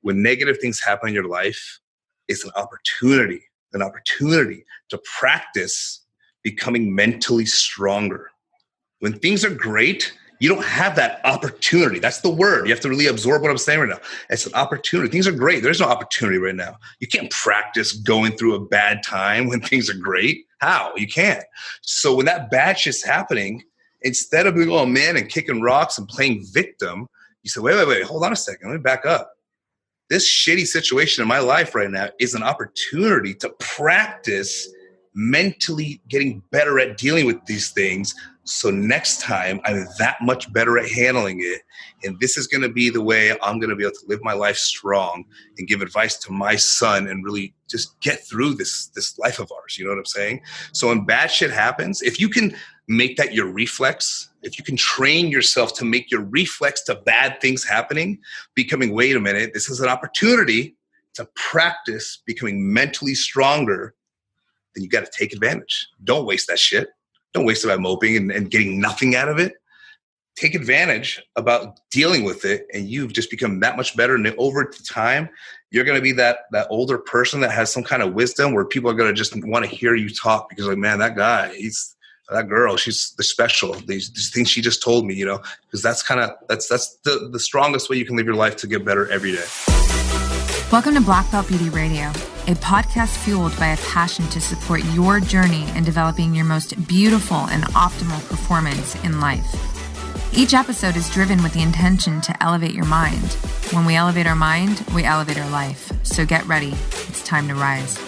when negative things happen in your life, it's an opportunity to practice becoming mentally stronger. When things are great, you don't have that opportunity. That's the word. You have to really absorb what I'm saying right now. It's an opportunity. Things are great. There's no opportunity right now. You can't practice going through a bad time when things are great. How? You can't. So when that bad shit's happening, instead of being, oh man, and kicking rocks and playing victim, you say, wait, hold on a second. Let me back up. This shitty situation in my life right now is an opportunity to practice mentally getting better at dealing with these things. So next time I'm that much better at handling it. And this is going to be the way I'm going to be able to live my life strong and give advice to my son and really just get through this life of ours. You know what I'm saying? So when bad shit happens, if you can make that your reflex, if you can train yourself to make your reflex to bad things happening, becoming, wait a minute, this is an opportunity to practice becoming mentally stronger, then you got to take advantage. Don't waste that shit. Don't waste it by moping and getting nothing out of it. Take advantage about dealing with it, and you've just become that much better. And over time, you're going to be that older person that has some kind of wisdom where people are going to just want to hear you talk because, like, man, that guy, that girl, she's special. These things she just told me, because that's the strongest way you can live your life to get better every day. Welcome to Black Belt Beauty Radio, a podcast fueled by a passion to support your journey in developing your most beautiful and optimal performance in life. Each episode is driven with the intention to elevate your mind. When we elevate our mind, we elevate our life. So get ready. It's time to rise.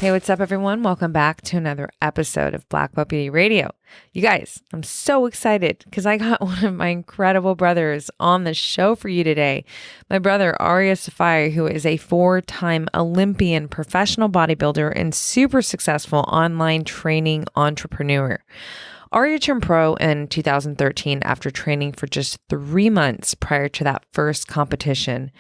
Hey, what's up, everyone? Welcome back to another episode of Black Belt Beauty Radio. You guys, I'm so excited because I got one of my incredible brothers on the show for you today. My brother, Arya Saffaie, who is a 4-time Olympian professional bodybuilder and super successful online training entrepreneur. Arya turned pro in 2013 after training for just 3 months prior to that first competition.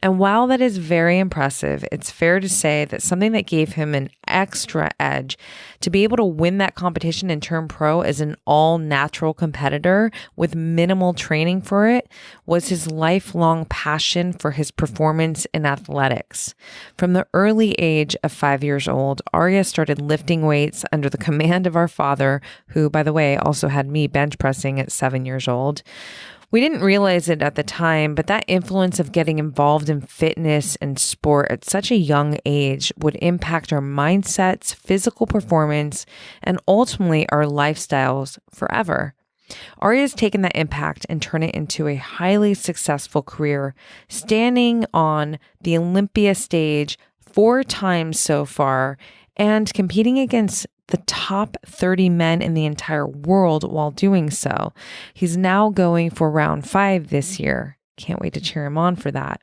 And while that is very impressive, it's fair to say that something that gave him an extra edge to be able to win that competition and turn pro as an all-natural competitor with minimal training for it was his lifelong passion for his performance in athletics. From the early age of 5 years old, Arya started lifting weights under the command of our father, who, by the way, also had me bench pressing at 7 years old. We didn't realize it at the time, but that influence of getting involved in fitness and sport at such a young age would impact our mindsets, physical performance, and ultimately our lifestyles forever. Arya's taken that impact and turned it into a highly successful career, standing on the Olympia stage 4 times so far and competing against the top 30 men in the entire world while doing so. He's now going for round 5 this year. Can't wait to cheer him on for that.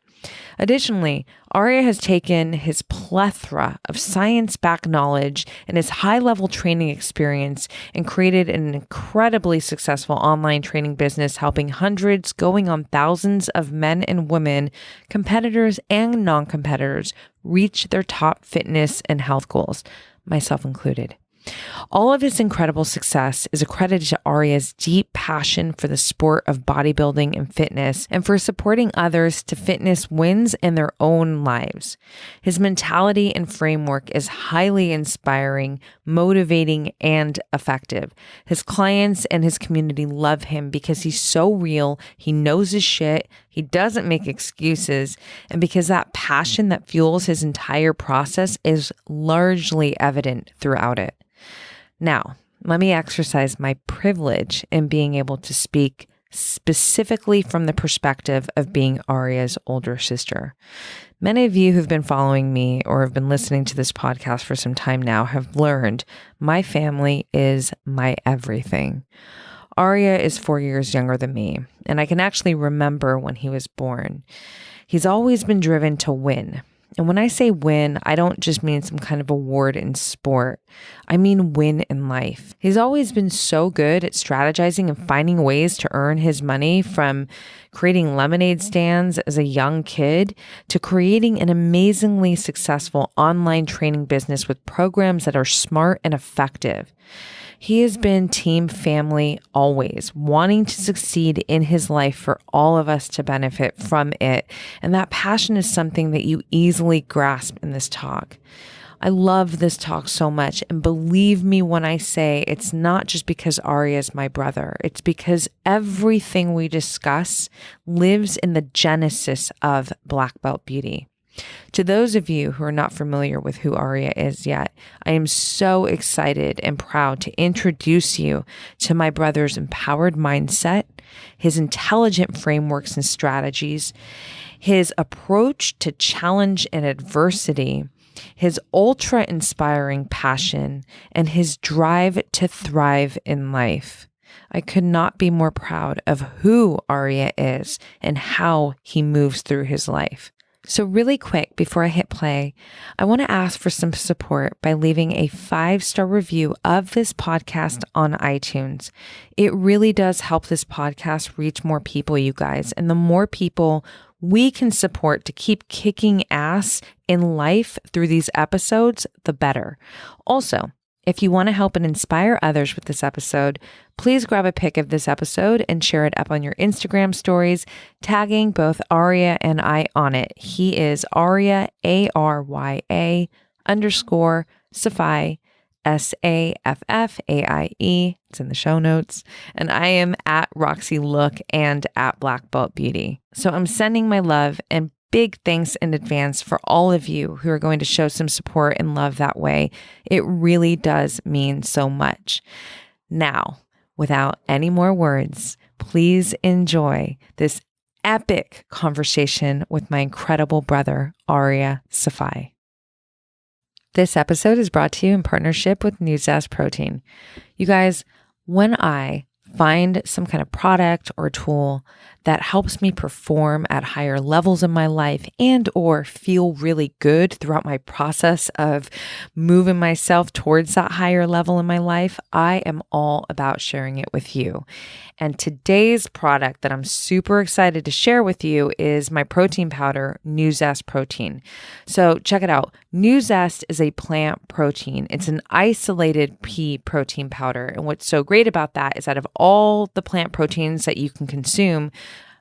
Additionally, Arya has taken his plethora of science-backed knowledge and his high-level training experience and created an incredibly successful online training business, helping hundreds, going on thousands of men and women, competitors and non-competitors, reach their top fitness and health goals, myself included. All of his incredible success is accredited to Arya's deep passion for the sport of bodybuilding and fitness and for supporting others to fitness wins in their own lives. His mentality and framework is highly inspiring, motivating, and effective. His clients and his community love him because he's so real, he knows his shit, he doesn't make excuses, and because that passion that fuels his entire process is largely evident throughout it. Now, let me exercise my privilege in being able to speak specifically from the perspective of being Arya's older sister. Many of you who've been following me or have been listening to this podcast for some time now have learned my family is my everything. Arya is 4 years younger than me, and I can actually remember when he was born. He's always been driven to win. And when I say win, I don't just mean some kind of award in sport. I mean win in life. He's always been so good at strategizing and finding ways to earn his money, from creating lemonade stands as a young kid to creating an amazingly successful online training business with programs that are smart and effective. He has been team family always, wanting to succeed in his life for all of us to benefit from it. And that passion is something that you easily grasp in this talk. I love this talk so much. And believe me when I say it's not just because Arya is my brother. It's because everything we discuss lives in the genesis of Black Belt Beauty. To those of you who are not familiar with who Arya is yet, I am so excited and proud to introduce you to my brother's empowered mindset, his intelligent frameworks and strategies, his approach to challenge and adversity, his ultra-inspiring passion, and his drive to thrive in life. I could not be more proud of who Arya is and how he moves through his life. So really quick, before I hit play, I want to ask for some support by leaving a 5-star review of this podcast on iTunes. It really does help this podcast reach more people, you guys. And the more people we can support to keep kicking ass in life through these episodes, the better. Also, if you want to help and inspire others with this episode, please grab a pic of this episode and share it up on your Instagram stories, tagging both Arya and I on it. He is Arya, ARYA _Saffaie, SAFFAIE. It's in the show notes. And I am at Roxy Look and at Black Belt Beauty. So I'm sending my love and big thanks in advance for all of you who are going to show some support and love that way. It really does mean so much. Now, without any more words, please enjoy this epic conversation with my incredible brother, Arya Saffaie. This episode is brought to you in partnership with New Zest Protein. You guys, when I find some kind of product or tool that helps me perform at higher levels in my life and or feel really good throughout my process of moving myself towards that higher level in my life, I am all about sharing it with you. And today's product that I'm super excited to share with you is my protein powder, New Zest Protein. So check it out. New Zest is a plant protein. It's an isolated pea protein powder. And what's so great about that is out of all the plant proteins that you can consume,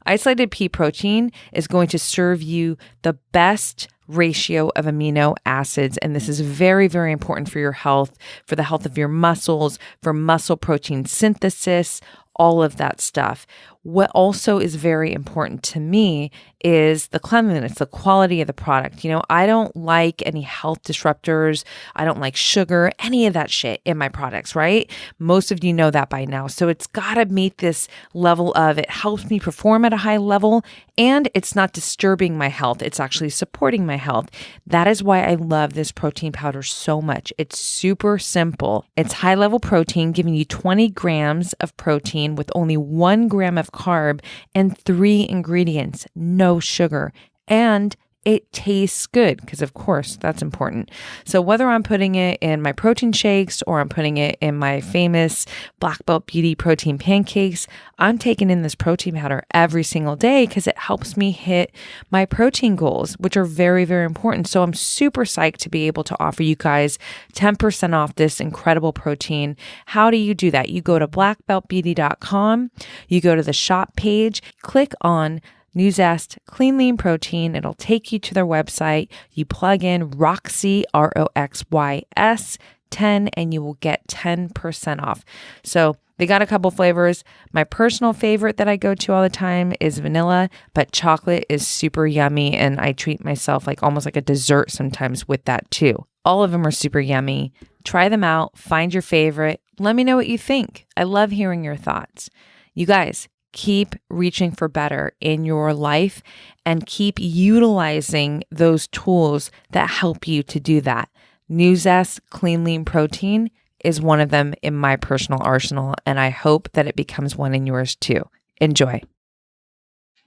isolated pea protein is going to serve you the best ratio of amino acids. And this is very, very important for your health, for the health of your muscles, for muscle protein synthesis, all of that stuff. What also is very important to me is the cleanliness, the quality of the product. You know, I don't like any health disruptors. I don't like sugar, any of that shit in my products, right? Most of you know that by now. So it's got to meet this level of it helps me perform at a high level and it's not disturbing my health. It's actually supporting my health. That is why I love this protein powder so much. It's super simple. It's high level protein, giving you 20 grams of protein with only 1 gram of carb and 3 ingredients, no sugar, and it tastes good because of course that's important. So whether I'm putting it in my protein shakes or I'm putting it in my famous Black Belt Beauty protein pancakes, I'm taking in this protein powder every single day because it helps me hit my protein goals, which are very, very important. So I'm super psyched to be able to offer you guys 10% off this incredible protein. How do you do that? You go to blackbeltbeauty.com, you go to the shop page, click on New Zest Clean Lean Protein. It'll take you to their website. You plug in Roxy, ROXYS 10, and you will get 10% off. So they got a couple flavors. My personal favorite that I go to all the time is vanilla, but chocolate is super yummy, and I treat myself like almost like a dessert sometimes with that too. All of them are super yummy. Try them out. Find your favorite. Let me know what you think. I love hearing your thoughts. You guys, keep reaching for better in your life and keep utilizing those tools that help you to do that. New Zest Clean Lean Protein is one of them in my personal arsenal, and I hope that it becomes one in yours too. Enjoy.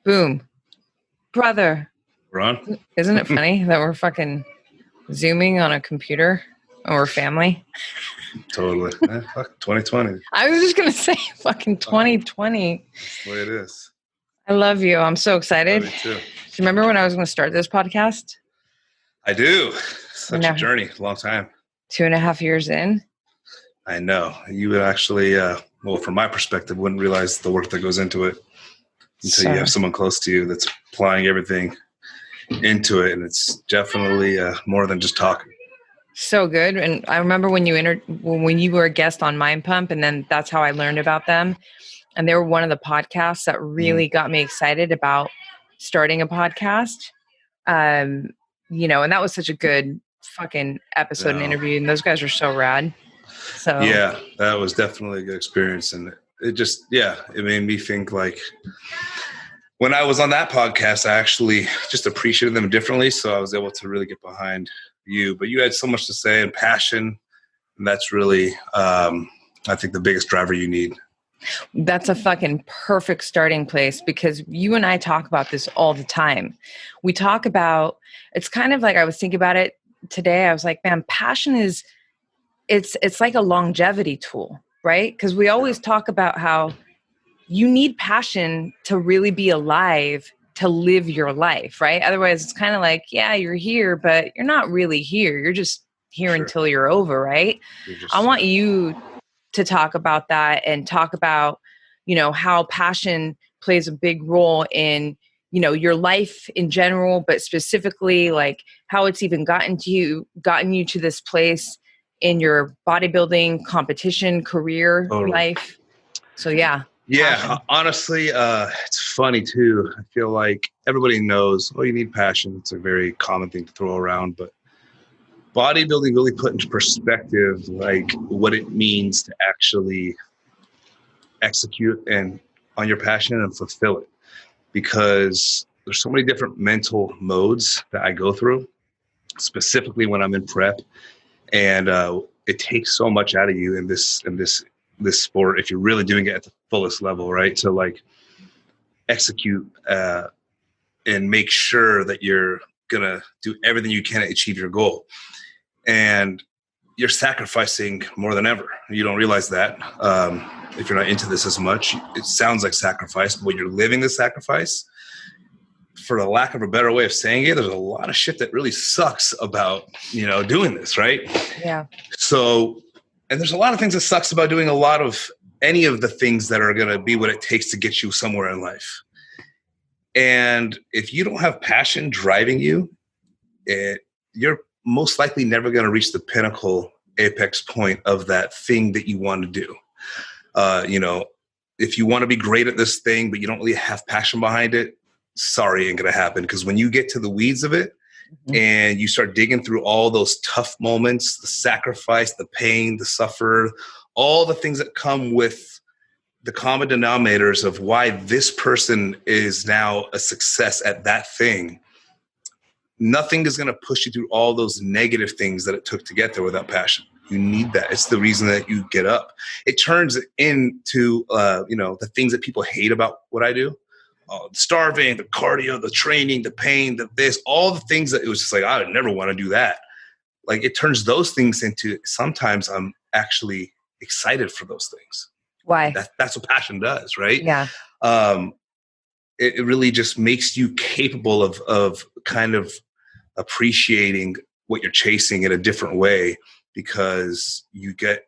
Boom. Brother. Ron? Isn't it funny that we're fucking Zooming on a computer and we're family? Totally. Fuck 2020. I was just going to say fucking 2020. That's the way it is. I love you. I'm so excited. Love you too. Do you remember when I was going to start this podcast? I do. Such a journey. Long time. 2.5 years in. I know. You would actually, well, from my perspective, wouldn't realize the work that goes into it until you have someone close to you that's applying everything into it. And it's definitely more than just talking. So good. And I remember when you were a guest on Mind Pump, and then that's how I learned about them. And they were one of the podcasts that really got me excited about starting a podcast. And that was such a good fucking episode and interview. And those guys are so rad. So yeah, that was definitely a good experience. And it just, it made me think like when I was on that podcast, I actually just appreciated them differently. So I was able to really get behind you, but you had so much to say and passion. And that's really, I think the biggest driver you need. That's a fucking perfect starting place, because you and I talk about this all the time. We talk about, it's kind of like, I was thinking about it today. I was like, man, passion is, it's like a longevity tool, right? Because we always talk about how you need passion to really be alive, to live your life, right? Otherwise it's kind of like, yeah, you're here, but you're not really here. You're just here until you're over, right? I want you to talk about that and talk about, how passion plays a big role in, your life in general, but specifically like how it's even gotten you to this place in your bodybuilding competition career life. So yeah. Yeah, honestly, it's funny too. I feel like everybody knows, you need passion. It's a very common thing to throw around, but bodybuilding really put into perspective like what it means to actually execute and on your passion and fulfill it, because there's so many different mental modes that I go through, specifically when I'm in prep, and it takes so much out of you in this sport if you're really doing it at the fullest level, right? To like execute and make sure that you're gonna do everything you can to achieve your goal. And you're sacrificing more than ever. You don't realize that if you're not into this as much. It sounds like sacrifice, but when you're living the sacrifice, for the lack of a better way of saying it, there's a lot of shit that really sucks about, doing this, right? Yeah. So, and there's a lot of things that sucks about doing a lot of any of the things that are going to be what it takes to get you somewhere in life. And if you don't have passion driving you, you're most likely never going to reach the pinnacle apex point of that thing that you want to do. If you want to be great at this thing, but you don't really have passion behind it, sorry, ain't going to happen. Because when you get to the weeds of it and you start digging through all those tough moments, the sacrifice, the pain, the suffer, all the things that come with the common denominators of why this person is now a success at that thing, nothing is going to push you through all those negative things that it took to get there without passion. You need that. It's the reason that you get up. It turns into, the things that people hate about what I do. The starving, the cardio, the training, the pain, all the things that it was just like, I would never want to do that. Like it turns those things into, sometimes I'm actually excited for those things. Why? That's what passion does, right? Yeah. It really just makes you capable of kind of appreciating what you're chasing in a different way, because you get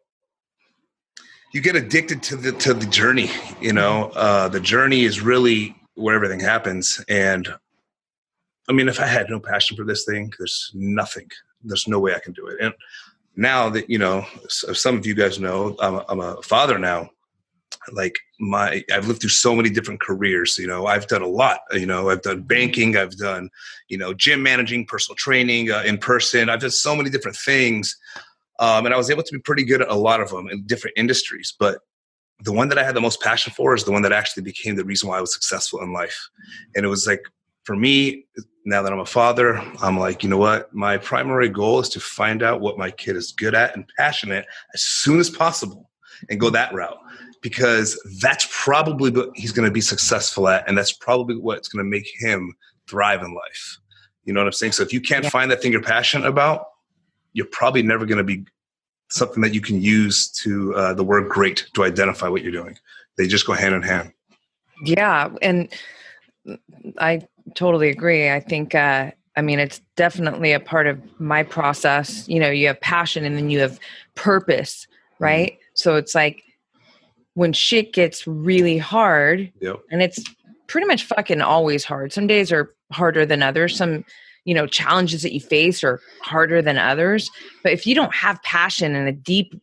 addicted to the journey. The journey is really where everything happens. And I mean, if I had no passion for this thing, there's no way I can do it. And now that, some of you guys know, I'm a father now. Like I've lived through so many different careers. I've done a lot. I've done banking. I've done, gym managing, personal training, in person. I've done so many different things. And I was able to be pretty good at a lot of them in different industries. But the one that I had the most passion for is the one that actually became the reason why I was successful in life. And it was like, for me, now that I'm a father, I'm like, you know what? My primary goal is to find out what my kid is good at and passionate as soon as possible and go that route, because that's probably what he's going to be successful at. And that's probably what's going to make him thrive in life. You know what I'm saying? So if you can't find that thing you're passionate about, you're probably never going to be something that you can use to the word great to identify what you're doing. They just go hand in hand. Yeah. And I totally agree. I think, it's definitely a part of my process. You have passion and then you have purpose. right? So it's like when shit gets really hard, and it's pretty much fucking always hard. Some days are harder than others. Some, challenges that you face are harder than others. But if you don't have passion and a deep,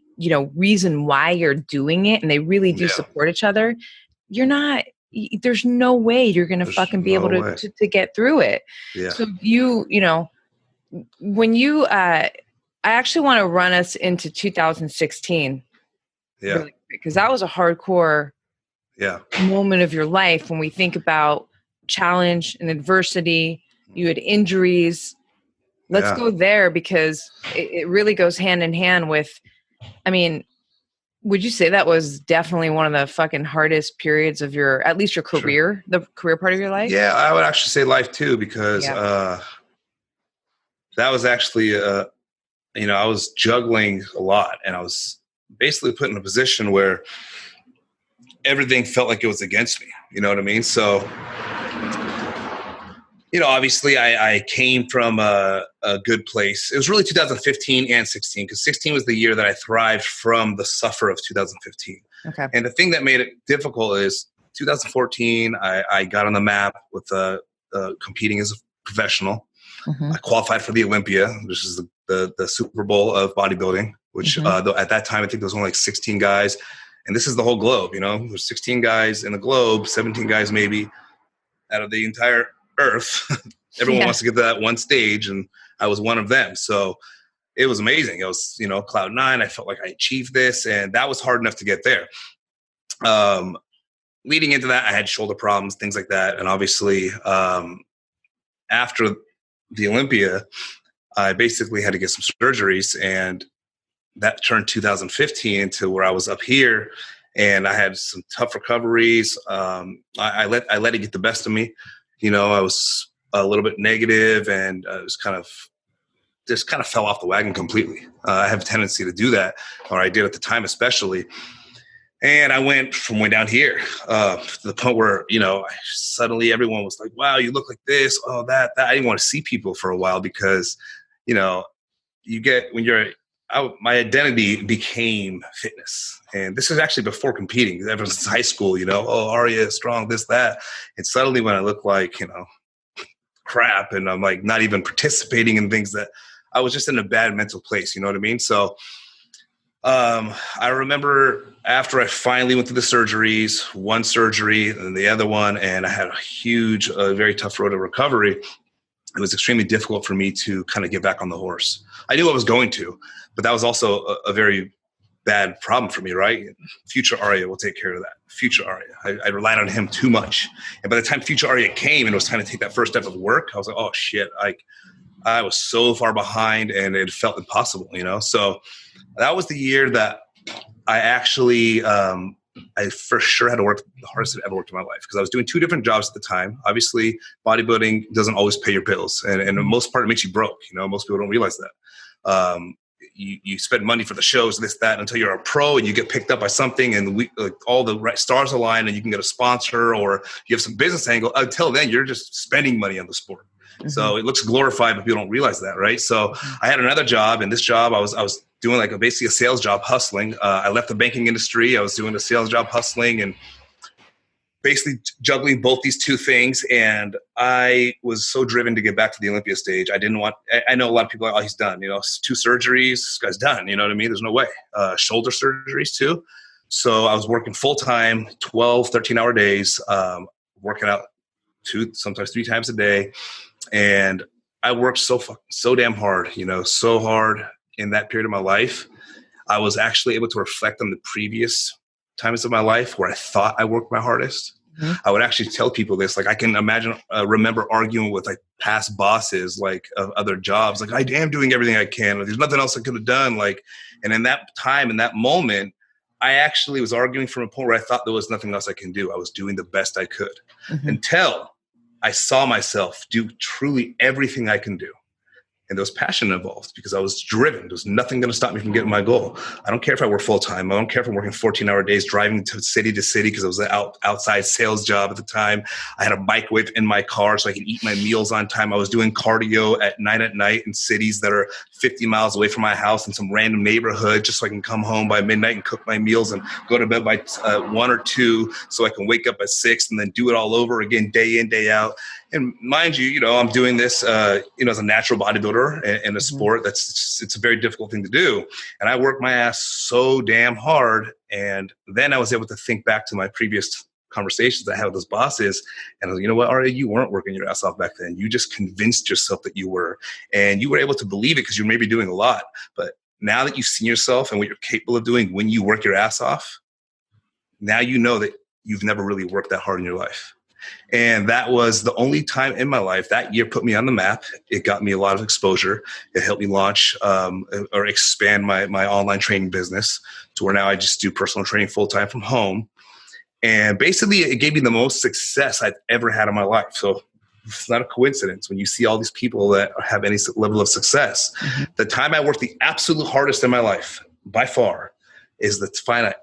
reason why you're doing it, and they really do support each other, there's no way you're going to fucking be able to get through it. Yeah. So when you, I actually want to run us into 2016. Yeah. Really, because that was a hardcore moment of your life. When we think about challenge and adversity, you had injuries. Let's go there, because it really goes hand in hand with, would you say that was definitely one of the fucking hardest periods of at least your career, the career part of your life? Yeah, I would actually say life too, because that was actually, I was juggling a lot, and I was basically put in a position where everything felt like it was against me. You know what I mean? So, obviously I came from a good place. It was really 2015 and 16, because 16 was the year that I thrived from the suffer of 2015. Okay. And the thing that made it difficult is 2014, I got on the map with competing as a professional. I qualified for the Olympia, which is the Super Bowl of bodybuilding, which at that time, I think there was only like 16 guys. And this is the whole globe, there's 16 guys in the globe, 17 guys maybe out of the entire earth. Everyone wants to get to that one stage, and I was one of them. So it was amazing. It was, cloud nine. I felt like I achieved this, and that was hard enough to get there. Leading into that, I had shoulder problems, things like that. And obviously, after the Olympia, I basically had to get some surgeries, and that turned 2015 into where I was up here, and I had some tough recoveries. I let it get the best of me. I was a little bit negative, and it was just kind of fell off the wagon completely. I have a tendency to do that, or I did at the time especially. And I went from way down here to the point where, suddenly everyone was like, wow, you look like this, oh, that. I didn't want to see people for a while, because, you get, my identity became fitness. And this is actually before competing, ever since high school, oh, Arya, strong, this, that. And suddenly when I look like, crap, and I'm like not even participating in things, that I was just in a bad mental place, you know what I mean? So I remember after I finally went through the surgeries, one surgery and the other one, and I had a huge, very tough road of recovery. It was extremely difficult for me to kind of get back on the horse. I knew I was going to, but that was also a very bad problem for me, right? Future Arya will take care of that. Future Arya. I relied on him too much. And by the time Future Arya came and it was time to take that first step of work, I was like, oh shit, I was so far behind, and it felt impossible, So that was the year that I actually, I for sure had to work the hardest I've ever worked in my life, because I was doing two different jobs at the time. Obviously, bodybuilding doesn't always pay your bills, and in most part, it makes you broke. Most people don't realize that. You spend money for the shows, this, that, until you're a pro and you get picked up by something, and all the right stars align, and you can get a sponsor or you have some business angle. Until then, you're just spending money on the sport. So it looks glorified, but people don't realize that, right? So I had another job, and this job I was doing basically a sales job, hustling. I left the banking industry. I was doing a sales job, hustling, and basically juggling both these two things. And I was so driven to get back to the Olympia stage. I know a lot of people are, oh, he's done, 2 surgeries, this guy's done, you know what I mean? There's no way. Shoulder surgeries too. So I was working full time, 12, 13-hour days, working out 2, sometimes 3 times a day. And I worked so damn hard, so hard in that period of my life. I was actually able to reflect on the previous times of my life where I thought I worked my hardest. I would actually tell people this, I can remember arguing with past bosses, of other jobs. I am doing everything I can. There's nothing else I could have done. And in that time, in that moment, I actually was arguing from a point where I thought there was nothing else I can do. I was doing the best I could until I saw myself do truly everything I can do. And there was passion involved because I was driven. There was nothing going to stop me from getting my goal. I don't care if I work full time. I don't care if I'm working 14-hour days, driving to city because it was an outside sales job at the time. I had a microwave in my car so I could eat my meals on time. I was doing cardio at night in cities that are 50 miles away from my house in some random neighborhood just so I can come home by midnight and cook my meals and go to bed by 1 or 2 so I can wake up at 6 and then do it all over again, day in, day out. And mind you, I'm doing this, as a natural bodybuilder in a sport it's a very difficult thing to do. And I worked my ass so damn hard. And then I was able to think back to my previous conversations I had with those bosses. And I was, you know what, Arya, you weren't working your ass off back then. You just convinced yourself that you were. And you were able to believe it because you were maybe doing a lot. But now that you've seen yourself and what you're capable of doing when you work your ass off, now you know that you've never really worked that hard in your life. And that was the only time in my life that year put me on the map. It got me a lot of exposure. It helped me launch or expand my online training business to where now I just do personal training full time from home. And basically it gave me the most success I've ever had in my life. So it's not a coincidence when you see all these people that have any level of success. The time I worked the absolute hardest in my life by far is the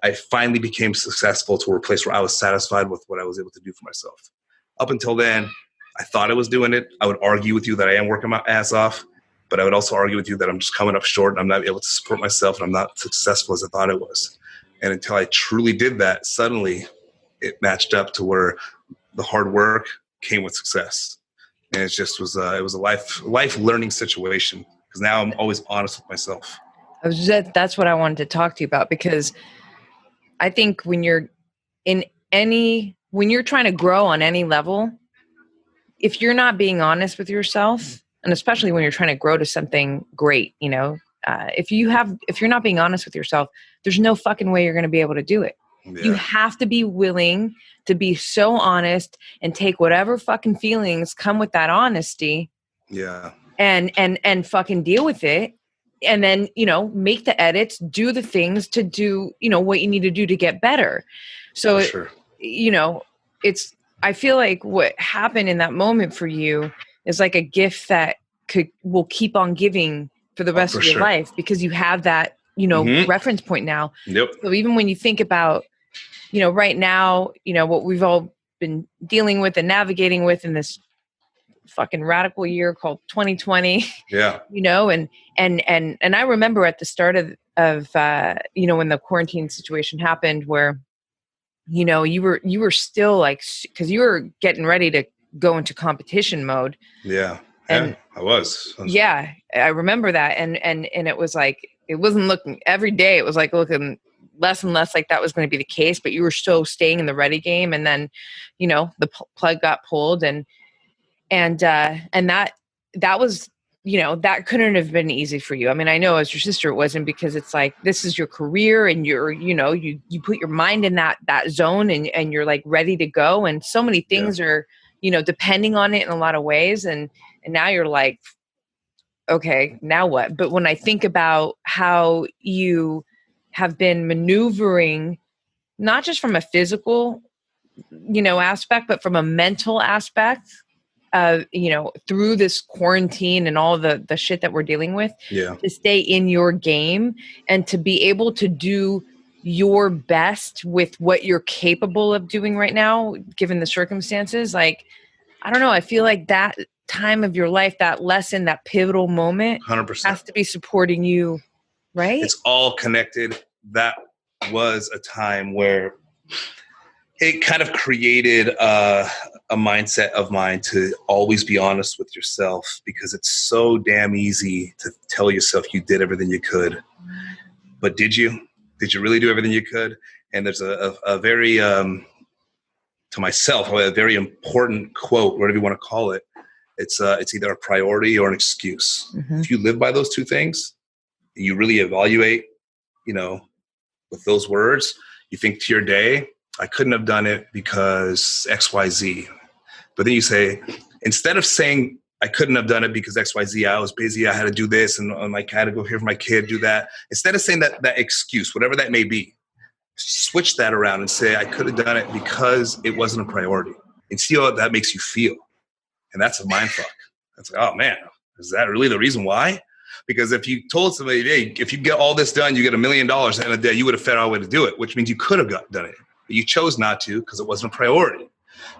I finally became successful to a place where I was satisfied with what I was able to do for myself. Up until then, I thought I was doing it. I would argue with you that I am working my ass off, but I would also argue with you that I'm just coming up short and I'm not able to support myself and I'm not successful as I thought I was. And until I truly did that, suddenly it matched up to where the hard work came with success. And it just was it was a life learning situation because now I'm always honest with myself. That's what I wanted to talk to you about, because I think when you're when you're trying to grow on any level, if you're not being honest with yourself, and especially when you're trying to grow to something great, if you're not being honest with yourself, there's no fucking way you're going to be able to do it. Yeah. You have to be willing to be so honest and take whatever fucking feelings come with that honesty. Yeah. And fucking deal with it. And then, make the edits, do the things to do, what you need to do to get better. So, sure. I feel like what happened in that moment for you is like a gift that will keep on giving for the rest of your life, because you have that, reference point now. Yep. So even when you think about, right now, what we've all been dealing with and navigating with in this fucking radical year called 2020. Yeah. And I remember at the start of when the quarantine situation happened, where, you were still like, cause you were getting ready to go into competition mode. Yeah. And I was. Yeah, I remember that. And it was like, it wasn't looking every day. It was like looking less and less like that was going to be the case, but you were still staying in the ready game. And then, the plug got pulled and that was, that couldn't have been easy for you. I mean, I know as your sister, it wasn't, because it's like, this is your career and you're, you put your mind in that zone and you're like ready to go. And so many things are, depending on it in a lot of ways. And now you're like, okay, now what? But when I think about how you have been maneuvering, not just from a physical, aspect, but from a mental aspect, through this quarantine and all the shit that we're dealing with, to stay in your game and to be able to do your best with what you're capable of doing right now, given the circumstances. Like, I don't know. I feel like that time of your life, that lesson, that pivotal moment 100% has to be supporting you, right? It's all connected. That was a time where it kind of created a mindset of mine to always be honest with yourself, because it's so damn easy to tell yourself you did everything you could. But did you? Did you really do everything you could? And there's a very, to myself, a very important quote, whatever you want to call it. It's either a priority or an excuse. Mm-hmm. If you live by those two things, you really evaluate, with those words, you think to your day, I couldn't have done it because X, Y, Z. But then you say, instead of saying I couldn't have done it because X, Y, Z, I was busy, I had to do this, and I had to go here for my kid, do that. Instead of saying that excuse, whatever that may be, switch that around and say I could have done it because it wasn't a priority. And see how that makes you feel. And that's a mind fuck. That's like, oh man, Is that really the reason why? Because if you told somebody, hey, if you get all this done, you get $1 million at the end of the day, you would have found out a way to do it, which means you could have done it. But you chose not to because it wasn't a priority.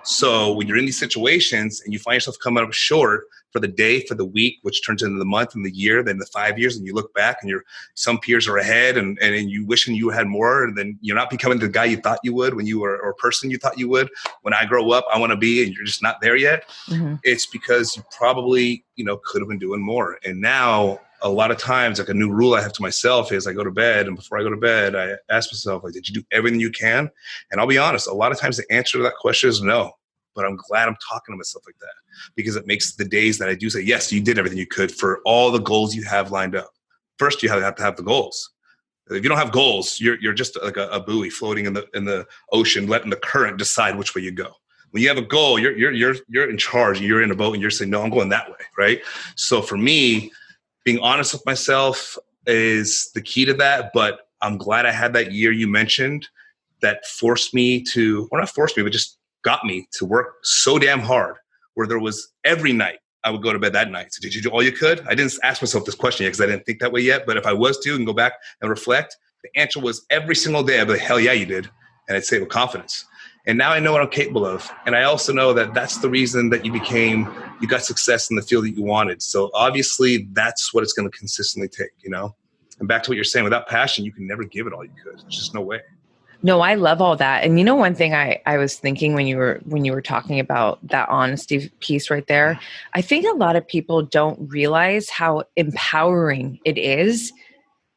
So when you're in these situations and you find yourself coming up short for the day, for the week, which turns into the month and the year, then the 5 years, and you look back and some peers are ahead and you wishing you had more, and then you're not becoming the guy you thought you would when you were, or person you thought you would. When I grow up, I want to be, and you're just not there yet. Mm-hmm. It's because you probably, could have been doing more. And now a lot of times, like a new rule I have to myself is I go to bed, and before I go to bed, I ask myself, like, did you do everything you can? And I'll be honest, a lot of times the answer to that question is no. But I'm glad I'm talking to myself like that, because it makes the days that I do say, yes, you did everything you could for all the goals you have lined up. First, you have to have the goals. If you don't have goals, you're just like a buoy floating in the ocean, letting the current decide which way you go. When you have a goal, you're in charge. You're in a boat, and you're saying, no, I'm going that way, right? So for me, being honest with myself is the key to that. But I'm glad I had that year you mentioned that forced me to, or not forced me, but just got me to work so damn hard, where there was every night I would go to bed that night. So did you do all you could? I didn't ask myself this question yet because I didn't think that way yet. But if I was to and go back and reflect, the answer was every single day. I'd be like, hell yeah, you did. And I'd say it with confidence. And now I know what I'm capable of. And I also know that that's the reason that you got success in the field that you wanted. So obviously that's what it's going to consistently take, And back to what you're saying, without passion, you can never give it all you could. There's just no way. No, I love all that. And one thing I was thinking when you were talking about that honesty piece right there, I think a lot of people don't realize how empowering it is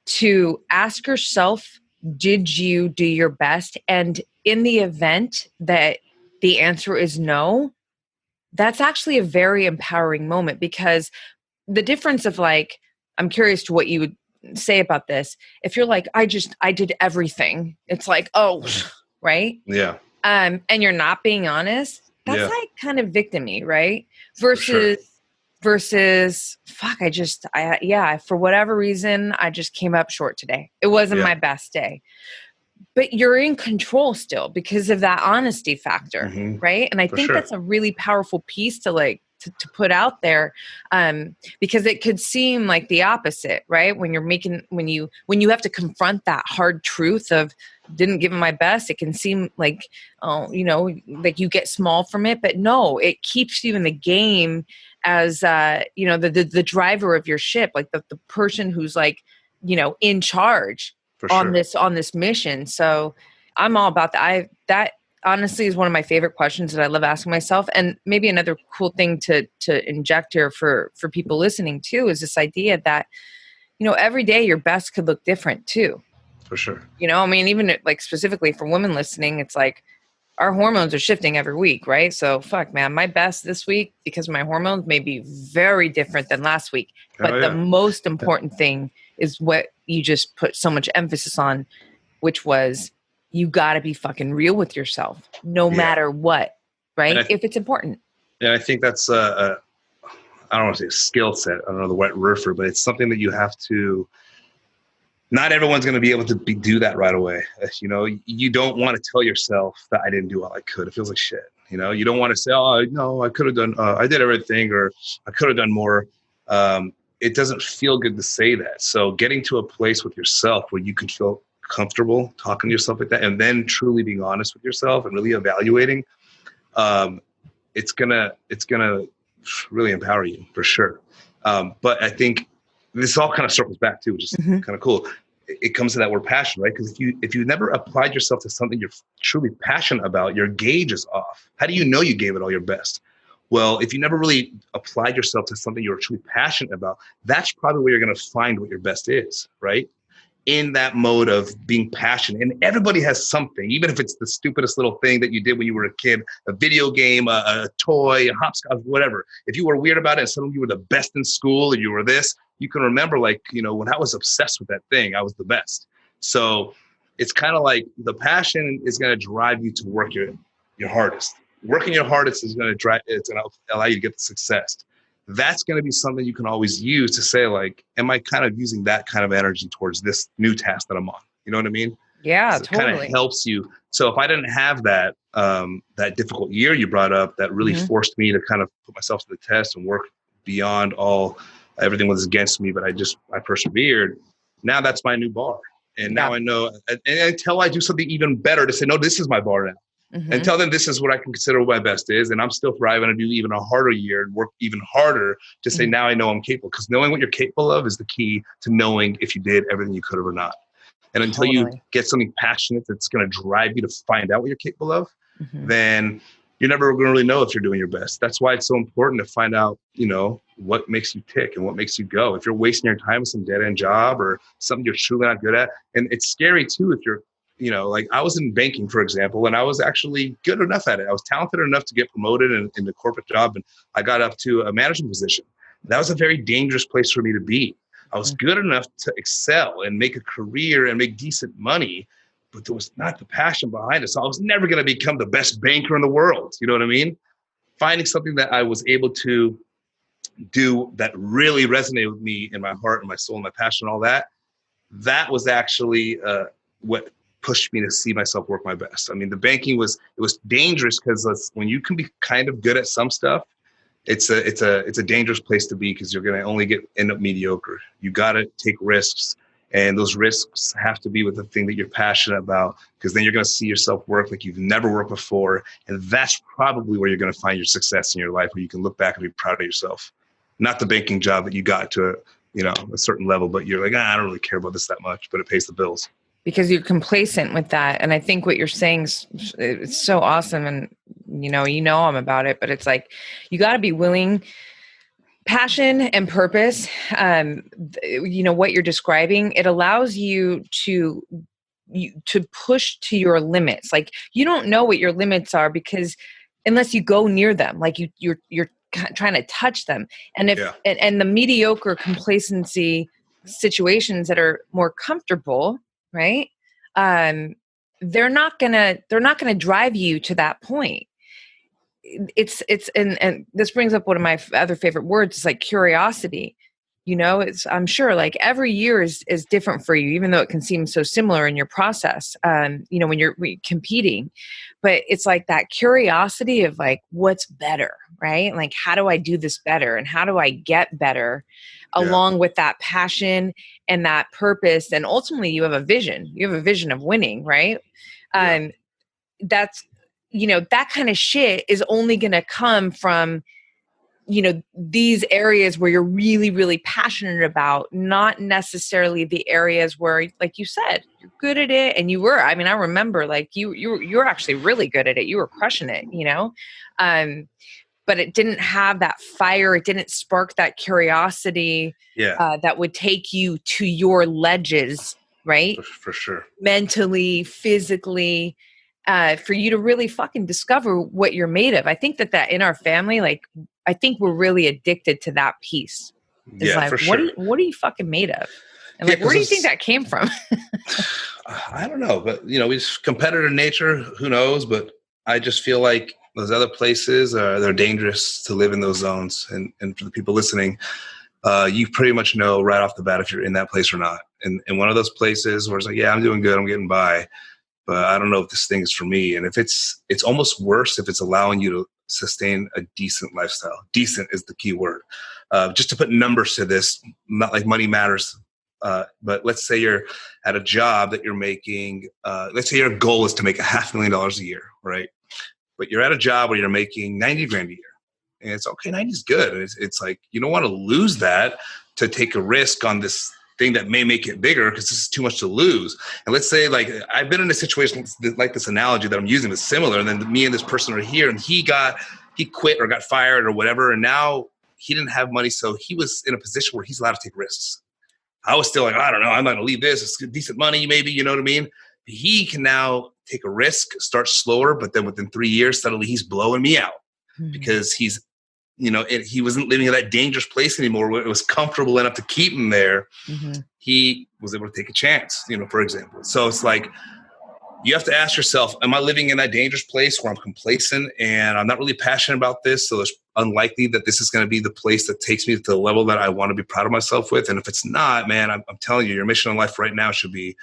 to ask yourself, did you do your best? And in the event that the answer is no, that's actually a very empowering moment, because the difference of like, I'm curious to what you would say about this. If you're like, I did everything, it's like, oh, right? Yeah. And you're not being honest, that's like kind of victim-y, right? Versus fuck, for whatever reason, I just came up short today. It wasn't my best day. But you're in control still because of that honesty factor, right? And I think that's a really powerful piece to to put out there, because it could seem like the opposite, right? When you have to confront that hard truth of didn't give it my best, it can seem like, like you get small from it, but no, it keeps you in the game as, the driver of your ship, like the person who's like, in charge on this mission. So I'm all about that. That honestly is one of my favorite questions that I love asking myself. And maybe another cool thing to inject here for people listening too is this idea that, every day your best could look different too. For sure. Even like specifically for women listening, it's like our hormones are shifting every week, right? So fuck, man, my best this week because of my hormones may be very different than last week. But the most important thing is what you just put so much emphasis on, which was you got to be fucking real with yourself no matter what, right? If it's important. Yeah, I think that's I don't want to say a skill set. I don't know the right word for it, but it's something that you have to. Not everyone's going to be able to do that right away. You don't want to tell yourself that I didn't do all I could. It feels like shit. You don't want to say, oh, no, I could have done, I did everything, or I could have done more. It doesn't feel good to say that. So getting to a place with yourself where you can feel comfortable talking to yourself like that, and then truly being honest with yourself and really evaluating, it's gonna really empower you for sure. But I think this all kind of circles back too, which is kind of cool. It comes to that word passion, right? Because if you never applied yourself to something you're truly passionate about, your gauge is off. How do you know you gave it all your best? Well, if you never really applied yourself to something you're truly passionate about, that's probably where you're going to find what your best is, right? In that mode of being passionate. And everybody has something, even if it's the stupidest little thing that you did when you were a kid, a video game, a toy, a hopscotch, whatever. If you were weird about it and suddenly you were the best in school and you were this, you can remember when I was obsessed with that thing, I was the best. So it's kind of like the passion is going to drive you to work your hardest. Working your hardest is going to allow you to get the success. That's going to be something you can always use to say, like, am I kind of using that kind of energy towards this new task that I'm on? You know what I mean? Yeah, so totally. It kind of helps you. So if I didn't have that, that difficult year you brought up, that really forced me to kind of put myself to the test and work, beyond everything was against me, but I persevered. Now that's my new bar. And now I know, and until I do something even better to say, no, this is my bar now. And tell them this is what I can consider what my best is. And I'm still thriving to do even a harder year and work even harder to say, now I know I'm capable. Because knowing what you're capable of is the key to knowing if you did everything you could have or not. And until you get something passionate that's going to drive you to find out what you're capable of, then you're never going to really know if you're doing your best. That's why it's so important to find out, what makes you tick and what makes you go. If you're wasting your time with some dead-end job or something you're truly not good at. And it's scary too if you're, like I was in banking, for example, and I was actually good enough at it. I was talented enough to get promoted in the corporate job, and I got up to a management position. That was a very dangerous place for me to be. I was good enough to excel and make a career and make decent money, but there was not the passion behind it. So I was never going to become the best banker in the world. You know what I mean? Finding something that I was able to do that really resonated with me in my heart and my soul and my passion, all that was actually what pushed me to see myself work my best. I mean, the banking was dangerous because when you can be kind of good at some stuff, it's a dangerous place to be because you're going to only end up mediocre. You got to take risks, and those risks have to be with the thing that you're passionate about, because then you're going to see yourself work like you've never worked before. And that's probably where you're going to find your success in your life, where you can look back and be proud of yourself. Not the banking job that you got to a certain level, but you're like, I don't really care about this that much, but it pays the bills. Because you're complacent with that. And I think what you're saying is so awesome. And, I'm about it, but it's like, you got to be willing, passion and purpose. What you're describing, it allows you to push to your limits. Like, you don't know what your limits are because unless you go near them, like you're trying to touch them. And and the mediocre complacency situations that are more comfortable, right? They're not gonna drive you to that point. And this brings up one of my other favorite words. It's like curiosity. I'm sure like every year is different for you, even though it can seem so similar in your process. When you're competing, but it's like that curiosity of like, what's better, right? Like, how do I do this better, and how do I get better? Along with that passion and that purpose. And ultimately you have a vision. You have a vision of winning, right? That's, that kind of shit is only going to come from, these areas where you're really, really passionate about, not necessarily the areas where, like you said, you're good at it. And you were, I remember like you were actually really good at it. You were crushing it, but it didn't have that fire. It didn't spark that curiosity that would take you to your ledges, right? For sure. Mentally, physically, for you to really fucking discover what you're made of. I think that in our family, like, I think we're really addicted to that piece. It's like, for sure. What are you fucking made of? And like, where do you think that came from? I don't know, but it's competitive nature. Who knows? But I just feel like those other places they're dangerous to live in those zones. And for the people listening, you pretty much know right off the bat if you're in that place or not. And one of those places where it's like, yeah, I'm doing good, I'm getting by, but I don't know if this thing is for me. And if it's almost worse if it's allowing you to sustain a decent lifestyle. Decent is the key word. Just to put numbers to this, not like money matters. But let's say you're at a job that you're making, let's say your goal is to make $500,000 a year, right? But you're at a job where you're making 90 grand a year. And it's okay, 90 is good. It's like, you don't want to lose that to take a risk on this thing that may make it bigger because this is too much to lose. And let's say, like, I've been in a situation like this analogy that I'm using is similar. And then me and this person are here, and he quit or got fired or whatever. And now he didn't have money. So he was in a position where he's allowed to take risks. I was still like, I don't know, I'm not going to leave this. It's decent money, maybe, you know what I mean? He can now take a risk, start slower, but then within 3 years, suddenly he's blowing me out because he's, he wasn't living in that dangerous place anymore where it was comfortable enough to keep him there. He was able to take a chance, for example. So it's like, you have to ask yourself, am I living in that dangerous place where I'm complacent and I'm not really passionate about this? So it's unlikely that this is going to be the place that takes me to the level that I want to be proud of myself with. And if it's not, man, I'm telling you, your mission in life right now should be,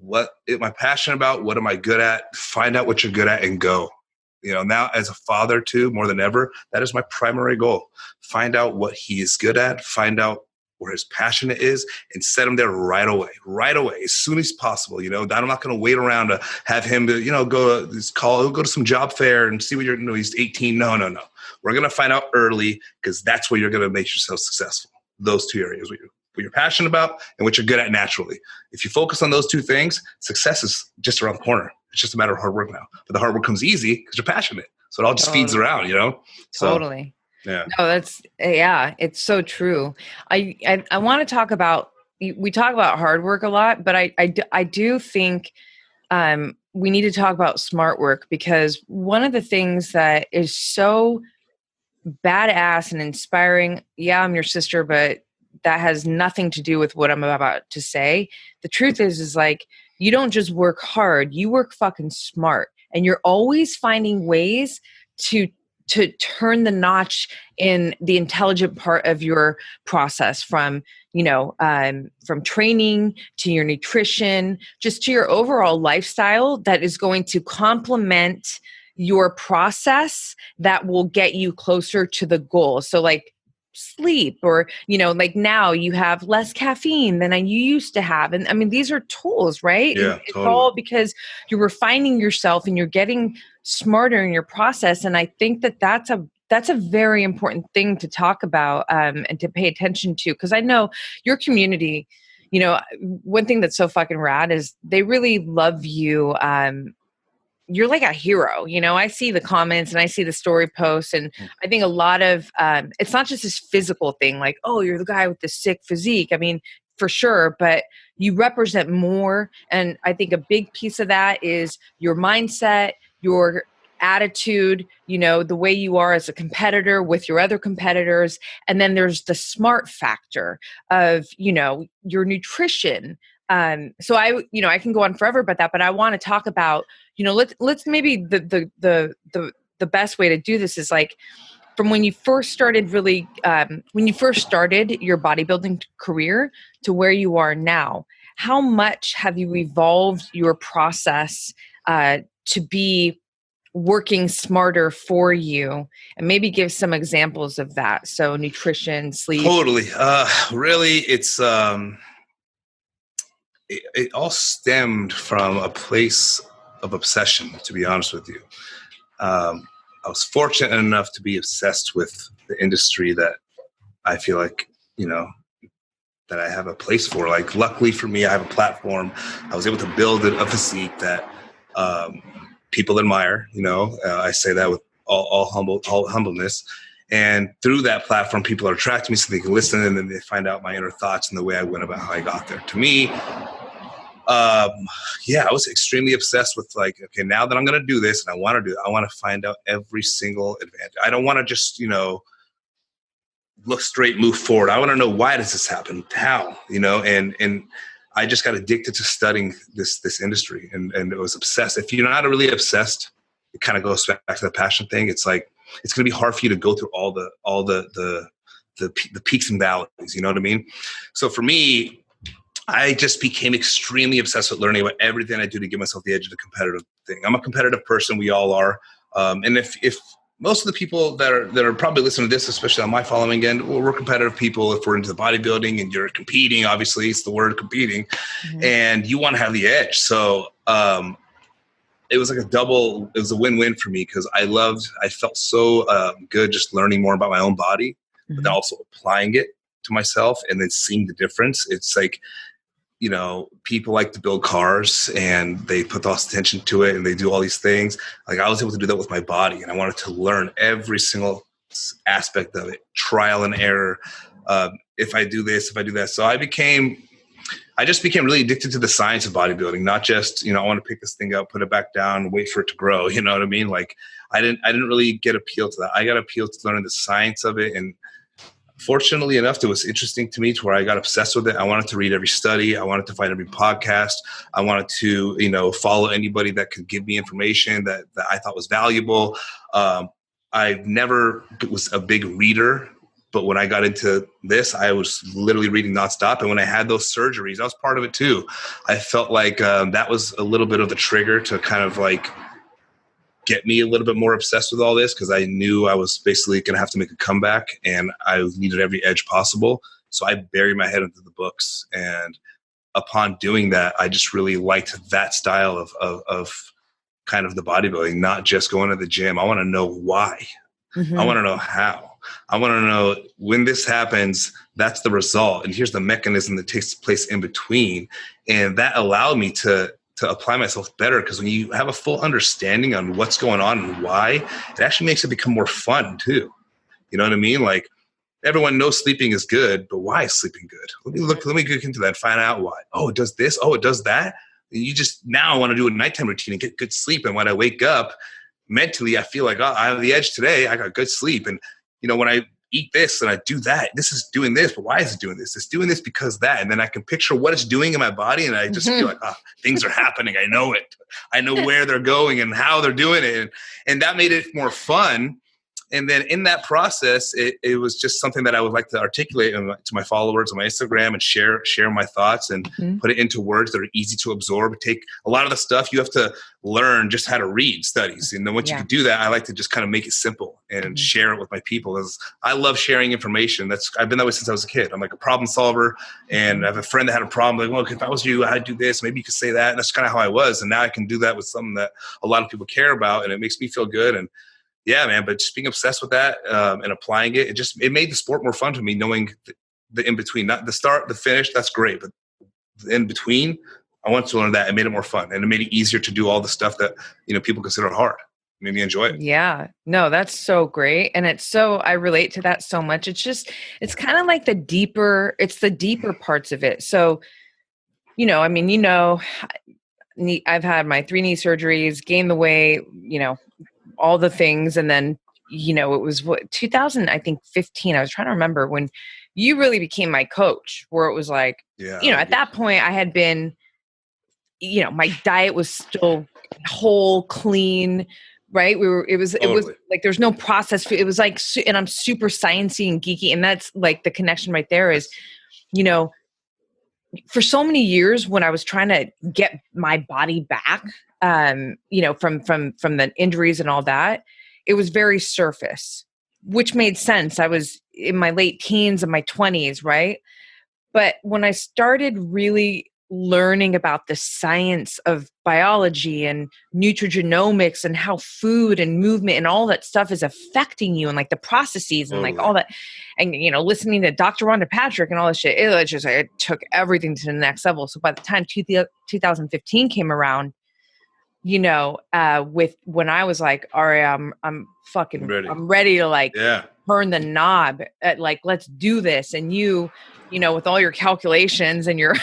what am I passionate about? What am I good at? Find out what you're good at and go. Now as a father too, more than ever, that is my primary goal. Find out what he is good at, find out where his passion is, and set him there right away, as soon as possible. I'm not going to wait around to have him, go to some job fair and see what he's 18. No. We're going to find out early, because that's where you're going to make yourself successful. Those two areas, what you're passionate about and what you're good at naturally. If you focus on those two things, success is just around the corner. It's just a matter of hard work now. But the hard work comes easy because you're passionate. So it all just feeds around, So, totally. Yeah. No, it's so true. I want to talk about, we talk about hard work a lot, but I do think we need to talk about smart work, because one of the things that is so badass and inspiring, I'm your sister, but that has nothing to do with what I'm about to say. The truth is like, you don't just work hard, you work fucking smart, and you're always finding ways to turn the notch in the intelligent part of your process, from training to your nutrition, just to your overall lifestyle that is going to complement your process that will get you closer to the goal. So like sleep, or, like now you have less caffeine than you used to have. And I mean, these are tools, right? Yeah, and it's totally. all because you're refining yourself and you're getting smarter in your process. And I think that that's a very important thing to talk about and to pay attention to, because I know your community, one thing that's so fucking rad is they really love you. You're like a hero, I see the comments and I see the story posts, and I think a lot of, it's not just this physical thing, like, oh, you're the guy with the sick physique. I mean, for sure, but you represent more. And I think a big piece of that is your mindset, your attitude, the way you are as a competitor with your other competitors. And then there's the smart factor of, your nutrition. So I can go on forever about that, but I want to talk about, let's maybe the best way to do this is like, from when you first started when you first started your bodybuilding career to where you are now, how much have you evolved your process to be working smarter for you? And maybe give some examples of that. So nutrition, sleep. Totally. Really, it's it all stemmed from a place of obsession, to be honest with you. I was fortunate enough to be obsessed with the industry that I feel like, that I have a place for. Like, luckily for me, I have a platform. I was able to build a physique that people admire. I say that with all humbleness. And through that platform, people are attracted to me, so they can listen, and then they find out my inner thoughts and the way I went about how I got there. To me, I was extremely obsessed with like, okay, now that I'm going to do this and I want to find out every single advantage. I don't want to just, look straight, move forward. I want to know, why does this happen? How, and I just got addicted to studying this industry and it was obsessed. If you're not really obsessed, it kind of goes back to the passion thing. It's like, it's going to be hard for you to go through all the peaks and valleys. You know what I mean? So for me, I just became extremely obsessed with learning about everything I do to give myself the edge of the competitive thing. I'm a competitive person. We all are. And if most of the people that are probably listening to this, especially on my following end, we're competitive people. If we're into the bodybuilding and you're competing, obviously it's the word competing, and you want to have the edge. So it was like it was a win-win for me, because I felt so good just learning more about my own body, but then also applying it to myself and then seeing the difference. It's like, people like to build cars and they put all this attention to it and they do all these things. Like, I was able to do that with my body, and I wanted to learn every single aspect of it, trial and error. If I do this, if I do that. So I just became really addicted to the science of bodybuilding, not just, I want to pick this thing up, put it back down, wait for it to grow. You know what I mean? Like, I didn't really get appealed to that. I got appealed to learning the science of it. And fortunately enough, it was interesting to me to where I got obsessed with it. I wanted to read every study. I wanted to find every podcast. I wanted to, follow anybody that could give me information that I thought was valuable. I never was a big reader, but when I got into this, I was literally reading nonstop. And when I had those surgeries, I was part of it too. I felt like that was a little bit of the trigger to kind of like get me a little bit more obsessed with all this because I knew I was basically going to have to make a comeback and I needed every edge possible. So I buried my head into the books. And upon doing that, I just really liked that style of kind of the bodybuilding, not just going to the gym. I want to know why. Mm-hmm. I want to know how. I want to know when this happens, that's the result. And here's the mechanism that takes place in between. And that allowed me to apply myself better, because when you have a full understanding on what's going on and why, it actually makes it become more fun too. You know what I mean? Like, everyone knows sleeping is good, but why is sleeping good? Let me get into that and find out why. Oh, it does this. Oh, it does that. And you just now want to do a nighttime routine and get good sleep. And when I wake up mentally, I feel like, oh, I have the edge today. I got good sleep. And, you know, when I eat this and I do that, this is doing this, but why is it doing this? It's doing this because that. And then I can picture what it's doing in my body. And I just feel like, oh, things are happening. I know it. I know where they're going and how they're doing it. And that made it more fun. And then in that process, it was just something that I would like to articulate to my followers on my Instagram and share my thoughts and put it into words that are easy to absorb. Take a lot of the stuff you have to learn just how to read studies. And then once you can do that, I like to just kind of make it simple and share it with my people. Because I love sharing information. I've been that way since I was a kid. I'm like a problem solver, and I have a friend that had a problem. Like, well, if I was you, I'd do this. Maybe you could say that. And that's kind of how I was. And now I can do that with something that a lot of people care about, and it makes me feel good. And yeah, man, but just being obsessed with that and applying it, it made the sport more fun to me, knowing the in-between. Not the start, the finish, that's great. But the in-between, I want to learn that. It made it more fun. And it made it easier to do all the stuff that, you know, people consider hard. It made me enjoy it. Yeah. No, that's so great. And I relate to that so much. It's kind of like the deeper parts of it. So, you know, I mean, you know, I've had my 3 knee surgeries, gained the weight, you know, all the things. And then, you know, it was 2015. I was trying to remember when you really became my coach, where it was like, you know, at that point I had been, you know, my diet was still whole, clean, right? It was like, there's no processed food. It was like, and I'm super sciencey and geeky. And that's like the connection right there is, you know, for so many years when I was trying to get my body back, you know, from the injuries and all that, it was very surface, which made sense. I was in my late teens and my 20s, right? But when I started really learning about the science of biology and nutrigenomics and how food and movement and all that stuff is affecting you and like the processes and like all that, and, you know, listening to Dr. Rhonda Patrick and all this shit, it took everything to the next level. So by the time 2015 came around, you know, when I was like, Arya, I'm fucking ready. I'm ready to like turn the knob at like, let's do this. And you know, with all your calculations and your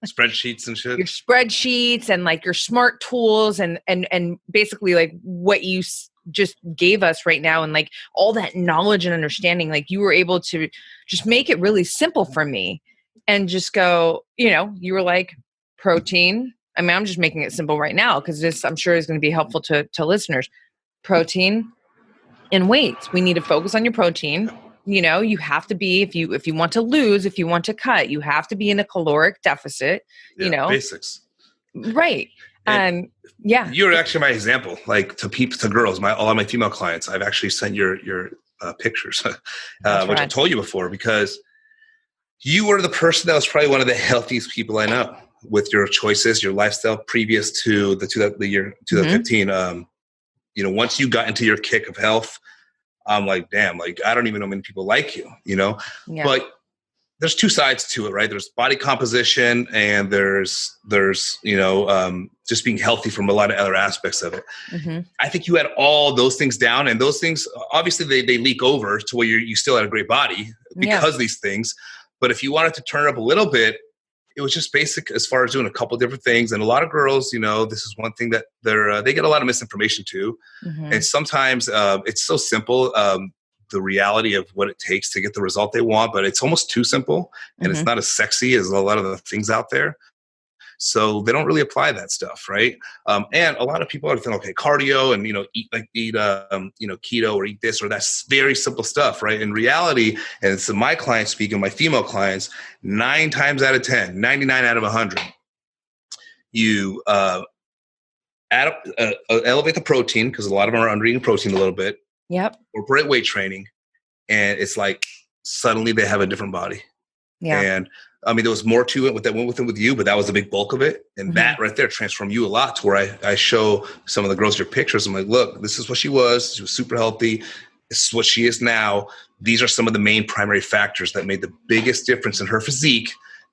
spreadsheets and shit, your spreadsheets and like your smart tools and basically like what you just gave us right now. And like all that knowledge and understanding, like you were able to just make it really simple for me and just go, you know, you were like protein. I mean, I'm just making it simple right now because this, I'm sure, is going to be helpful to listeners. Protein and weights. We need to focus on your protein. You know, you have to be, if you want to lose, if you want to cut, you have to be in a caloric deficit, you know. Basics. Right. You're actually my example, like to girls, all of my female clients. I've actually sent your pictures, which I told you before, because you were the person that was probably one of the healthiest people I know with your choices, your lifestyle previous to the year 2015. You know, once you got into your kick of health, I'm like, damn, like, I don't even know many people like you, you know, but there's 2 sides to it, right? There's body composition and there's, you know, just being healthy from a lot of other aspects of it. I think you had all those things down, and those things, obviously they leak over to where you still had a great body because of these things. But if you wanted to turn it up a little bit, it was just basic as far as doing a couple different things. And a lot of girls, you know, this is one thing that they get a lot of misinformation too. And sometimes it's so simple, the reality of what it takes to get the result they want, but it's almost too simple and it's not as sexy as a lot of the things out there. So they don't really apply that stuff, right? And a lot of people are thinking, okay, cardio and, you know, eat you know, keto or eat this or that's very simple stuff, right? In reality, and it's my clients speaking, my female clients, 9 times out of 10, 99 out of 100, you elevate the protein, because a lot of them are under eating protein a little bit. Yep. Incorporate weight training, and it's like suddenly they have a different body. Yeah. And I mean, there was more to it that went with you, but that was a big bulk of it. And that right there transformed you a lot, to where I show some of the girls your pictures. I'm like, look, this is what she was. She was super healthy. This is what she is now. These are some of the main primary factors that made the biggest difference in her physique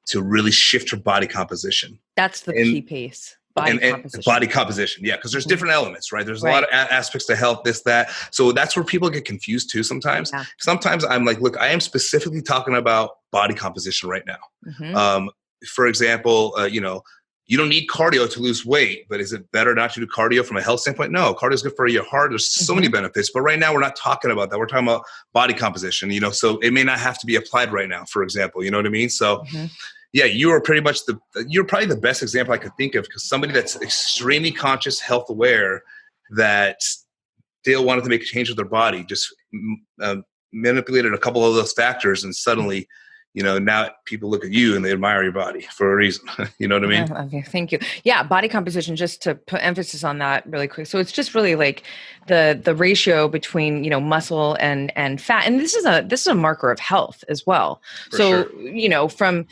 to really shift her body composition. That's the key piece. Body composition. Yeah. Because there's different elements, right? There's a lot of aspects to health, this, that. So that's where people get confused too sometimes. Yeah. Sometimes I'm like, look, I am specifically talking about body composition right now. For example, you don't need cardio to lose weight, but is it better not to do cardio from a health standpoint? No, cardio is good for your heart. There's so many benefits, but right now we're not talking about that. We're talking about body composition, so it may not have to be applied right now, for example, you know what I mean? So yeah, you're probably the best example I could think of, because somebody that's extremely conscious, health aware, that still wanted to make a change with their body, just manipulated a couple of those factors, and suddenly, now people look at you and they admire your body for a reason. You know what I mean? Yeah, okay, thank you. Yeah, body composition, just to put emphasis on that really quick. So it's just really like the ratio between, muscle and fat. And this is a marker of health as well. For sure. From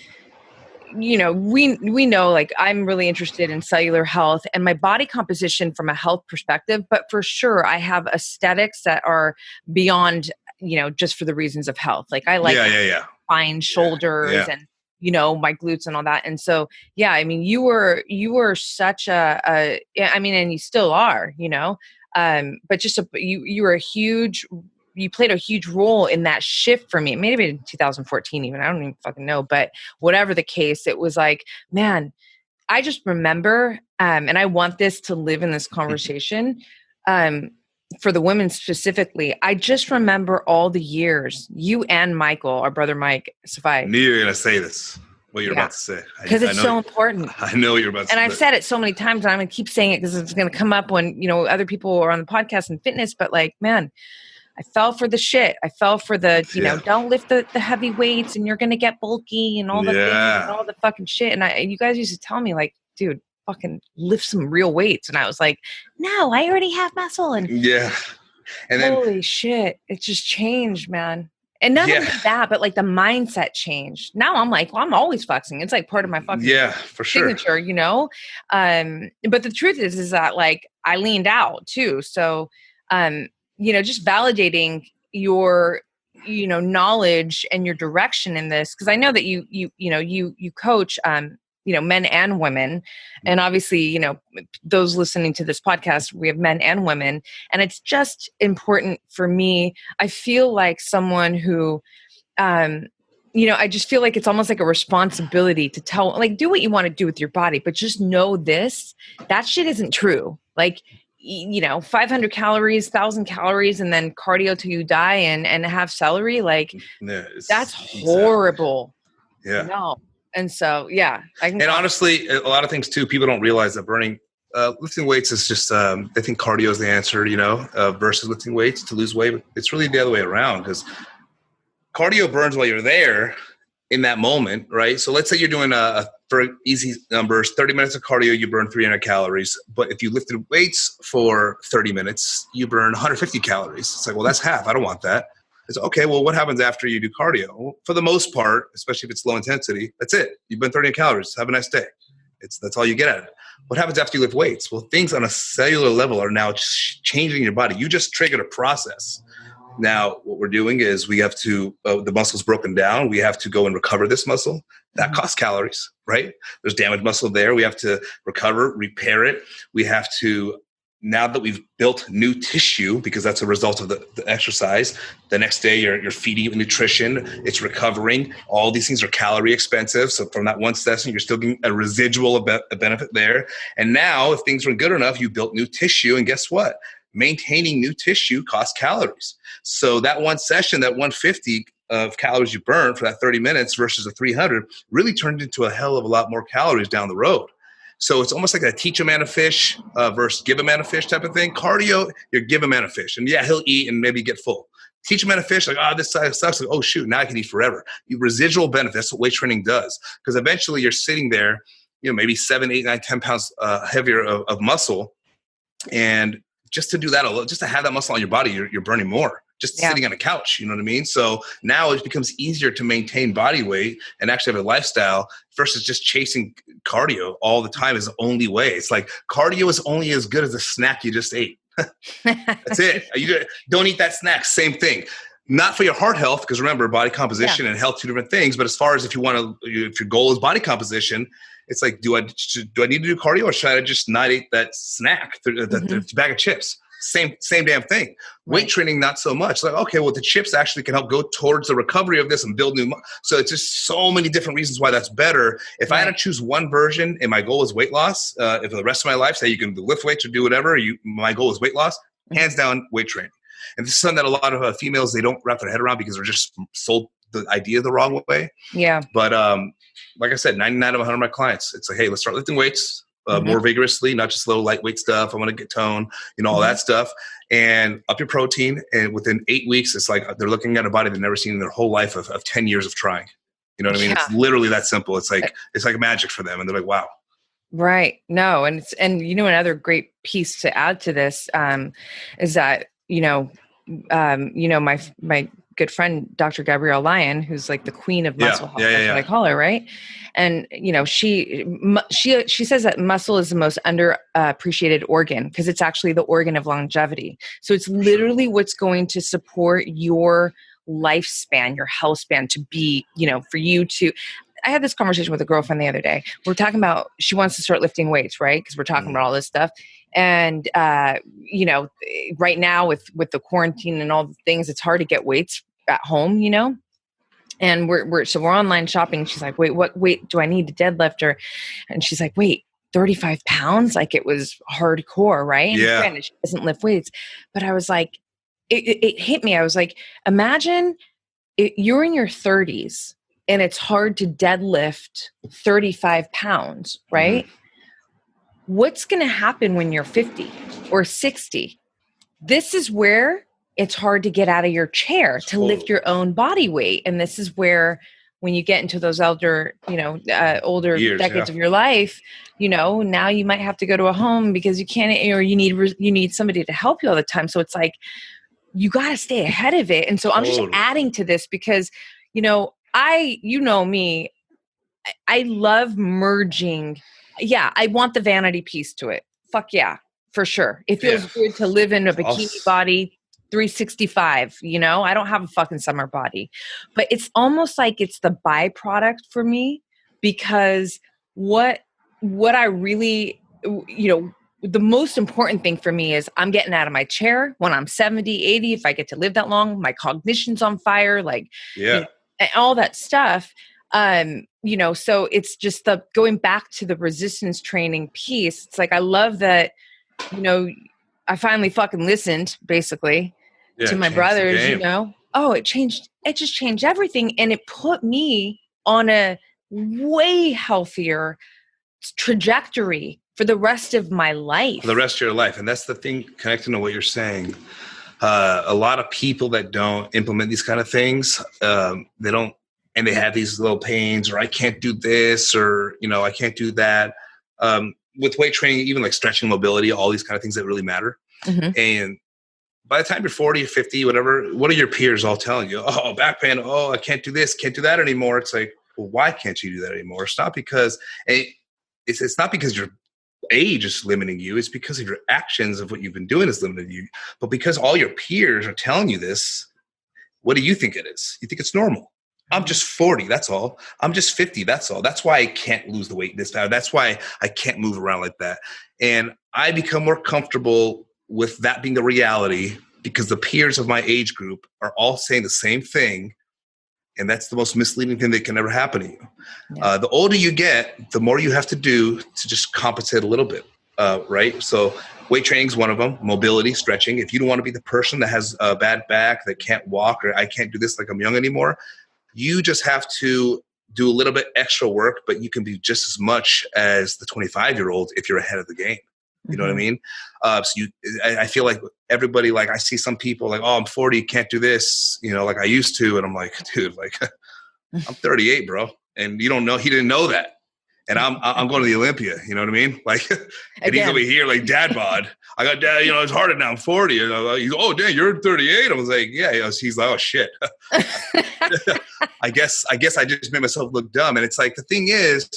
we know, like, I'm really interested in cellular health and my body composition from a health perspective, but for sure I have aesthetics that are beyond, just for the reasons of health. Like I like fine shoulders and, my glutes and all that. And so, yeah, I mean, you were such and you still are, but just you were you played a huge role in that shift for me. Maybe in 2014 even, I don't even fucking know, but whatever the case, it was like, man, I just remember, and I want this to live in this conversation, for the women specifically. I just remember all the years you and Michael, our brother Mike Saffaie. I knew you were going to say this, what you're about to say. Because it's so important. I know what you're about to say. And I've said it so many times, and I'm going to keep saying it because it's going to come up when, other people are on the podcast and fitness, but like, man, I fell for the shit. I fell for the, don't lift the heavy weights and you're going to get bulky and all the things and all the fucking shit. And you guys used to tell me, like, dude, fucking lift some real weights. And I was like, no, I already have muscle. And and then, holy shit, it just changed, man. And not only that, but like the mindset changed. Now I'm like, well, I'm always flexing. It's like part of my fucking for sure. signature, But the truth is that like I leaned out too. So, just validating your, knowledge and your direction in this. Cause I know that you coach, men and women. And obviously, those listening to this podcast, we have men and women. And it's just important for me. I feel like someone who, I just feel like it's almost like a responsibility to tell, like, do what you want to do with your body, but just know that shit isn't true. Like, 500 calories, 1,000 calories, and then cardio till you die and have celery. Like that's horrible. Yeah. No. And so, and honestly, a lot of things too, people don't realize that lifting weights is just, they think cardio is the answer, versus lifting weights to lose weight. It's really the other way around, because cardio burns while you're there in that moment, right? So let's say you're doing for easy numbers, 30 minutes of cardio, you burn 300 calories. But if you lifted weights for 30 minutes, you burn 150 calories. It's like, well, that's half. I don't want that. It's okay. Well, what happens after you do cardio? Well, for the most part, especially if it's low intensity, that's it. You burn 30 calories. Have a nice day. That's all you get out of it. What happens after you lift weights? Well, things on a cellular level are now changing your body. You just triggered a process. Now, what we're doing is we have to, the muscle's broken down. We have to go and recover this muscle. That costs calories, right? There's damaged muscle there. We have to recover, repair it. We have to, now that we've built new tissue, because that's a result of the exercise, the next day you're feeding it nutrition, it's recovering. All these things are calorie expensive. So from that one session, you're still getting a residual benefit there. And now if things were good enough, you built new tissue. And guess what? Maintaining new tissue costs calories. So that one session, that 150 of calories you burn for that 30 minutes versus the 300 really turned into a hell of a lot more calories down the road. So it's almost like a teach a man a fish versus give a man a fish type of thing. Cardio, you give a man a fish. And he'll eat and maybe get full. Teach a man a fish, like, this side sucks. Like, oh, shoot, now I can eat forever. Residual benefits, that's what weight training does. Because eventually you're sitting there, maybe 7, 8, 9, 10 pounds heavier of muscle. And just to do that, just to have that muscle on your body, you're burning more just sitting on a couch. You know what I mean? So now it becomes easier to maintain body weight and actually have a lifestyle versus just chasing cardio all the time is the only way. It's like cardio is only as good as the snack you just ate. That's it. You don't eat that snack. Same thing. Not for your heart health, because remember, body composition and health, two different things. But as far as if your goal is body composition, it's like, do I need to do cardio, or should I just not eat that snack, the bag of chips? Same damn thing. Weight training, not so much. Like, okay, well, the chips actually can help go towards the recovery of this and build new. So it's just so many different reasons why that's better. If I had to choose one version and my goal is weight loss, if the rest of my life, say you can lift weights or do whatever, my goal is weight loss, hands down, weight training. And this is something that a lot of females, they don't wrap their head around because they're just sold the idea the wrong way. Yeah. But like I said, 99 out of 100 of my clients, it's like, hey, let's start lifting weights. More vigorously, not just little lightweight stuff. I want to get tone, all that stuff, and up your protein. And within 8 weeks, it's like they're looking at a body they've never seen in their whole life of 10 years of trying. You know what I mean? It's literally that simple. It's like magic for them, and they're like, wow. Right. No, and another great piece to add to this is that my good friend Dr. Gabrielle Lyon, who's like the queen of muscle health, that's what I call her, right? And she says that muscle is the most underappreciated organ because it's actually the organ of longevity. So it's literally what's going to support your lifespan, your health span, to be, for you to. I had this conversation with a girlfriend the other day. We're talking about she wants to start lifting weights, right? Because we're talking about all this stuff. And right now with the quarantine and all the things, it's hard to get weights at home, And we're online shopping. She's like, wait, what weight do I need to deadlift her? And she's like, wait, 35 pounds? Like it was hardcore, right? And granted, she doesn't lift weights. But I was like, it hit me. I was like, imagine you're in your 30s and it's hard to deadlift 35 pounds, right? What's going to happen when you're 50 or 60? This is where it's hard to get out of your chair to lift your own body weight. And this is where, when you get into those older years, decades of your life, now you might have to go to a home because you can't, or you need somebody to help you all the time. So it's like, you got to stay ahead of it. And so I'm just adding to this because, me, I love merging. Yeah. I want the vanity piece to it. Fuck yeah, for sure. It feels good to live in a bikini body, 365, I don't have a fucking summer body, but it's almost like it's the byproduct for me because what I really, the most important thing for me is I'm getting out of my chair when I'm 70, 80, if I get to live that long, my cognition's on fire, and all that stuff. So it's just the going back to the resistance training piece. It's like, I love that, I finally fucking listened basically to my brothers, it just changed everything. And it put me on a way healthier trajectory for the rest of my life. For the rest of your life. And that's the thing, connecting to what you're saying. A lot of people that don't implement these kind of things, they don't, and they have these little pains, or I can't do this, or, I can't do that. With weight training, even like stretching, mobility, all these kind of things that really matter. And by the time you're 40 or 50, whatever, what are your peers all telling you? Oh, back pain. Oh, I can't do this, can't do that anymore. It's like, well, why can't you do that anymore? It's not because it's not because your age is limiting you. It's because of your actions of what you've been doing is limiting you. But because all your peers are telling you this, what do you think it is? You think it's normal. I'm just 40. That's all. I'm just 50. That's all. That's why I can't lose the weight this time. That's why I can't move around like that. And I become more comfortable with that being the reality because the peers of my age group are all saying the same thing. And that's the most misleading thing that can ever happen to you. The older you get, the more you have to do to just compensate a little bit, right? So weight training is one of them, mobility, stretching. If you don't want to be the person that has a bad back, that can't walk, or I can't do this like I'm young anymore, you just have to do a little bit extra work, but you can be just as much as the 25-year-old if you're ahead of the game. You know what I mean? I feel like everybody, like I see some people like, oh, I'm 40, can't do this, like I used to. And I'm like, dude, like I'm 38, bro. And you don't know, he didn't know that. And I'm going to the Olympia, you know what I mean? Like, and he's Again. over here like dad bod. I got dad, you know, it's harder now. I'm 40. And he's, oh, dang, you're 38. I was like, yeah. He's like, oh shit. I guess I just made myself look dumb. And it's like, the thing is,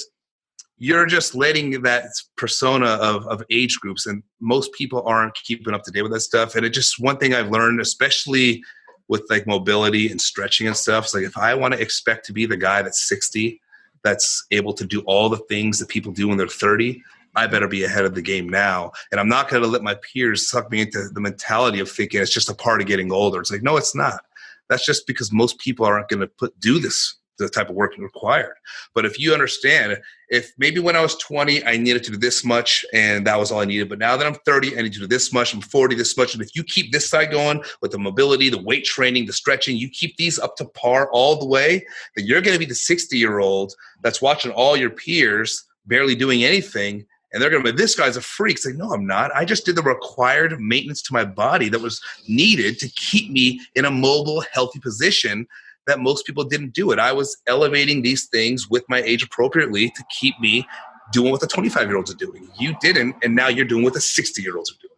you're just letting that persona of age groups, and most people aren't keeping up to date with that stuff. And it just, one thing I've learned, especially with like mobility and stretching and stuff, is like, if I want to expect to be the guy that's 60, that's able to do all the things that people do when they're 30, I better be ahead of the game now. And I'm not going to let my peers suck me into the mentality of thinking it's just a part of getting older. It's like, no, it's not. That's just because most people aren't going to do the type of work required. But if you understand, if maybe when I was 20, I needed to do this much and that was all I needed. But now that I'm 30, I need to do this much. I'm 40, this much. And if you keep this side going with the mobility, the weight training, the stretching, you keep these up to par all the way, then you're going to be the 60-year-old that's watching all your peers barely doing anything. And they're going to be, this guy's a freak. It's like, no, I'm not. I just did the required maintenance to my body that was needed to keep me in a mobile, healthy position that most people didn't do it. I was elevating these things with my age appropriately to keep me doing what the 25-year-olds are doing. You didn't, and now you're doing what the 60-year-olds are doing.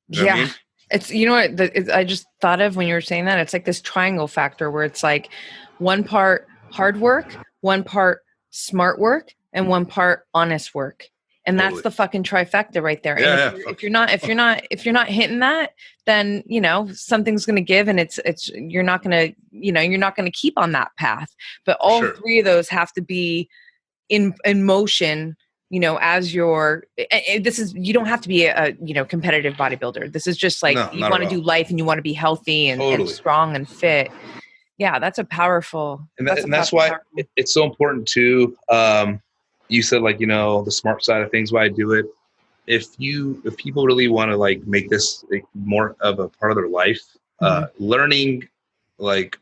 You know what I mean? It's, you know what, I just thought of when you were saying that, it's like this triangle factor where it's like one part hard work, one part smart work, and one part honest work. And that's the fucking trifecta right there. Yeah, and if you're not hitting that, then, you know, something's going to give, and you're not going to keep on that path. But all three of those have to be in motion, you know, as you don't have to be a competitive bodybuilder. This is just like, you want to do life and you want to be healthy and strong and fit. Yeah. That's a powerful, and that's why it's so important too. You said, like, you know, the smart side of things, why I do it. If people really want to like make this like more of a part of their life, learning like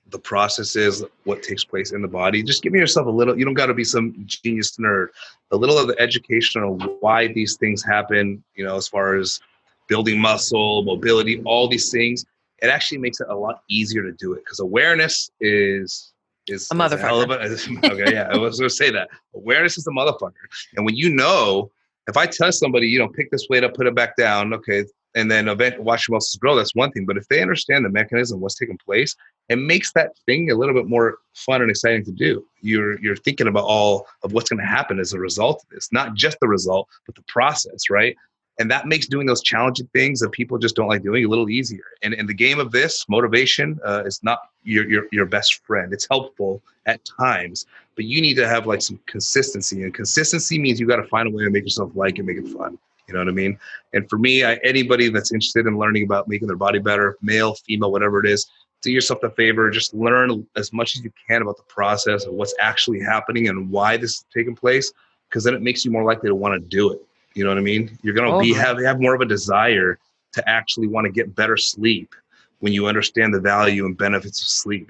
the processes, what takes place in the body, just give yourself a little, you don't got to be some genius nerd, a little of the education on why these things happen, you know, as far as building muscle, mobility, all these things. It actually makes it a lot easier to do it, because awareness is a motherfucker. Okay, yeah, I was going to say that. Awareness is the motherfucker. And when you know, if I tell somebody, you know, pick this weight up, put it back down, okay, and then watch your muscles grow, that's one thing. But if they understand the mechanism, what's taking place, it makes that thing a little bit more fun and exciting to do. You're thinking about all of what's going to happen as a result of this, not just the result, but the process, right? And that makes doing those challenging things that people just don't like doing a little easier. And in the game of this, motivation is not your best friend. It's helpful at times, but you need to have like some consistency. And consistency means you got to find a way to make yourself like and make it fun. You know what I mean? And for me, anybody that's interested in learning about making their body better, male, female, whatever it is, do yourself a favor. Just learn as much as you can about the process of what's actually happening and why this is taking place, because then it makes you more likely to want to do it. You know what I mean? You're going to have more of a desire to actually want to get better sleep when you understand the value and benefits of sleep.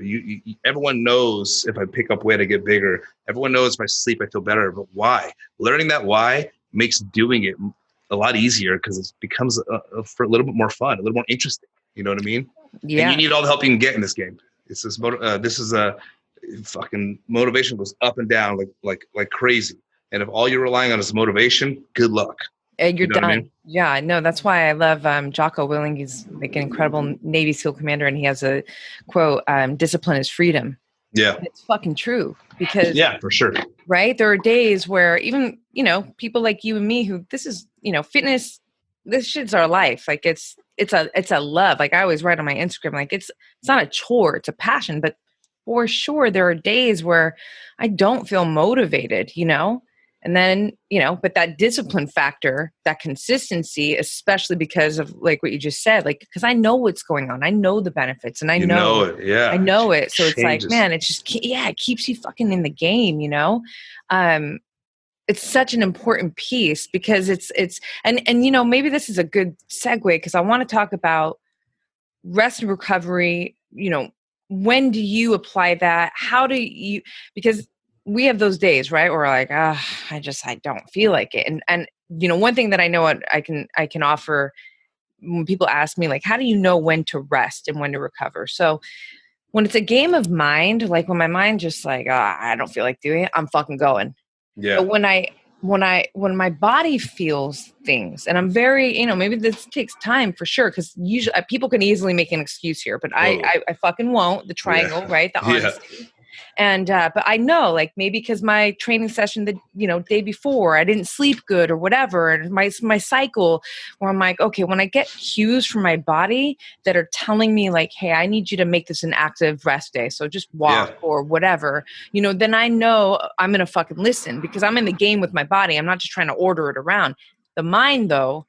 Everyone knows if I pick up weight, I get bigger. Everyone knows if I sleep, I feel better. But why? Learning that why makes doing it a lot easier, because it becomes for a little bit more fun, a little more interesting. You know what I mean? Yeah. And you need all the help you can get in this game. It's this is a fucking motivation goes up and down like crazy. And if all you're relying on is motivation, good luck. And you're done. I mean? Yeah, no, that's why I love Jocko Willing. He's like an incredible Navy SEAL commander, and he has a quote, discipline is freedom. Yeah. And it's fucking true, because yeah, for sure. Right. There are days where even, you know, people like you and me who this is, you know, fitness, this shit's our life. Like it's a love. Like I always write on my Instagram, like it's not a chore, it's a passion, but for sure there are days where I don't feel motivated, you know? And then, you know, but that discipline factor, that consistency, especially because of like what you just said, like, because I know what's going on. I know the benefits and I know it. Yeah. I know it. So it's like, man, it's just, it keeps you fucking in the game, you know? It's such an important piece because and, you know, maybe this is a good segue because I want to talk about rest and recovery. You know, when do you apply that? How do you, because we have those days, right? Where we're like, I don't feel like it. And, you know, one thing that I know I can offer when people ask me, like, how do you know when to rest and when to recover? So when it's a game of mind, like when my mind just like, I don't feel like doing it, I'm fucking going. Yeah. But when my body feels things, and I'm very, maybe this takes time for sure, because usually people can easily make an excuse here, but Oh, I fucking won't. The yeah. triangle, right? The Yeah. honesty. And but I know, like, maybe because my training session the day before, I didn't sleep good or whatever, and my cycle, where I'm like, okay, when I get cues from my body that are telling me like, hey, I need you to make this an active rest day, so just walk Yeah. or whatever, then I know I'm gonna fucking listen, because I'm in the game with my body. I'm not just trying to order it around. The mind, though,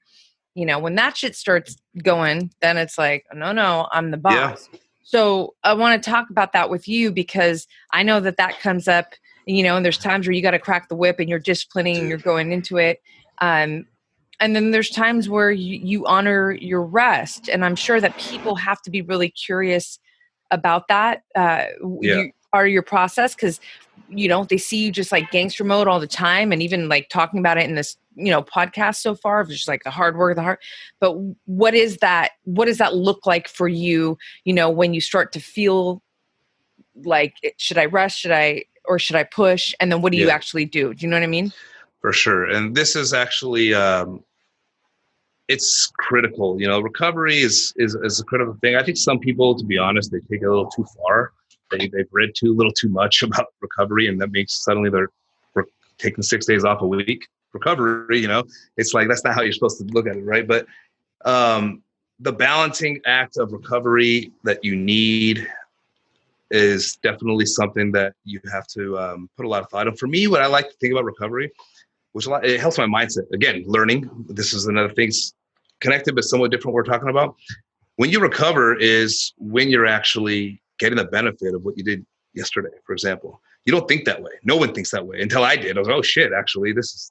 when that shit starts going, then it's like, no, I'm the Yeah. boss. So I want to talk about that with you, because I know that comes up, and there's times where you got to crack the whip and you're disciplining and you're going into it. And then there's times where you honor your rest. And I'm sure that people have to be really curious about that. Yeah. Your process, because they see you just like gangster mode all the time, and even like talking about it in this podcast so far, of just like the hard work of the heart. But what is that? What does that look like for you? When you start to feel like, should I rest? Should I push? And then what do you Yeah. actually do? Do you know what I mean? For sure. And this is actually, it's critical. Recovery is a critical thing. I think some people, to be honest, they take it a little too far. They've read a little too much about recovery, and that makes suddenly they're taking 6 days off a week. Recovery, it's like, that's not how you're supposed to look at it, right? But the balancing act of recovery that you need is definitely something that you have to put a lot of thought in. For me, what I like to think about recovery, it helps my mindset. Again, learning. This is another thing connected, but somewhat different we're talking about. When you recover is when you're actually getting the benefit of what you did yesterday, for example. You don't think that way. No one thinks that way until I did. I was like, oh shit, actually, this is.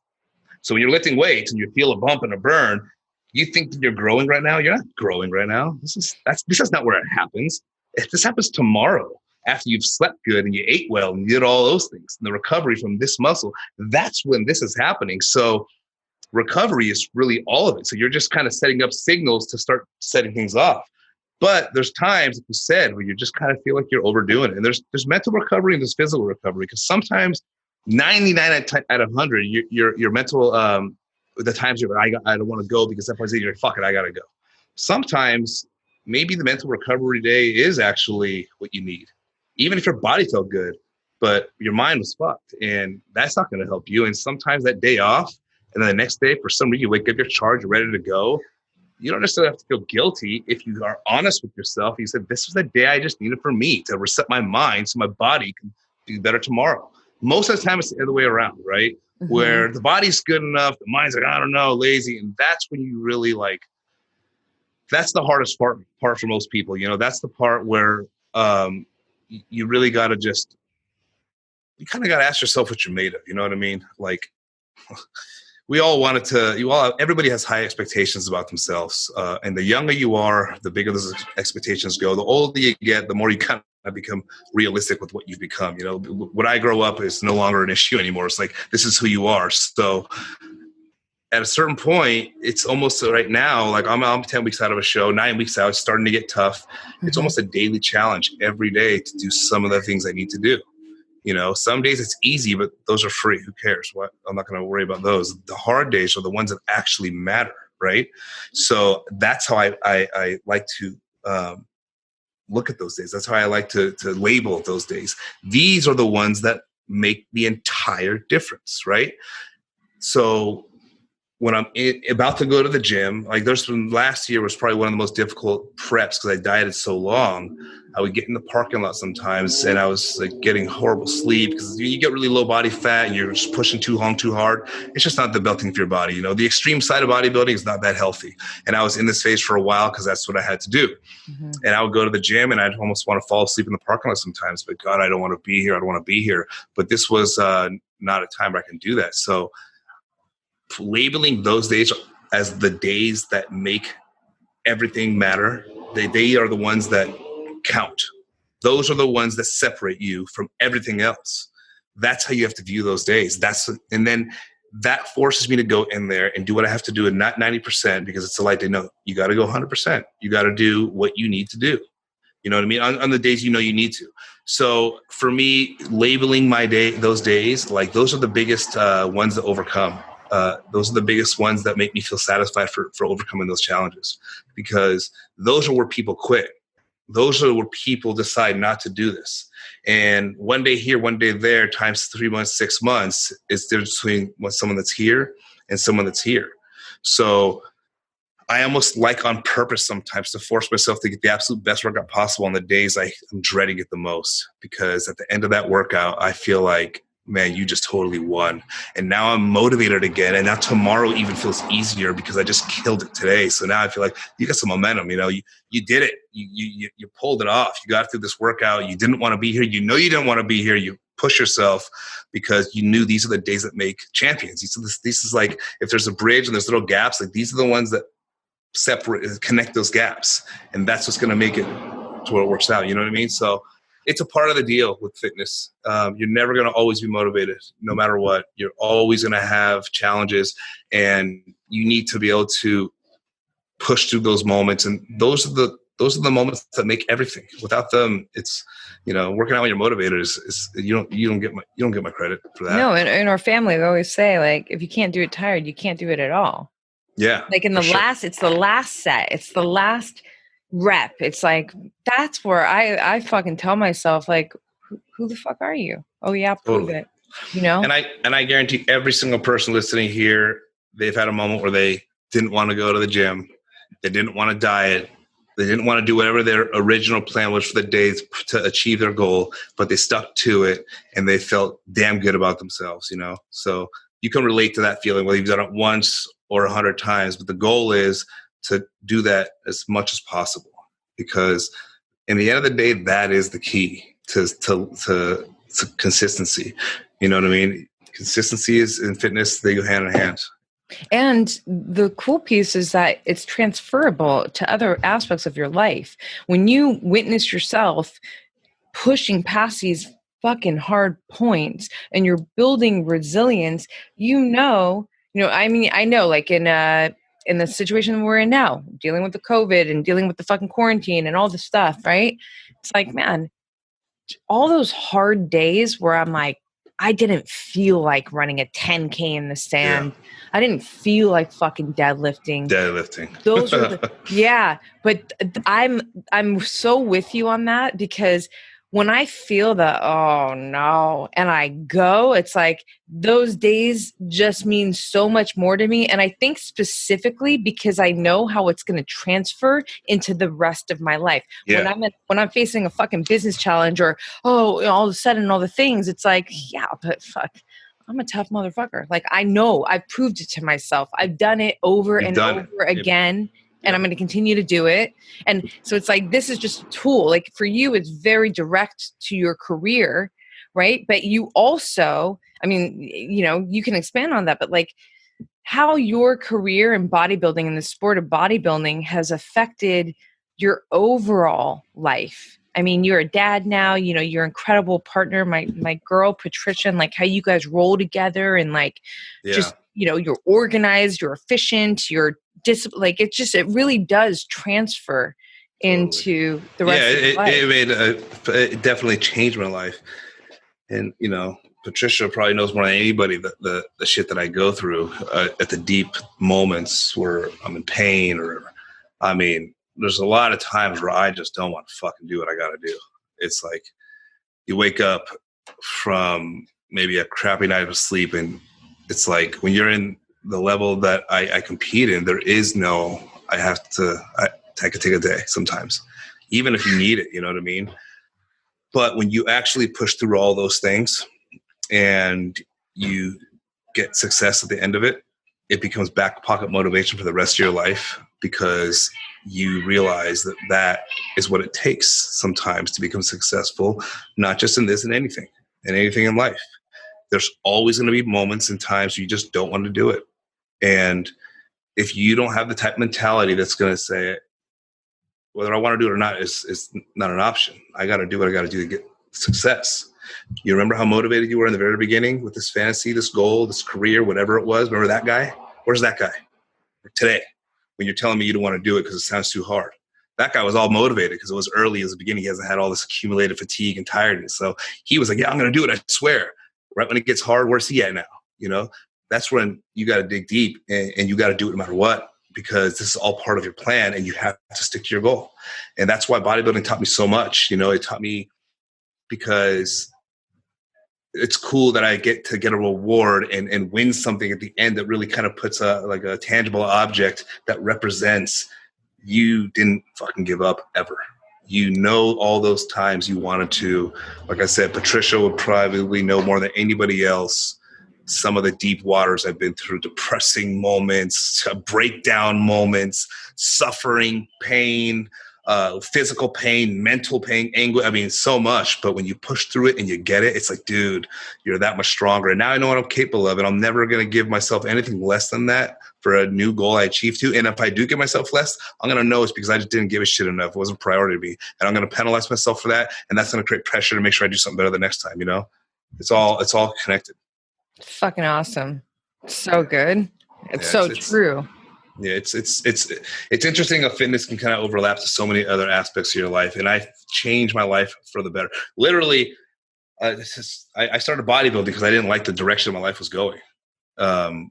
So when you're lifting weights and you feel a bump and a burn, you think that you're growing right now. You're not growing right now. This is not where it happens. This happens tomorrow, after you've slept good and you ate well and you did all those things. And the recovery from this muscle, that's when this is happening. So recovery is really all of it. So you're just kind of setting up signals to start setting things off. But there's times, like you said, where you just kind of feel like you're overdoing it. And there's mental recovery and there's physical recovery, because sometimes 99 out of 100, your mental, the times you're like, I don't want to go, because that point you're like, fuck it, I got to go. Sometimes maybe the mental recovery day is actually what you need, even if your body felt good, but your mind was fucked, and that's not going to help you. And sometimes that day off, and then the next day, for some reason, you wake up, you're charged, you're ready to go. You don't necessarily have to feel guilty if you are honest with yourself. You said, this was the day I just needed for me to reset my mind so my body can do better tomorrow. Most of the time, it's the other way around, right? Mm-hmm. Where the body's good enough, the mind's like, I don't know, lazy. And that's when you really that's the hardest part for most people. That's the part where you really got to you kind of got to ask yourself what you're made of. You know what I mean? Like, everybody has high expectations about themselves. And the younger you are, the bigger those expectations go. The older you get, the more you kind of become realistic with what you've become. When I grow up, it's no longer an issue anymore. It's like, this is who you are. So at a certain point, it's almost right now, like I'm 10 weeks out of a show, 9 weeks out, it's starting to get tough. Mm-hmm. It's almost a daily challenge every day to do some of the things I need to do. Some days it's easy, but those are free. Who cares? What? I'm not going to worry about those. The hard days are the ones that actually matter, right? So that's how I like to look at those days. That's how I like to label those days. These are the ones that make the entire difference, right? So when I'm about to go to the gym, like last year was probably one of the most difficult preps, because I dieted so long. I would get in the parking lot sometimes, and I was like getting horrible sleep, because you get really low body fat and you're just pushing too hard. It's just not the best thing for your body. The extreme side of bodybuilding is not that healthy. And I was in this phase for a while because that's what I had to do. Mm-hmm. And I would go to the gym and I'd almost want to fall asleep in the parking lot sometimes. But God, I don't want to be here. I don't want to be here. But this was not a time where I can do that. So labeling those days as the days that make everything matter, they are the ones that count. Those are the ones that separate you from everything else. That's how you have to view those days. And then that forces me to go in there and do what I have to do, and not 90%, because it's a light day. No, you got to go 100%. You got to do what you need to do. You know what I mean? On the days you know you need to. So for me, labeling my those days, like those are the biggest ones to overcome. Those are the biggest ones that make me feel satisfied for overcoming those challenges, because those are where people quit. Those are where people decide not to do this. And one day here, one day there, times 3 months, 6 months, is there between someone that's here and someone that's here. So I almost like on purpose sometimes to force myself to get the absolute best workout possible on the days I'm dreading it the most, because at the end of that workout, I feel like, man, you just totally won. And now I'm motivated again. And now tomorrow even feels easier because I just killed it today. So now I feel like you got some momentum, you did it. You pulled it off. You got through this workout. You didn't want to be here. You didn't want to be here. You push yourself because you knew these are the days that make champions. This is like, if there's a bridge and there's little gaps, like these are the ones that connect those gaps. And that's what's going to make it to where it works out. You know what I mean? So it's a part of the deal with fitness. You're never going to always be motivated, no matter what. You're always going to have challenges, and you need to be able to push through those moments. And those are the moments that make everything. Without them, it's working out when you're motivated is you don't get my credit for that. No, in our family, we always say, like, if you can't do it tired, you can't do it at all. Yeah. Like it's the last set. It's the last rep. It's like, that's where I fucking tell myself, like, who the fuck are you? Oh yeah, prove it. And I guarantee every single person listening here, they've had a moment where they didn't want to go to the gym. They didn't want to diet. They didn't want to do whatever their original plan was for the day to achieve their goal, but they stuck to it and they felt damn good about themselves, So you can relate to that feeling, whether you've done it once or 100 times, but the goal is to do that as much as possible, because in the end of the day, that is the key to consistency. You know what I mean? Consistency is in fitness, they go hand in hand. And the cool piece is that it's transferable to other aspects of your life. When you witness yourself pushing past these fucking hard points and you're building resilience, I know, like in the situation we're in now, dealing with the COVID and dealing with the fucking quarantine and all this stuff, right? It's like, man, all those hard days where I'm like, I didn't feel like running a 10K in the sand. Yeah. I didn't feel like fucking deadlifting. Those are but I'm so with you on that, because when I feel the, oh no, and I go, it's like those days just mean so much more to me. And I think specifically because I know how it's going to transfer into the rest of my life. Yeah. When I'm facing a fucking business challenge or, all of a sudden all the things, it's like, yeah, but fuck, I'm a tough motherfucker. Like, I know I've proved it to myself. I've done it over and over again. And I'm going to continue to do it. And so it's like, this is just a tool. Like for you, it's very direct to your career, right? But you also, you can expand on that, but like how your career in bodybuilding and the sport of bodybuilding has affected your overall life. I mean, you're a dad now, you're an incredible partner, my girl, Patricia, and like how you guys roll together and like, just, you're organized, you're efficient, you're like it really does transfer into the rest of your life. It definitely changed my life. And Patricia probably knows more than anybody the shit that I go through at the deep moments where I'm in pain, or there's a lot of times where I just don't want to fucking do what I gotta do. It's like you wake up from maybe a crappy night of sleep, and it's like when you're in the level that I compete in, there is no, I could take a day sometimes, even if you need it, you know what I mean? But when you actually push through all those things and you get success at the end of it, it becomes back pocket motivation for the rest of your life, because you realize that is what it takes sometimes to become successful, not just in this and anything in life. There's always going to be moments and times you just don't want to do it. And if you don't have the type of mentality that's going to say whether I want to do it or not is not an option. I got to do what I got to do to get success. You remember how motivated you were in the very beginning with this fantasy, this goal, this career, whatever it was? Remember that guy? Where's that guy today when you're telling me you don't want to do it because it sounds too hard? That guy was all motivated because it was early as the beginning. He hasn't had all this accumulated fatigue and tiredness. So he was like, yeah, I'm going to do it. I swear. Right when it gets hard, where's he at now? You know, that's when you got to dig deep and you got to do it no matter what, because this is all part of your plan and you have to stick to your goal. And that's why bodybuilding taught me so much. You know, it taught me because it's cool that I get to get a reward and win something at the end that really kind of puts a tangible object that represents you didn't fucking give up ever. You know, all those times you wanted to, like I said, Patricia would probably know more than anybody else some of the deep waters I've been through, depressing moments, breakdown moments, suffering, pain, physical pain, mental pain, anguish. I mean, so much. But when you push through it and you get it, it's like, dude, you're that much stronger. And now I know what I'm capable of, and I'm never going to give myself anything less than that for a new goal I achieve to. And if I do give myself less, I'm going to know it's because I just didn't give a shit enough. It wasn't a priority to me. And I'm going to penalize myself for that. And that's going to create pressure to make sure I do something better the next time. You know, it's all connected. Fucking awesome. So good. It's so true. Yeah, it's interesting how fitness can kind of overlap to so many other aspects of your life. And I changed my life for the better. Literally, I started bodybuilding because I didn't like the direction my life was going,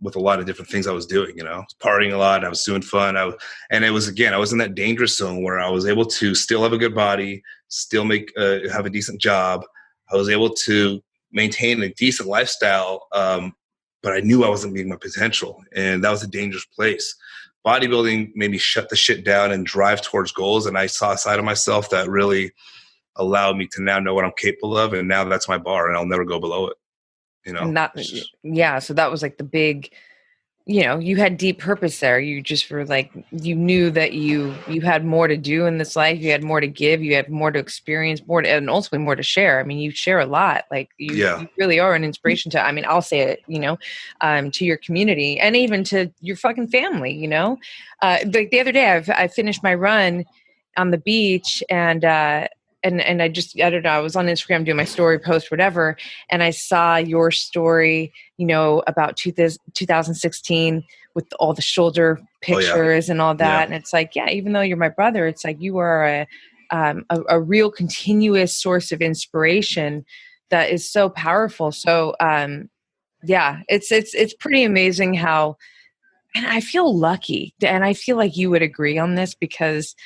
with a lot of different things I was doing. You know, I was partying a lot. I was doing fun. I was in that dangerous zone where I was able to still have a good body, still have a decent job. I was able to maintain a decent lifestyle, but I knew I wasn't meeting my potential, and that was a dangerous place. Bodybuilding made me shut the shit down and drive towards goals, and I saw a side of myself that really allowed me to now know what I'm capable of, and now that's my bar, and I'll never go below it. You know, and so that was like the big, you know, you had deep purpose there. You just were like, you knew that you had more to do in this life. You had more to give. You had more to experience, and ultimately more to share. I mean, you share a lot. Like you really are an inspiration to, I mean, I'll say it, you know, to your community and even to your fucking family, you know. Like the other day, I finished my run on the beach and I don't know, I was on Instagram doing my story post, whatever. And I saw your story, you know, about 2016 with all the shoulder pictures and all that. Yeah. And it's like, yeah, even though you're my brother, it's like you are a real continuous source of inspiration that is so powerful. So, it's pretty amazing how, and I feel lucky, and I feel like you would agree on this because,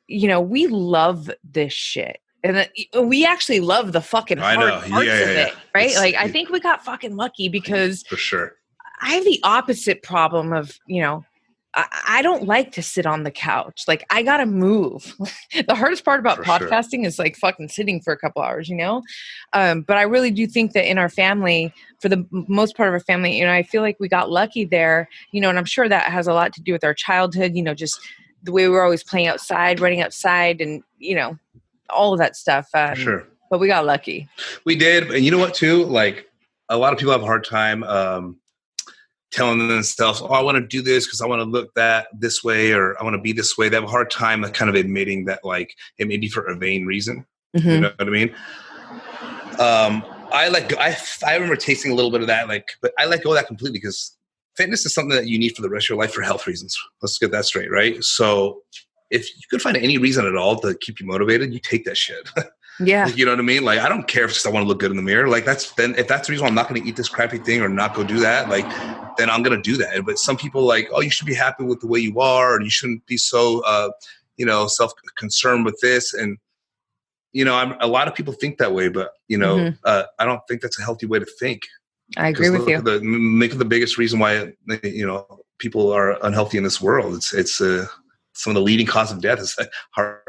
you know, we love this shit. And we actually love the fucking hard parts of it, right? I think we got fucking lucky because for sure I have the opposite problem of, you know, I don't like to sit on the couch. Like, I gotta move. The hardest part about podcasting is like fucking sitting for a couple hours, you know? But I really do think that in our family, for the most part of our family, you know, I feel like we got lucky there, you know, and I'm sure that has a lot to do with our childhood, you know, just the way we were always playing outside, running outside, and, you know, all of that stuff. Sure. But we got lucky. We did. And you know what, too? Like, a lot of people have a hard time telling themselves, oh, I want to do this because I want to look this way, or I want to be this way. They have a hard time kind of admitting that, like, it may be for a vain reason. Mm-hmm. You know what I mean? I remember tasting a little bit of that, but I let go of that completely because fitness is something that you need for the rest of your life for health reasons. Let's get that straight, right? So if you could find any reason at all to keep you motivated, you take that shit. Yeah. You know what I mean? Like, I don't care if just I want to look good in the mirror. Like, if that's the reason why I'm not going to eat this crappy thing or not go do that, like, then I'm going to do that. But some people like, oh, you should be happy with the way you are, and you shouldn't be so, self-concerned with this. And, you know, a lot of people think that way, but, you know, I don't think that's a healthy way to think. I agree with you. The biggest reason why, you know, people are unhealthy in this world. It's some of the leading cause of death is heart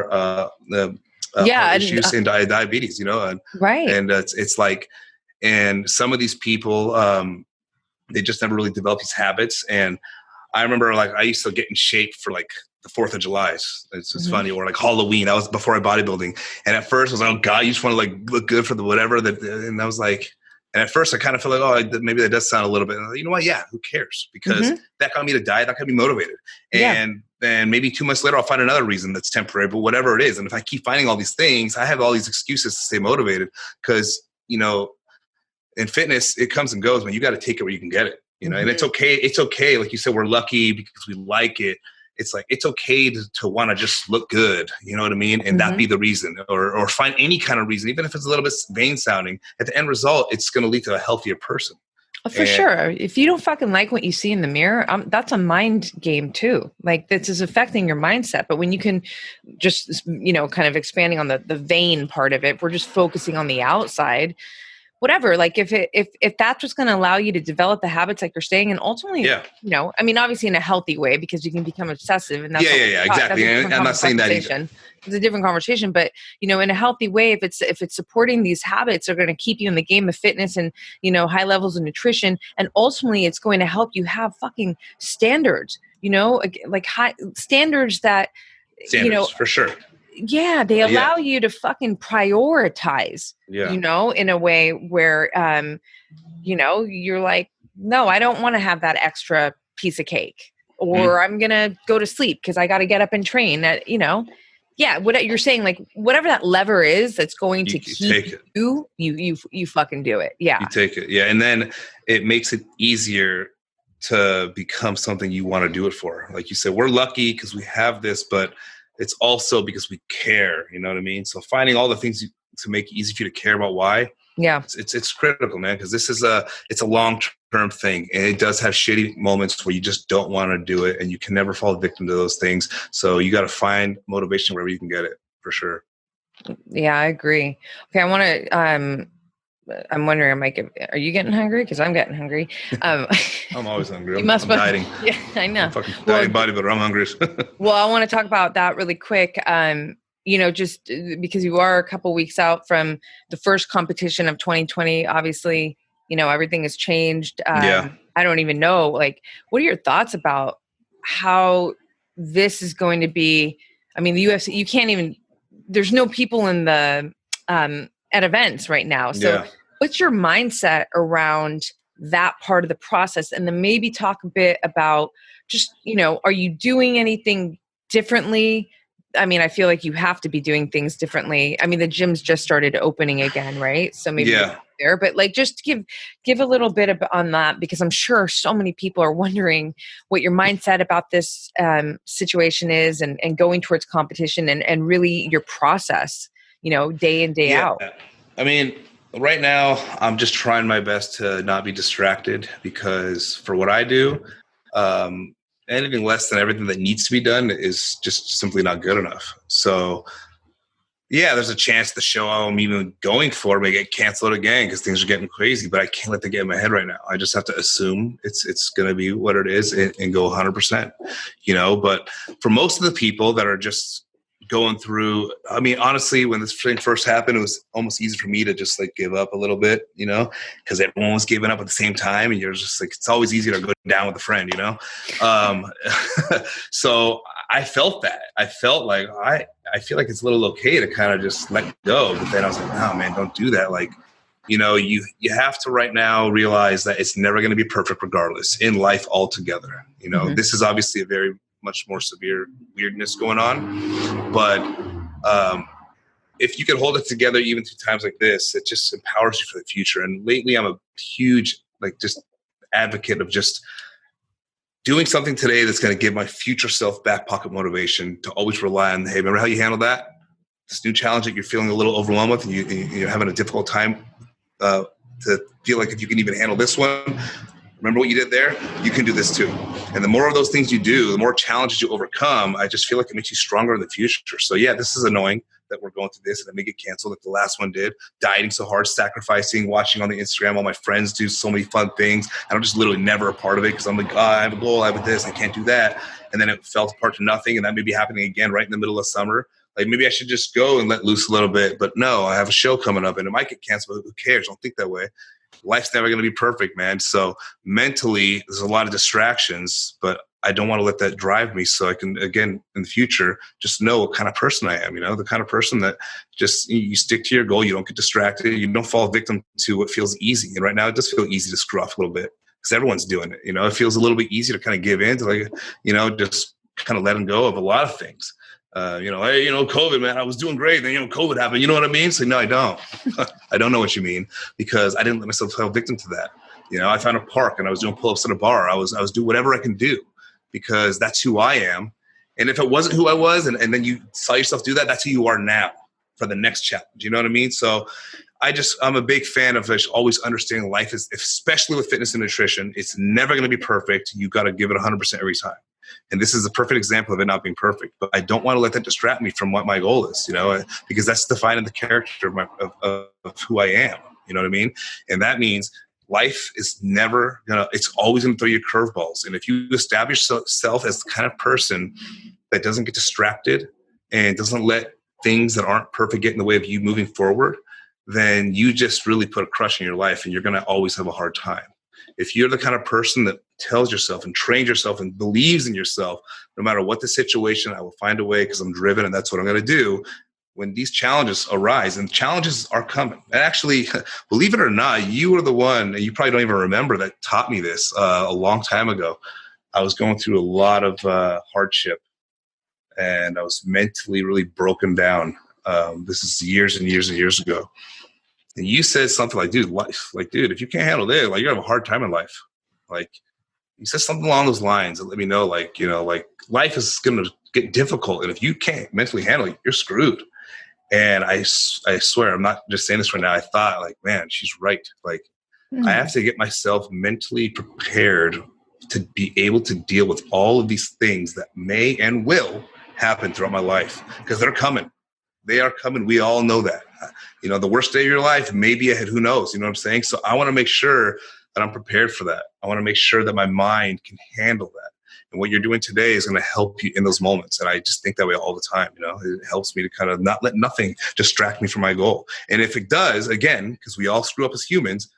issues and diabetes. You know, right? And it's like, and some of these people, they just never really develop these habits. And I remember, like, I used to get in shape for like the 4th of July. It's just funny, or like Halloween. That was before I bodybuilding, and at first I was like, oh God, you just want to like look good for the whatever. And I was like. And at first I kind of feel like, oh, maybe that does sound a little bit, you know what? Yeah, who cares? Because that got me to diet, that got me motivated. And then maybe 2 months later, I'll find another reason that's temporary, but whatever it is. And if I keep finding all these things, I have all these excuses to stay motivated because, you know, in fitness, it comes and goes, man. You got to take it where you can get it, you know, and it's okay. It's okay. Like you said, we're lucky because we like it. it's like, it's okay to want to just look good. You know what I mean? And that be the reason, or find any kind of reason, even if it's a little bit vain sounding. At the end result, it's going to lead to a healthier person. For sure. If you don't fucking like what you see in the mirror, that's a mind game too. Like, this is affecting your mindset. But when you can just, kind of expanding on the vain part of it, we're just focusing on the outside, whatever. Like, if that's what's going to allow you to develop the habits like you're saying, and ultimately, obviously in a healthy way, because you can become obsessive, and that's exactly. And I'm not saying that either. It's a different conversation, but in a healthy way, if it's supporting these habits, are going to keep you in the game of fitness and high levels of nutrition, and ultimately it's going to help you have fucking standards, like high standards that for sure. Yeah, they allow you to fucking prioritize, in a way where you're like, no, I don't want to have that extra piece of cake, or I'm gonna go to sleep because I got to get up and train. Yeah, what you're saying, like, whatever that lever is that's going to keep you fucking do it. Yeah. You take it. Yeah. And then it makes it easier to become something you want to do it for. Like you said, we're lucky because we have this, but it's also because we care. You know what I mean? So finding all the things to make it easy for you to care about why. Yeah. It's critical, man, because this is it's a long-term thing, and it does have shitty moments where you just don't want to do it, and you can never fall victim to those things. So you got to find motivation wherever you can get it, for sure. Yeah, I agree. Okay, I want to. I'm wondering, are you getting hungry? Because I'm getting hungry. I'm always hungry. I'm dieting. Yeah, I know. I'm fucking dieting bodybuilder. I'm hungry. Well, I want to talk about that really quick. Just because you are a couple weeks out from the first competition of 2020, obviously, everything has changed. I don't even know, like, what are your thoughts about how this is going to be? I mean, the UFC, you can't even, there's no people in the, at events right now. So what's your mindset around that part of the process? And then maybe talk a bit about just, are you doing anything differently? I mean, I feel like you have to be doing things differently. I mean, the gyms just started opening again, right? So maybe there, but like, just give a little bit on that, because I'm sure so many people are wondering what your mindset about this situation is, and going towards competition, and really your process, day in, day out. I mean, right now I'm just trying my best to not be distracted, because for what I do, anything less than everything that needs to be done is just simply not good enough. So there's a chance the show I'm even going for may get canceled again because things are getting crazy, but I can't let that get in my head right now. I just have to assume it's going to be what it is and go 100%, but for most of the people that are just going through, I mean, honestly, when this thing first happened, it was almost easy for me to just like give up a little bit, because everyone was giving up at the same time, and you're just like, it's always easier to go down with a friend, So I felt that. I felt like I feel like it's a little okay to kind of just let go, but then I was like, no, man, don't do that. Like, you have to right now realize that it's never going to be perfect regardless in life altogether. This is obviously a very much more severe weirdness going on, but if you can hold it together even through times like this, it just empowers you for the future. And lately I'm a huge just advocate of just doing something today that's going to give my future self back pocket motivation to always rely on, hey, remember how you handled that? This new challenge that you're feeling a little overwhelmed with, and you're having a difficult time to feel like if you can even handle this one, remember what you did there? You can do this too. And the more of those things you do, the more challenges you overcome, I just feel like it makes you stronger in the future. So this is annoying that we're going through this and it may get canceled like the last one did. Dieting so hard, sacrificing, watching on the Instagram, all my friends do so many fun things. And I'm just literally never a part of it because I'm like, I have a goal, I have this, I can't do that. And then it fell apart to nothing. And that may be happening again right in the middle of summer. Like, maybe I should just go and let loose a little bit. But no, I have a show coming up and it might get canceled. Who cares? Don't think that way. Life's never going to be perfect, man. So mentally, there's a lot of distractions, but I don't want to let that drive me. So I can, again, in the future, just know what kind of person I am, the kind of person that just, you stick to your goal. You don't get distracted. You don't fall victim to what feels easy. And right now it does feel easy to screw off a little bit because everyone's doing it. It feels a little bit easier to kind of give in to just kind of letting go of a lot of things. Hey, COVID, man, I was doing great. Then, COVID happened. You know what I mean? So no, I don't. I don't know what you mean because I didn't let myself fall victim to that. I found a park and I was doing pull-ups at a bar. I was doing whatever I can do because that's who I am. And if it wasn't who I was, and then you saw yourself do that, that's who you are now for the next challenge. You know what I mean? So I'm a big fan of always understanding life is, especially with fitness and nutrition, it's never going to be perfect. You got to give it 100% every time. And this is a perfect example of it not being perfect. But I don't want to let that distract me from what my goal is, because that's defining the character of who I am. You know what I mean? And that means life is never it's always going to throw you curveballs. And if you establish yourself as the kind of person that doesn't get distracted and doesn't let things that aren't perfect get in the way of you moving forward, then you just really put a crush in your life, and you're going to always have a hard time. If you're the kind of person that tells yourself and trains yourself and believes in yourself, no matter what the situation, I will find a way because I'm driven and that's what I'm going to do. When these challenges arise, and challenges are coming. And actually, believe it or not, you were the one, and you probably don't even remember, that taught me this a long time ago. I was going through a lot of hardship, and I was mentally really broken down. This is years and years and years ago. And you said something like, dude, if you can't handle this, you're gonna have a hard time in life. You said something along those lines and let me know, life is gonna get difficult. And if you can't mentally handle it, you're screwed. And I swear, I'm not just saying this right now. I thought, man, she's right. I have to get myself mentally prepared to be able to deal with all of these things that may and will happen throughout my life, because they're coming. They are coming. We all know that. The worst day of your life may be ahead. Who knows? You know what I'm saying? So I want to make sure that I'm prepared for that. I want to make sure that my mind can handle that. And what you're doing today is going to help you in those moments. And I just think that way all the time. It helps me to kind of not let nothing distract me from my goal. And if it does, again, because we all screw up as humans,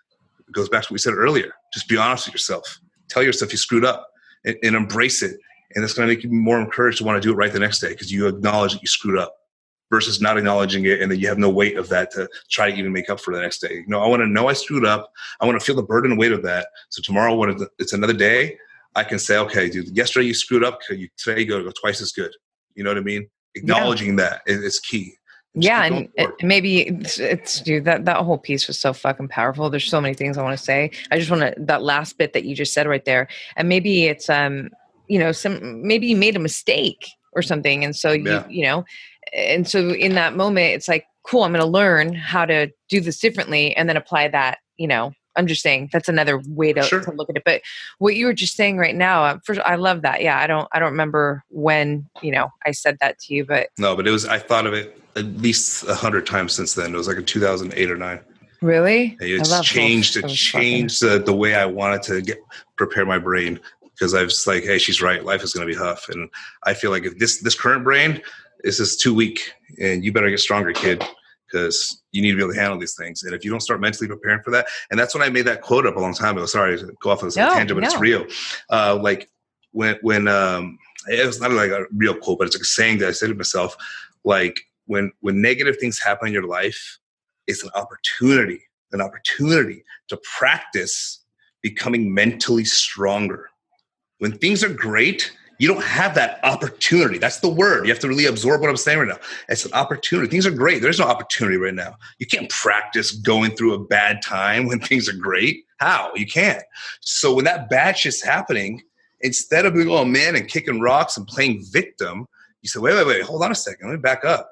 it goes back to what we said earlier. Just be honest with yourself. Tell yourself you screwed up and embrace it. And it's going to make you more encouraged to want to do it right the next day, because you acknowledge that you screwed up, versus not acknowledging it, and then you have no weight of that to try to even make up for the next day. I want to know I screwed up. I want to feel the burden and weight of that. So tomorrow, when it's another day, I can say, okay, dude, yesterday you screwed up. Today you go twice as good. You know what I mean? Acknowledging that is key. Yeah, and maybe it's dude, that whole piece was so fucking powerful. There's so many things I want to say. I just want to, that last bit that you just said right there, and maybe it's maybe you made a mistake or something, and so and so in that moment, it's like, cool, I'm going to learn how to do this differently and then apply that, I'm just saying that's another way to look at it. But what you were just saying right now, first, I love that. Yeah. I don't remember when, I said that to you, but. No, but I thought of it at least 100 times since then. It was like in 2008 or 9. Really? It's changed. It changed the way I wanted to prepare my brain, because I was like, hey, she's right. Life is going to be tough. And I feel like if this current brain, this is too weak, and you better get stronger, kid, because you need to be able to handle these things. And if you don't start mentally preparing for that, and that's when I made that quote up a long time ago. Sorry to go off on this tangent, but it's real. When it was not like a real quote, but it's like a saying that I said to myself, when negative things happen in your life, it's an opportunity to practice becoming mentally stronger. When things are great, you don't have that opportunity. That's the word. You have to really absorb what I'm saying right now. It's an opportunity. Things are great. There's no opportunity right now. You can't practice going through a bad time when things are great. How? You can't. So when that bad shit's happening, instead of being, oh man, and kicking rocks and playing victim, you say, wait, hold on a second. Let me back up.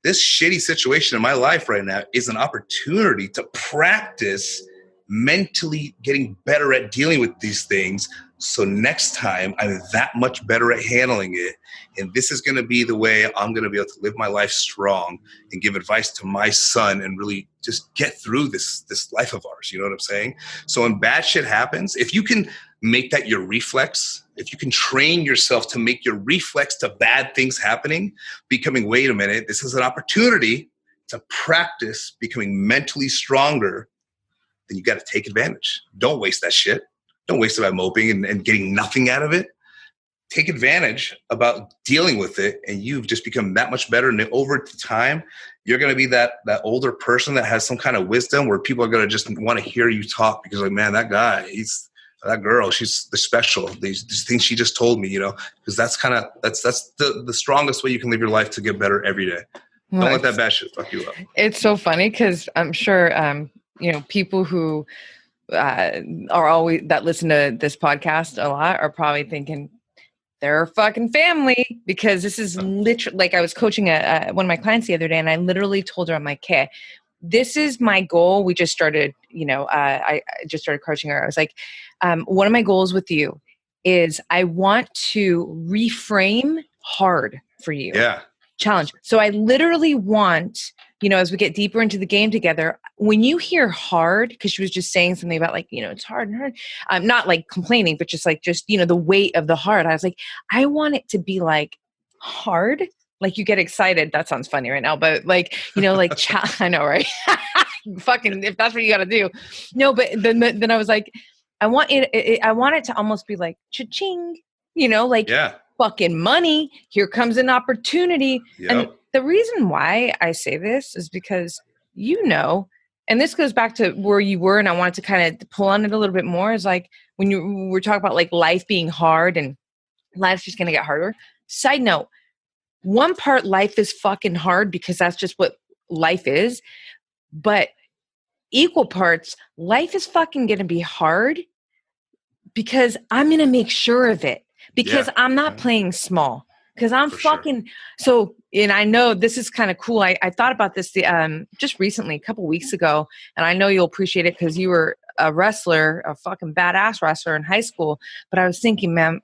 This shitty situation in my life right now is an opportunity to practice mentally getting better at dealing with these things. So next time I'm that much better at handling it. And this is going to be the way I'm going to be able to live my life strong and give advice to my son and really just get through this life of ours. You know what I'm saying? So when bad shit happens, if you can make that your reflex, if you can train yourself to make your reflex to bad things happening, becoming, wait a minute, this is an opportunity to practice becoming mentally stronger, then you got to take advantage. Don't waste that shit. Don't waste it by moping and getting nothing out of it. Take advantage about dealing with it, and you've just become that much better. And over time, you're going to be that older person that has some kind of wisdom where people are going to just want to hear you talk because, like, man, that guy, that girl, she's the special. These things she just told me, because that's the strongest way you can live your life to get better every day. Don't let that bad shit fuck you up. It's so funny because I'm sure, people who are always that listen to this podcast a lot are probably thinking they're fucking family, because this is literally like I was coaching one of my clients the other day, and I literally told her, I'm like, okay, this is my goal. We just started, I just started coaching her. I was like, one of my goals with you is I want to reframe hard for you. Yeah. Challenge. So I literally want, as we get deeper into the game together, when you hear hard, because she was just saying something about like, it's hard and hard. I'm not like complaining, but just the weight of the hard. I was like, I want it to be like hard. Like you get excited. That sounds funny right now, but like, I know, right? Fucking, if that's what you got to do. No, but then I was like, I want it to almost be like cha-ching, fucking money. Here comes an opportunity. Yep. And the reason why I say this is because, and this goes back to where you were, and I wanted to kind of pull on it a little bit more, is like when you were talking about like life being hard and life's just going to get harder. Side note, one part life is fucking hard because that's just what life is. But equal parts, life is fucking going to be hard because I'm going to make sure of it, because I'm not playing small, because I'm fucking so. And I know this is kind of cool. I thought about this just recently, a couple weeks ago, and I know you'll appreciate it because you were a wrestler, a fucking badass wrestler in high school. But I was thinking, man,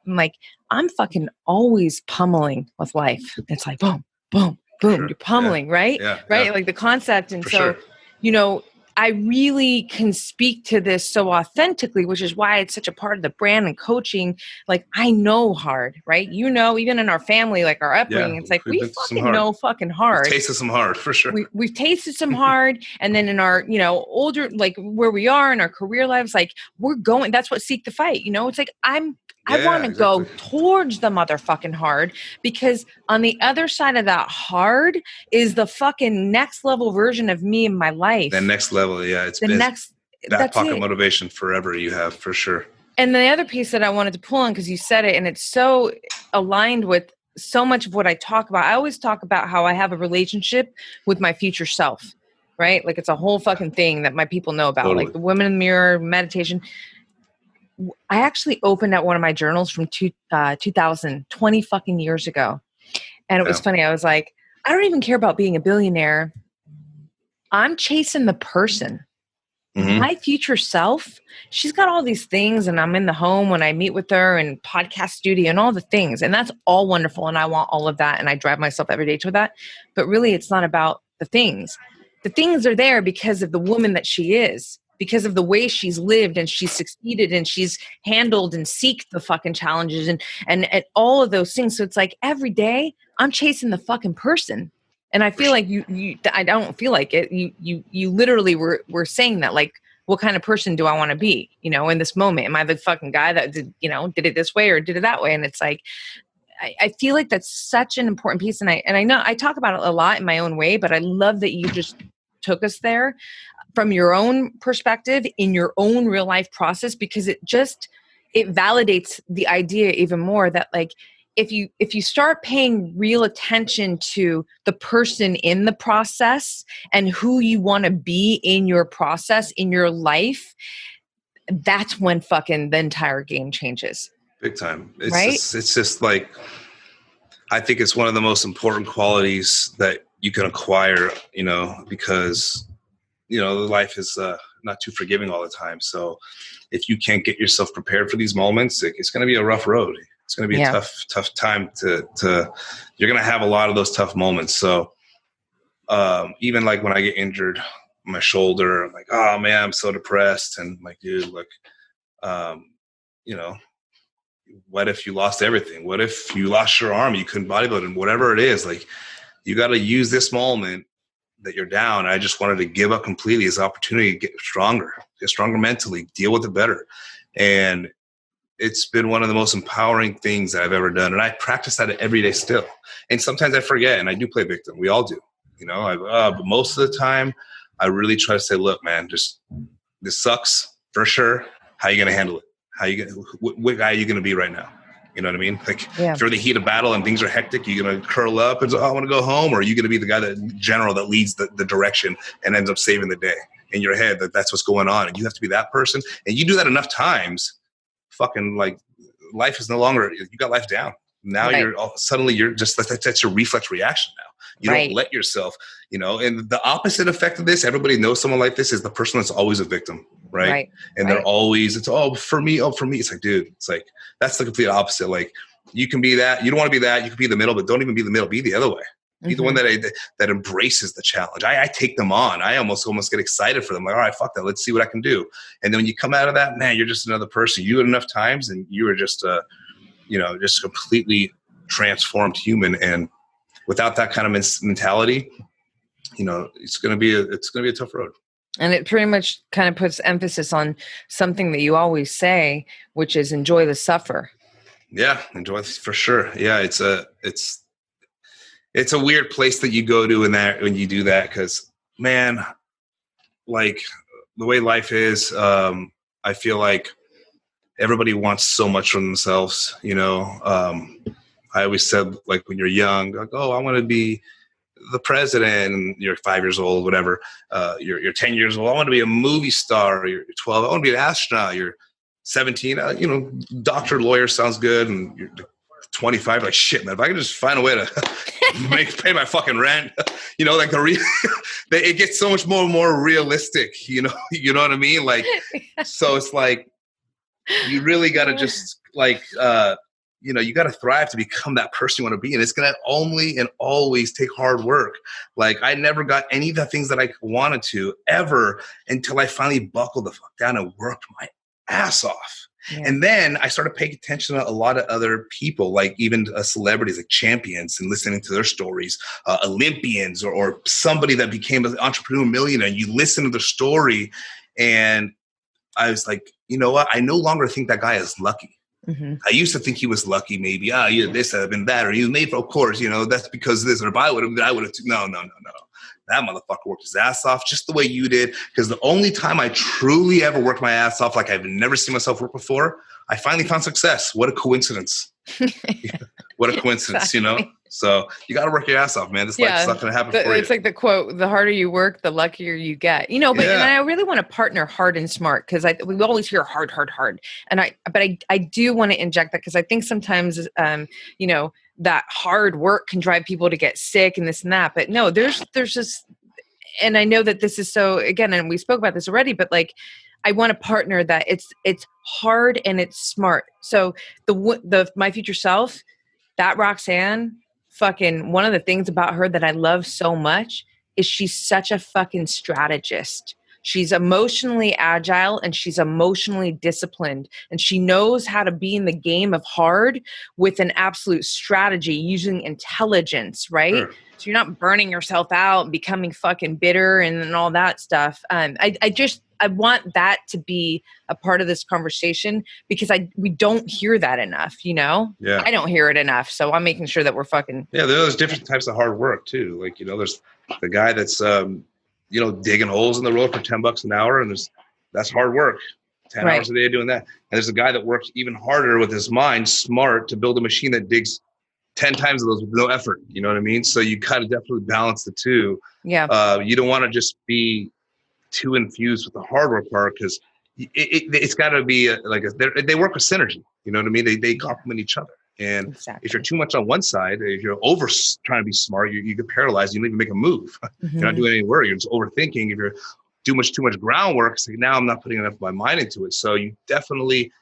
I'm fucking always pummeling with life. It's like boom, boom, boom. You're pummeling, right? Yeah. Right. Like the concept. And I really can speak to this so authentically, which is why it's such a part of the brand and coaching. Like I know hard, right? Even in our family, like our upbringing, it's like we fucking know fucking hard. We've tasted some hard for sure. We've tasted some hard. And then in our, older, like where we are in our career lives, like we're going, that's what Seek the Fight, it's like I want to go towards the motherfucking hard, because on the other side of that hard is the fucking next level version of me in my life. The next level. Yeah. It's back pocket motivation forever. You have for sure. And the other piece that I wanted to pull on, because you said it and it's so aligned with so much of what I talk about. I always talk about how I have a relationship with my future self, right? Like it's a whole fucking thing that my people know about, like the women in the mirror, meditation. I actually opened up one of my journals from 2020 fucking years ago. And it was funny. I was like, I don't even care about being a billionaire. I'm chasing the person. Mm-hmm. My future self, she's got all these things, and I'm in the home when I meet with her, and podcast studio and all the things. And that's all wonderful. And I want all of that. And I drive myself every day to that. But really, it's not about the things. The things are there because of the woman that she is, because of the way she's lived and she's succeeded and she's handled and seeked the fucking challenges and all of those things. So it's like every day I'm chasing the fucking person. And I feel like I don't feel like it. You literally were saying that, like, what kind of person do I want to be, in this moment? Am I the fucking guy that did it this way or did it that way? And it's like, I feel like that's such an important piece. And I know I talk about it a lot in my own way, but I love that you just took us there from your own perspective in your own real life process, because it validates the idea even more that, like, if you start paying real attention to the person in the process and who you want to be in your process, in your life, that's when fucking the entire game changes. Big time. It's just like, I think it's one of the most important qualities that you can acquire, because life is not too forgiving all the time. So if you can't get yourself prepared for these moments, it's going to be a rough road. It's going to be a tough time to you're going to have a lot of those tough moments. So even like when I get injured on my shoulder, I'm like, oh man, I'm so depressed. And I'm like, dude, look, what if you lost everything? What if you lost your arm? You couldn't bodybuild, and whatever it is, like, you got to use this moment that you're down. I just wanted to give up completely as an opportunity to get stronger mentally, deal with it better. And it's been one of the most empowering things that I've ever done. And I practice that every day still. And sometimes I forget, and I do play victim. We all do, but most of the time I really try to say, look, man, this sucks for sure. How are you going to handle it? What guy are you going to be right now? You know what I mean? Like, if you're in the heat of battle and things are hectic, you're going to curl up and say, I want to go home? Or are you going to be the guy that leads the direction and ends up saving the day in your head, that's what's going on? And you have to be that person. And you do that enough times, fucking, like, life is no longer, you got life down. Now suddenly you're just, that's your reflex reaction now. You don't let yourself, and the opposite effect of this, everybody knows someone like this, is the person that's always a victim, right? And they're always, it's for me. It's like, dude, it's like, that's the complete opposite. Like, you can be that, you don't want to be that, you can be the middle, but don't even be the middle, be the other way. Be the one that embraces the challenge. I take them on. I almost get excited for them. Like, all right, fuck that. Let's see what I can do. And then when you come out of that, man, you're just another person. You do it enough times and you are just, just completely transformed human. And without that kind of mentality, it's going to be a tough road. And it pretty much kind of puts emphasis on something that you always say, which is enjoy the suffer. Yeah, enjoy for sure. Yeah, it's a weird place that you go to when you do that, because, man, like the way life is, I feel like everybody wants so much from themselves. I always said, like, when you're young, like, oh, I want to be the president, and you're 5 years old, whatever. You're 10 years old. I want to be a movie star. You're 12. I want to be an astronaut. You're 17. Doctor, lawyer sounds good, and you're 25. Like, shit, man. If I can just find a way to pay my fucking rent, like it gets so much more realistic. You know what I mean? Like, so it's like you really got to just like. You got to thrive to become that person you want to be. And it's going to only and always take hard work. Like, I never got any of the things that I wanted to ever until I finally buckled the fuck down and worked my ass off. Yeah. And then I started paying attention to a lot of other people, like even celebrities like champions, and listening to their stories, Olympians or somebody that became an entrepreneur millionaire. And you listen to their story, and I was like, you know what? I no longer think that guy is lucky. Mm-hmm. I used to think he was lucky, maybe. You did this, I've been that, or he was made for, of course, that's because of this. Or if I would have, no. That motherfucker worked his ass off just the way you did. Because the only time I truly ever worked my ass off like I've never seen myself work before, I finally found success. What a coincidence. What a coincidence, Exactly. So you got to work your ass off, man. This life's not going to happen for you. It's like the quote, the harder you work, the luckier you get. And I really want to partner hard and smart, because we always hear hard. And I do want to inject that, because I think sometimes, that hard work can drive people to get sick and this and that. But no, there's just, and I know that this is so, again, and we spoke about this already, but like, I want a partner that it's hard and it's smart. So the my future self, that Roxanne, fucking, one of the things about her that I love so much is she's such a fucking strategist. She's emotionally agile and she's emotionally disciplined, and she knows how to be in the game of hard with an absolute strategy using intelligence, right? Sure. So you're not burning yourself out and becoming fucking bitter and all that stuff. I want that to be a part of this conversation, because we don't hear that enough, Yeah. I don't hear it enough. So I'm making sure that we're fucking. Yeah. There's different types of hard work too. Like, there's the guy that's, digging holes in the road for $10 an hour. And that's hard work, 10 hours a day doing that. And there's a guy that works even harder with his mind, smart, to build a machine that digs 10 times of those with no effort. You know what I mean? So you kind of definitely balance the two. Yeah. You don't want to just be too infused with the hard work part, because it's got to be they work with synergy. You know what I mean? They complement each other. And exactly. If you're too much on one side, if you're over trying to be smart, you get paralyzed. You don't even make a move. Mm-hmm. You're not doing any work. You're just overthinking. If you're doing too much groundwork, it's like, now I'm not putting enough of my mind into it. So you definitely,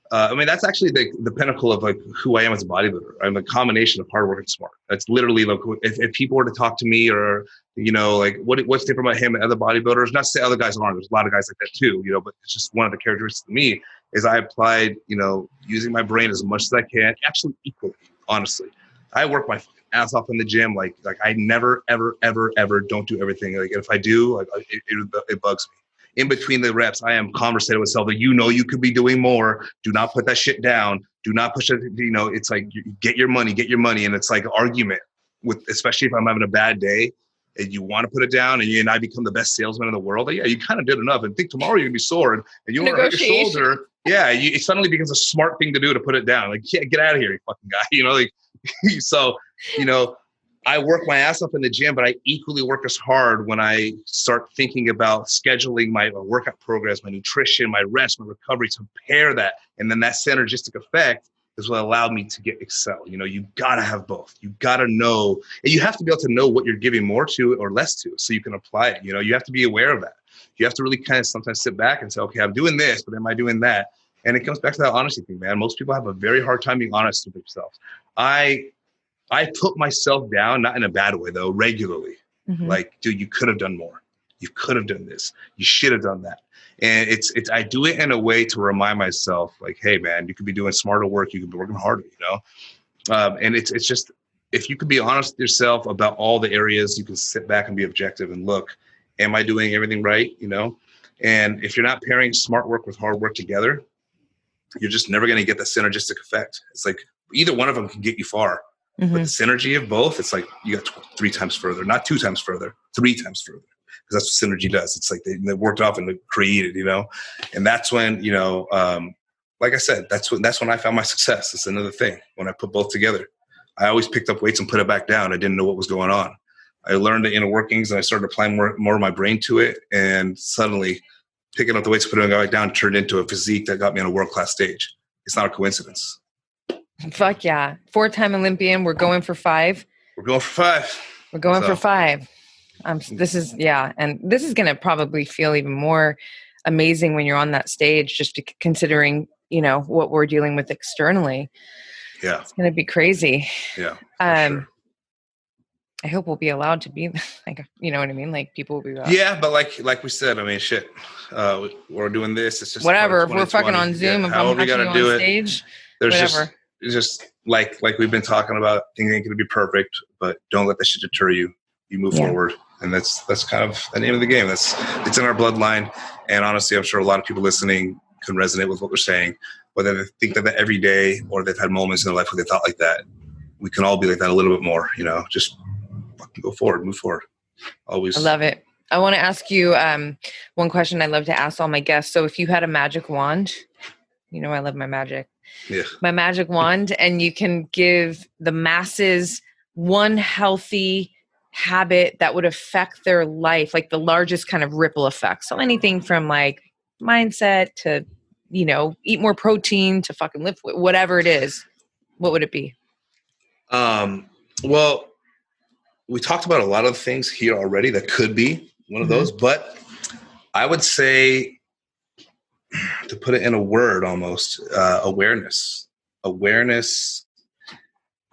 that's actually the pinnacle of like who I am as a bodybuilder. I'm a combination of hard work and smart. That's literally like, if people were to talk to me, or like what's different about him and other bodybuilders, not to say other guys aren't. There's a lot of guys like that too, but it's just one of the characteristics of me is I applied, using my brain as much as I can, actually equally, honestly. I work my fucking ass off in the gym. Like I never, ever, ever, ever don't do everything. Like if I do, it bugs me. In between the reps, I am conversating with myself that you could be doing more. Do not put that shit down. Do not push it. It's like, you get your money. And it's like an argument especially if I'm having a bad day and you want to put it down, and I become the best salesman in the world. Like, yeah, you kind of did enough, and think tomorrow you're gonna be sore, and you want to hurt your shoulder. Yeah, it suddenly becomes a smart thing to do to put it down. Like, yeah, get out of here, you fucking guy. So, I work my ass off in the gym, but I equally work as hard when I start thinking about scheduling my workout programs, my nutrition, my rest, my recovery, to pair that. And then that synergistic effect is what allowed me to excel. You got to have both. You got to know, and you have to be able to know what you're giving more to or less to so you can apply it. You have to be aware of that. You have to really kind of sometimes sit back and say, okay, I'm doing this, but am I doing that? And it comes back to that honesty thing, man. Most people have a very hard time being honest with themselves. I put myself down, not in a bad way though, regularly. Mm-hmm. Like, dude, you could have done more. You could have done this. You should have done that. And I do it in a way to remind myself, like, hey, man, you could be doing smarter work. You could be working harder, And it's just, if you could be honest with yourself about all the areas, you can sit back and be objective and look, am I doing everything right? And if you're not pairing smart work with hard work together, you're just never going to get the synergistic effect. It's like either one of them can get you far. Mm-hmm. But the synergy of both, it's like you got 3 times further, not 2 times further, 3 times further. Because that's what synergy does. It's like they worked off and created, and that's when, like I said, that's when I found my success. It's another thing. When I put both together, I always picked up weights and put it back down. I didn't know what was going on. I learned the inner workings and I started applying more of my brain to it. And suddenly picking up the weights, putting it back down, turned into a physique that got me on a world-class stage. It's not a coincidence. Fuck yeah. 4-time Olympian. We're going for 5. We're going for 5. We're going for 5. This is going to probably feel even more amazing when you're on that stage, just considering, what we're dealing with externally. Yeah. It's going to be crazy. Yeah. Sure. I hope we'll be allowed to be like, you know what I mean? Like people will be allowed. Yeah. But like we said, I mean, shit, we're doing this. It's just whatever. If we're fucking on Zoom, if I'm watching you on stage, there's whatever. Just like we've been talking about, things ain't going to be perfect, but don't let that shit deter you. You move forward. And that's kind of the name of the game. It's in our bloodline. And honestly, I'm sure a lot of people listening can resonate with what we're saying, whether they think that every day or they've had moments in their life where they thought like that. We can all be like that a little bit more, just fucking go forward, move forward. Always. I love it. I want to ask you one question I love to ask all my guests. So if you had a magic wand, I love my magic. Yeah. My magic wand, and you can give the masses one healthy habit that would affect their life, like the largest kind of ripple effect. So anything from like mindset to, eat more protein to fucking lift, whatever it is, what would it be? Well, we talked about a lot of things here already that could be one of those, but I would say, to put it in a word almost, awareness,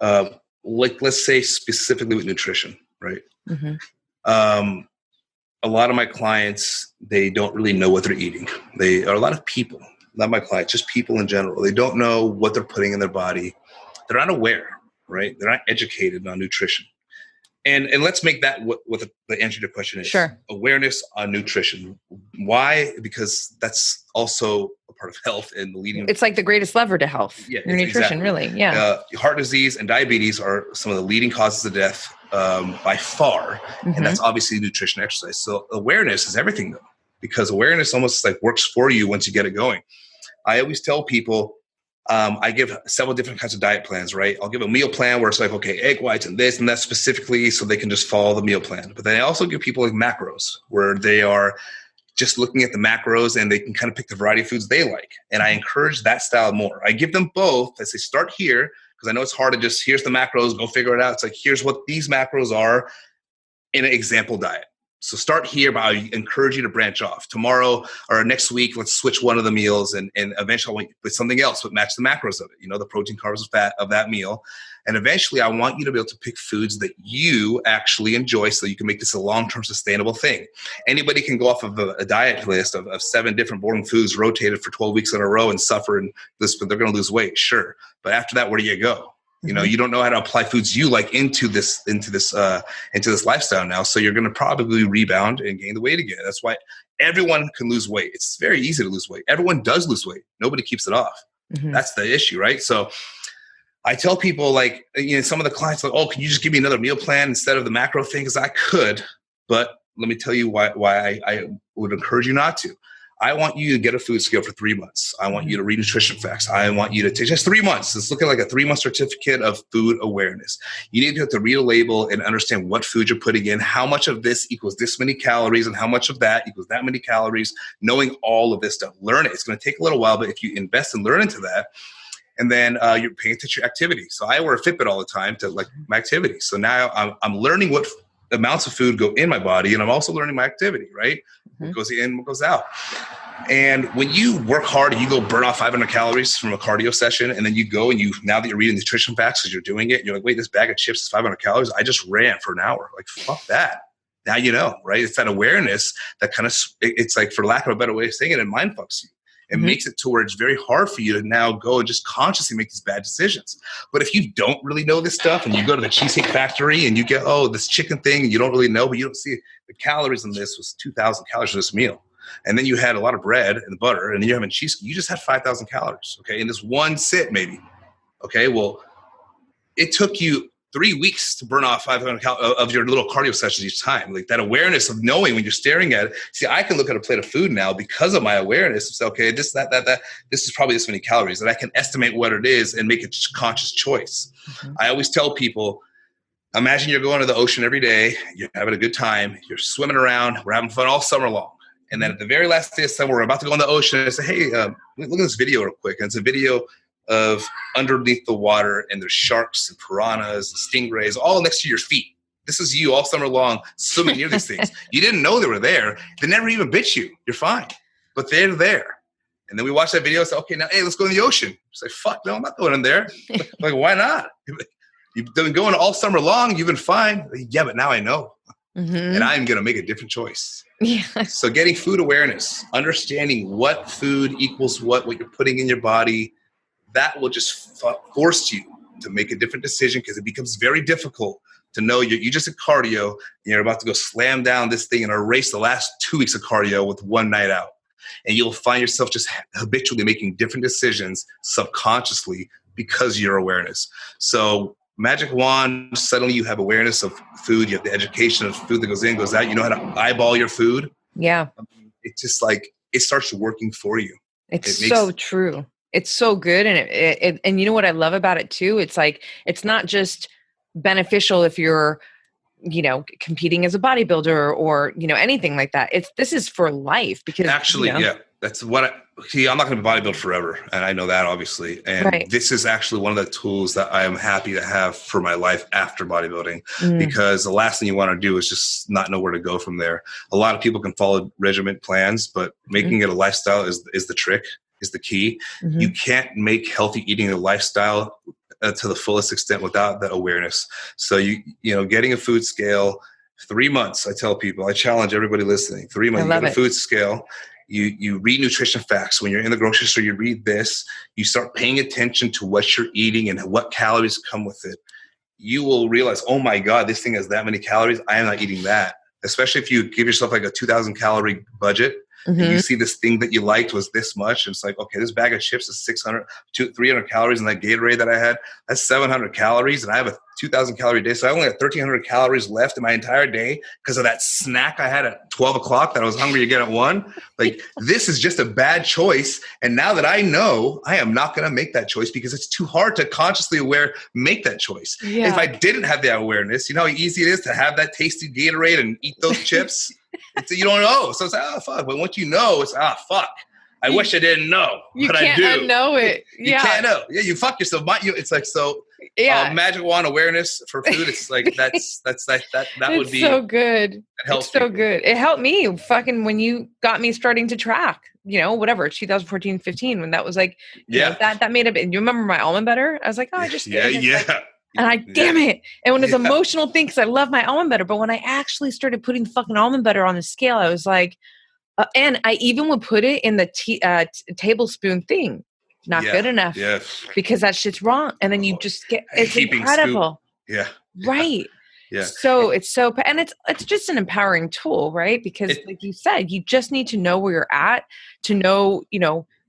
like let's say specifically with nutrition. Right. Mm-hmm. A lot of my clients, they don't really know what they're eating. They are a lot of people, not my clients, just people in general. They don't know what they're putting in their body. They're not aware, right? They're not educated on nutrition. And let's make that what the answer to the question is. Sure. Awareness on nutrition. Why? Because that's also a part of health and the leading. It's like the greatest lever to health. Yeah, your nutrition, really. Yeah. Heart disease and diabetes are some of the leading causes of death by far. And that's obviously nutrition, exercise. So awareness is everything though, because awareness almost like works for you once you get it going. I always tell people, I give several different kinds of diet plans, right? I'll give a meal plan where it's like, okay, egg whites and this and that specifically so they can just follow the meal plan. But then I also give people like macros where they are just looking at the macros and they can kind of pick the variety of foods they like. And I encourage that style more. I give them both. I say start here because I know it's hard to just, here's the macros, go figure it out. It's like, here's what these macros are in an example diet. So start here, but I encourage you to branch off. Tomorrow or next week, let's switch one of the meals and eventually I want you to put something else but match the macros of it, the protein, carbs, fat of that meal. And eventually I want you to be able to pick foods that you actually enjoy so you can make this a long-term sustainable thing. Anybody can go off of a diet list of 7 different boring foods rotated for 12 weeks in a row and suffer and this, but they're going to lose weight. Sure. But after that, where do you go? You don't know how to apply foods you like into this lifestyle now. So you're going to probably rebound and gain the weight again. That's why everyone can lose weight. It's very easy to lose weight. Everyone does lose weight. Nobody keeps it off. That's the issue, right? So I tell people like, some of the clients like, oh, can you just give me another meal plan instead of the macro thing? Because I could, but let me tell you why I would encourage you not to. I want you to get a food scale for 3 months. I want you to read nutrition facts. I want you to take just 3 months. Let's look at like a 3-month certificate of food awareness. You need to have to read a label and understand what food you're putting in, how much of this equals this many calories and how much of that equals that many calories, knowing all of this stuff. Learn it. It's going to take a little while, but if you invest and learn into that, And then you're paying attention to your activity. So I wear a Fitbit all the time to like my activity. So now I'm learning what amounts of food go in my body, and I'm also learning my activity, right? What goes in, what goes out. And when you work hard and you go burn off 500 calories from a cardio session, and then you go and now that you're reading nutrition facts as you're doing it, you're like, wait, this bag of chips is 500 calories. I just ran for an hour. Like, fuck that. Now you know, right? It's that awareness that kind of, it's like, for lack of a better way of saying it, it mind fucks you. It makes it to where it's very hard for you to now go and just consciously make these bad decisions. But if you don't really know this stuff and you go to the Cheesecake Factory and you get, this chicken thing, and you don't really know, but you don't see the calories in this was 2,000 calories for this meal. And then you had a lot of bread and butter, and then you're having cheesecake. You just had 5,000 calories, okay, in this one sit maybe. Okay, well, it took you 3 weeks to burn off 500 of your little cardio sessions each time. Like that awareness of knowing when you're staring at it. See, I can look at a plate of food now because of my awareness and say, okay, this is probably this many calories, and I can estimate what it is and make a conscious choice. I always tell people, imagine you're going to the ocean every day, you're having a good time, you're swimming around, we're having fun all summer long. And then at the very last day of summer, we're about to go in the ocean, and I say, hey, look at this video real quick. And it's a video of underneath the water, and there's sharks and piranhas and stingrays all next to your feet. This is you all summer long swimming near these things. You didn't know they were there. They never even bit you. You're fine. But they're there. And then we watch that video and say, okay, now, hey, let's go in the ocean. It's like, fuck, no, I'm not going in there. Like, why not? You've been going all summer long. You've been fine. Yeah, but now I know. And I'm going to make a different choice. Yeah. So getting food awareness, understanding what food equals what you're putting in your body, that will just force you to make a different decision, because it becomes very difficult to know you just did cardio and you're about to go slam down this thing and erase the last 2 weeks of cardio with one night out. And you'll find yourself just habitually making different decisions subconsciously because of your awareness. So magic wand, suddenly you have awareness of food. You have the education of food that goes in, goes out. You know how to eyeball your food. Yeah. It's just like, it starts working for you. It's so true. It's so good. And and you know what I love about it too? It's like, it's not just beneficial if you're, competing as a bodybuilder or, anything like that. This is for life, because actually, yeah, that's what I'm not going to be bodybuild forever. And I know that, obviously. And This is actually one of the tools that I am happy to have for my life after bodybuilding, because the last thing you want to do is just not know where to go from there. A lot of people can follow regiment plans, but making it a lifestyle is the trick, is the key. You can't make healthy eating a lifestyle to the fullest extent without that awareness. So getting a food scale, 3 months, I tell people, I challenge everybody listening, 3 months, you get a food scale, you read nutrition facts. When you're in the grocery store, you read this, you start paying attention to what you're eating and what calories come with it. You will realize, oh my God, this thing has that many calories. I am not eating that. Especially if you give yourself like a 2,000 calorie budget. And you see this thing that you liked was this much. And it's like, okay, this bag of chips is 300 calories. And that Gatorade that I had, that's 700 calories. And I have a 2,000 calorie day. So I only have 1,300 calories left in my entire day because of that snack I had at 12 o'clock that I was hungry again at 1. Like, this is just a bad choice. And now that I know, I am not going to make that choice because it's too hard to consciously make that choice. Yeah. If I didn't have that awareness, you know how easy it is to have that tasty Gatorade and eat those chips? You don't know. So it's like, oh, fuck. But once you know, it's, fuck. I wish I didn't know, but I do. You can't unknow it. You can't know. Yeah, you fuck yourself. It's like, so magic wand awareness for food. It's like, that would be so good. It's so good. It helped me fucking when you got me starting to track, whatever, 2014, 15, when that was like, that made it. You remember my almond butter? I was like, I just, damn it. And when it's an emotional thing, because I love my almond butter, but when I actually started putting fucking almond butter on the scale, I was like, and I even would put it in the tablespoon thing. Not good enough. Because that shit's wrong. And then you just get, it's incredible. Scoop. Right. Yeah. So and it's just an empowering tool, right? Because like you said, you just need to know where you're at to know,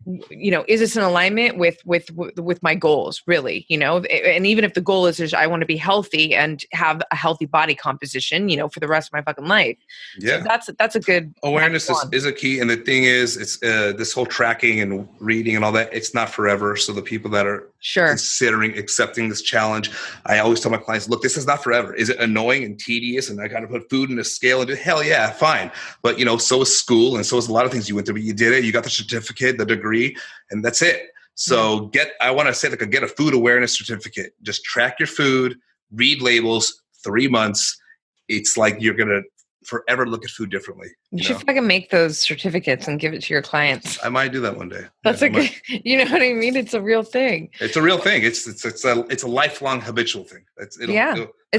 is this in alignment with my goals, really, and even if the goal is I want to be healthy and have a healthy body composition, for the rest of my fucking life. Yeah. So that's a good awareness is a key. And the thing is, it's this whole tracking and reading and all that, it's not forever. So the people that are considering accepting this challenge, I always tell my clients, look, this is not forever. Is it annoying and tedious? And I got to put food in a scale and do, hell yeah, fine. But so is school. And so is a lot of things you went through, but you did it. You got the certificate, the degree, and that's it. So I want to say like get a food awareness certificate. Just track your food, read labels, 3 months. It's like you're going to forever look at food differently. You should fucking make those certificates and give it to your clients. I might do that one day. That's good, you know what I mean? It's a real thing. It's a real thing. It's a lifelong habitual thing. It's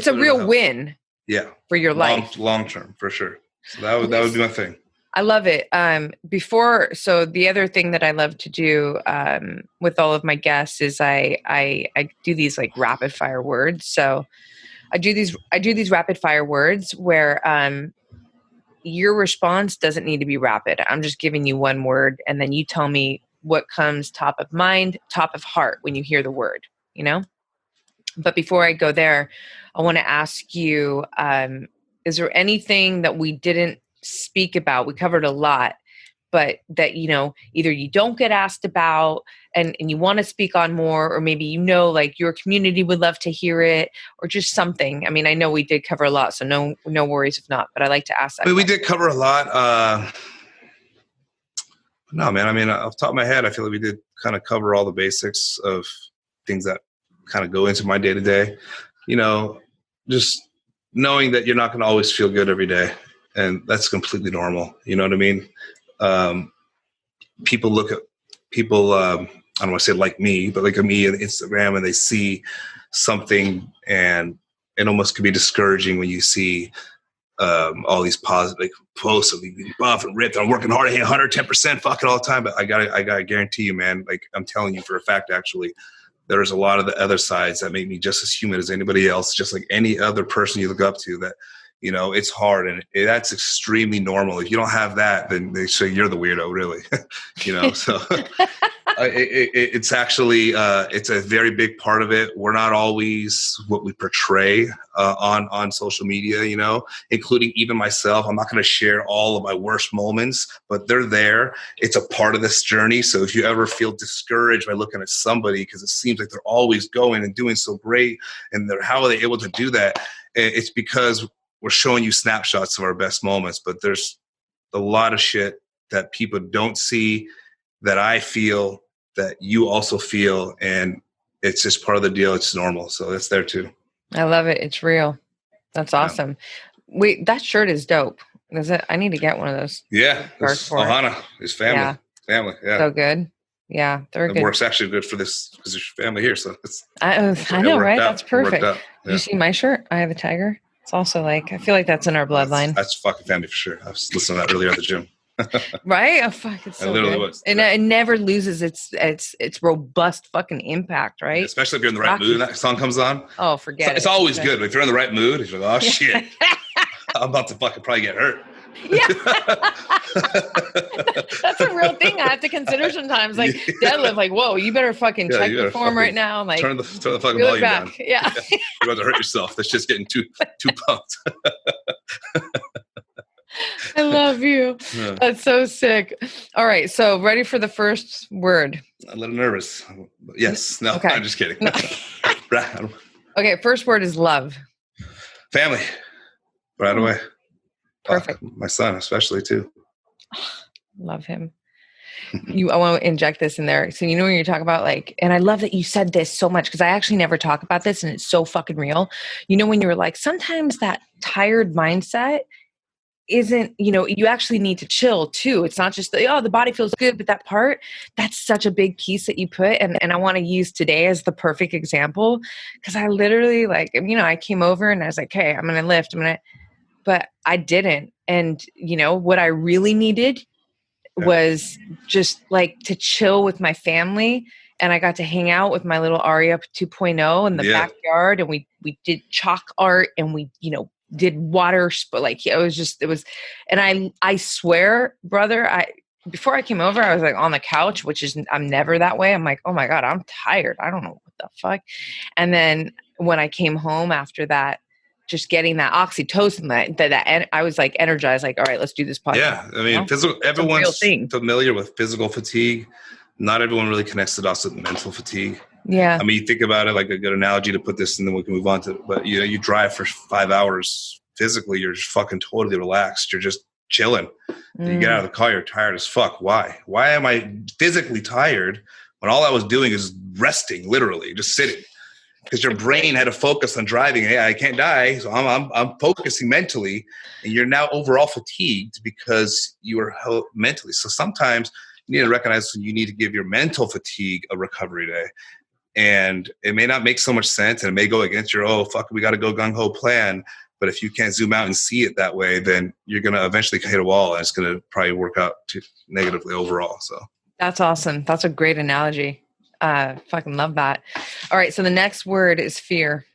a real win. Yeah. For your life. Long term, for sure. So that would be my thing. I love it. So the other thing that I love to do with all of my guests is I do these like rapid fire words. So I do these rapid fire words where your response doesn't need to be rapid. I'm just giving you one word, and then you tell me what comes top of mind, top of heart when you hear the word, you know? But before I go there, I want to ask you, is there anything that we didn't speak about? We covered a lot, but that, you know, either you don't get asked about and you want to speak on more, or maybe, you know, like your community would love to hear it, or just something. I mean, I know we did cover a lot, so no worries if not, but I like to ask that. We did cover a lot. No, man, I mean, off the top of my head, I feel like we did kind of cover all the basics of things that kind of go into my day to day, you know, just knowing that you're not going to always feel good every day. And that's completely normal. You know what I mean? People look at people, I don't want to say like me, but like me on Instagram, and they see something, and it almost can be discouraging when you see all these positive posts of being buff and ripped. I'm working hard, I hit 110% fucking all the time. But I gotta guarantee you, man, like I'm telling you for a fact, actually, there's a lot of the other sides that make me just as human as anybody else, just like any other person you look up to, that, you know, it's hard, and that's extremely normal. If you don't have that, then they say you're the weirdo, really. You know, so it's actually it's a very big part of it. We're not always what we portray on social media, you know, including even myself. I'm not going to share all of my worst moments, but they're there. It's a part of this journey. So if you ever feel discouraged by looking at somebody because it seems like they're always going and doing so great, and how are they able to do that? It's because we're showing you snapshots of our best moments, but there's a lot of shit that people don't see, that I feel, that you also feel, and it's just part of the deal. It's normal. So it's there too. I love it. It's real. That's awesome. Yeah. Wait, that shirt is dope. Is it? I need to get one of those. Yeah. It's Ohana, his family. Yeah. Family. Yeah. So good. Yeah. They're good. It works actually good for this because there's your family here. So I know, right? That's perfect. Yeah. Did you see my shirt? I have a tiger. It's also like, I feel like that's in our bloodline. That's fucking family for sure. I was listening to that earlier at the gym. Right? Oh, fuck, it's so good. Was. And it never loses its robust fucking impact, right? Yeah, especially if you're in the right mood and that song comes on. Oh, forget it. It's always good. If you're in the right mood, you're like, oh shit, I'm about to fucking probably get hurt. Yeah. That's a real thing I have to consider sometimes. Like deadlift, like, whoa, you better fucking check your form right now. I'm like, turn the fucking volume down. Yeah. You're about to hurt yourself. That's just getting too pumped. I love you. Yeah. That's so sick. All right. So ready for the first word? I'm a little nervous. Yes. No, okay. I'm just kidding. No. Okay. First word is love. Family. Right away. Perfect. My son, especially too. Love him. I want to inject this in there. So, you know, when you talk about like, and I love that you said this so much because I actually never talk about this and it's so fucking real. You know, when you were like, sometimes that tired mindset isn't, you know, you actually need to chill too. It's not just the body feels good, but that part, that's such a big piece that you put. And I want to use today as the perfect example because I literally like, you know, I came over and I was like, hey, I'm going to lift. But I didn't. And, you know, what I really needed was just like to chill with my family. And I got to hang out with my little Arya 2.0 in the backyard. And we did chalk art and we, you know, did water. But like, and I swear, brother, before I came over, I was like on the couch, which is, I'm never that way. I'm like, oh my God, I'm tired. I don't know what the fuck. And then when I came home after that, just getting that oxytocin, that I was like energized, like, all right, let's do this podcast. Yeah. I mean, everyone's familiar with physical fatigue. Not everyone really connects the dots with mental fatigue. Yeah. I mean, you think about it, like a good analogy to put this, and then we can move on to it. But you know, you drive for 5 hours physically, you're just fucking totally relaxed. You're just chilling. You get out of the car, you're tired as fuck. Why am I physically tired, when all I was doing is resting, literally just sitting, because your brain had to focus on driving. Hey, I can't die. So I'm focusing mentally, and you're now overall fatigued because you are mentally. So sometimes you need to recognize you need to give your mental fatigue a recovery day. And it may not make so much sense, and it may go against your, oh, fuck, we got to go gung-ho plan. But if you can't zoom out and see it that way, then you're going to eventually hit a wall, and it's going to probably work out negatively overall. So that's awesome. That's a great analogy. Fucking love that. All right. So the next word is fear.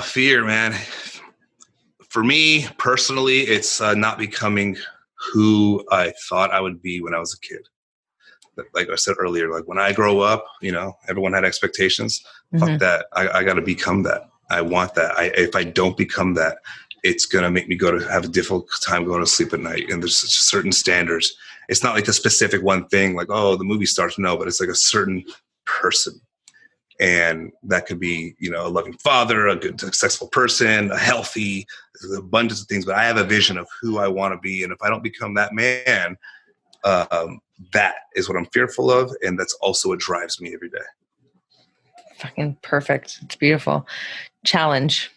Fear, man. For me personally, it's not becoming who I thought I would be when I was a kid. Like I said earlier, like when I grow up, everyone had expectations. Fuck that. I got to become that. I want that. If I don't become that, it's going to make me have a difficult time going to sleep at night. And there's certain standards. It's not like the specific one thing, like, oh, the movie stars. No, but it's like a certain person. And that could be, a loving father, a good, successful person, a healthy, there's an abundance of things. But I have a vision of who I want to be. And if I don't become that man, that is what I'm fearful of. And that's also what drives me every day. Fucking perfect. It's beautiful. Challenge.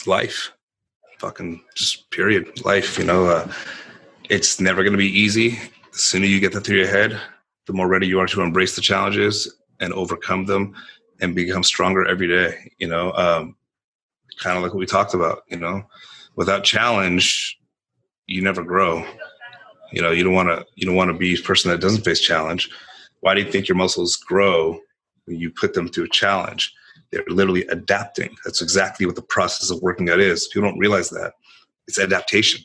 Life. Fucking just period. Life, it's never going to be easy. The sooner you get that through your head, the more ready you are to embrace the challenges and overcome them and become stronger every day. Kind of like what we talked about, without challenge, you never grow. You don't want to be a person that doesn't face challenge. Why do you think your muscles grow when you put them through a challenge? They're literally adapting. That's exactly what the process of working out is. People don't realize that. It's adaptation.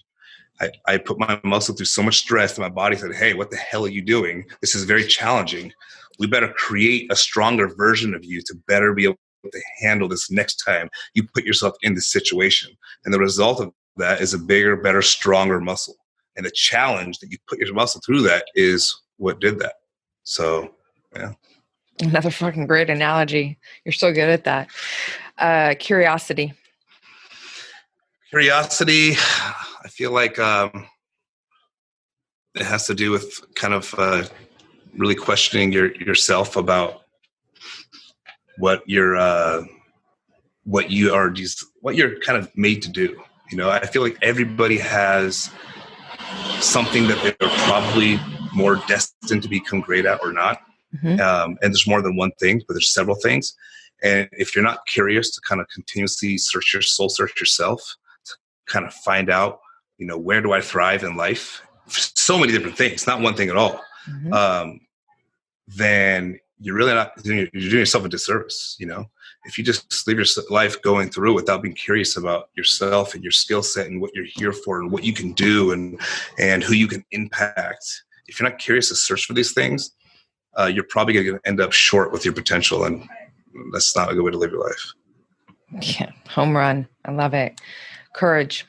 I put my muscle through so much stress that my body said, hey, what the hell are you doing? This is very challenging. We better create a stronger version of you to better be able to handle this next time you put yourself in this situation. And the result of that is a bigger, better, stronger muscle. And the challenge that you put your muscle through that is what did that. So, yeah. Another fucking great analogy. You're so good at that. Curiosity. Curiosity, I feel like it has to do with kind of really questioning yourself about what you're kind of made to do. I feel like everybody has something that they're probably more destined to become great at or not. And there's more than one thing, but there's several things. And if you're not curious to kind of continuously search yourself, to kind of find out, where do I thrive in life? So many different things, not one thing at all. Then you're really not you're doing yourself a disservice. If you just live your life going through without being curious about yourself and your skill set and what you're here for and what you can do and who you can impact, if you're not curious to search for these things, you're probably going to end up short with your potential, and that's not a good way to live your life. Yeah, home run. I love it. Courage.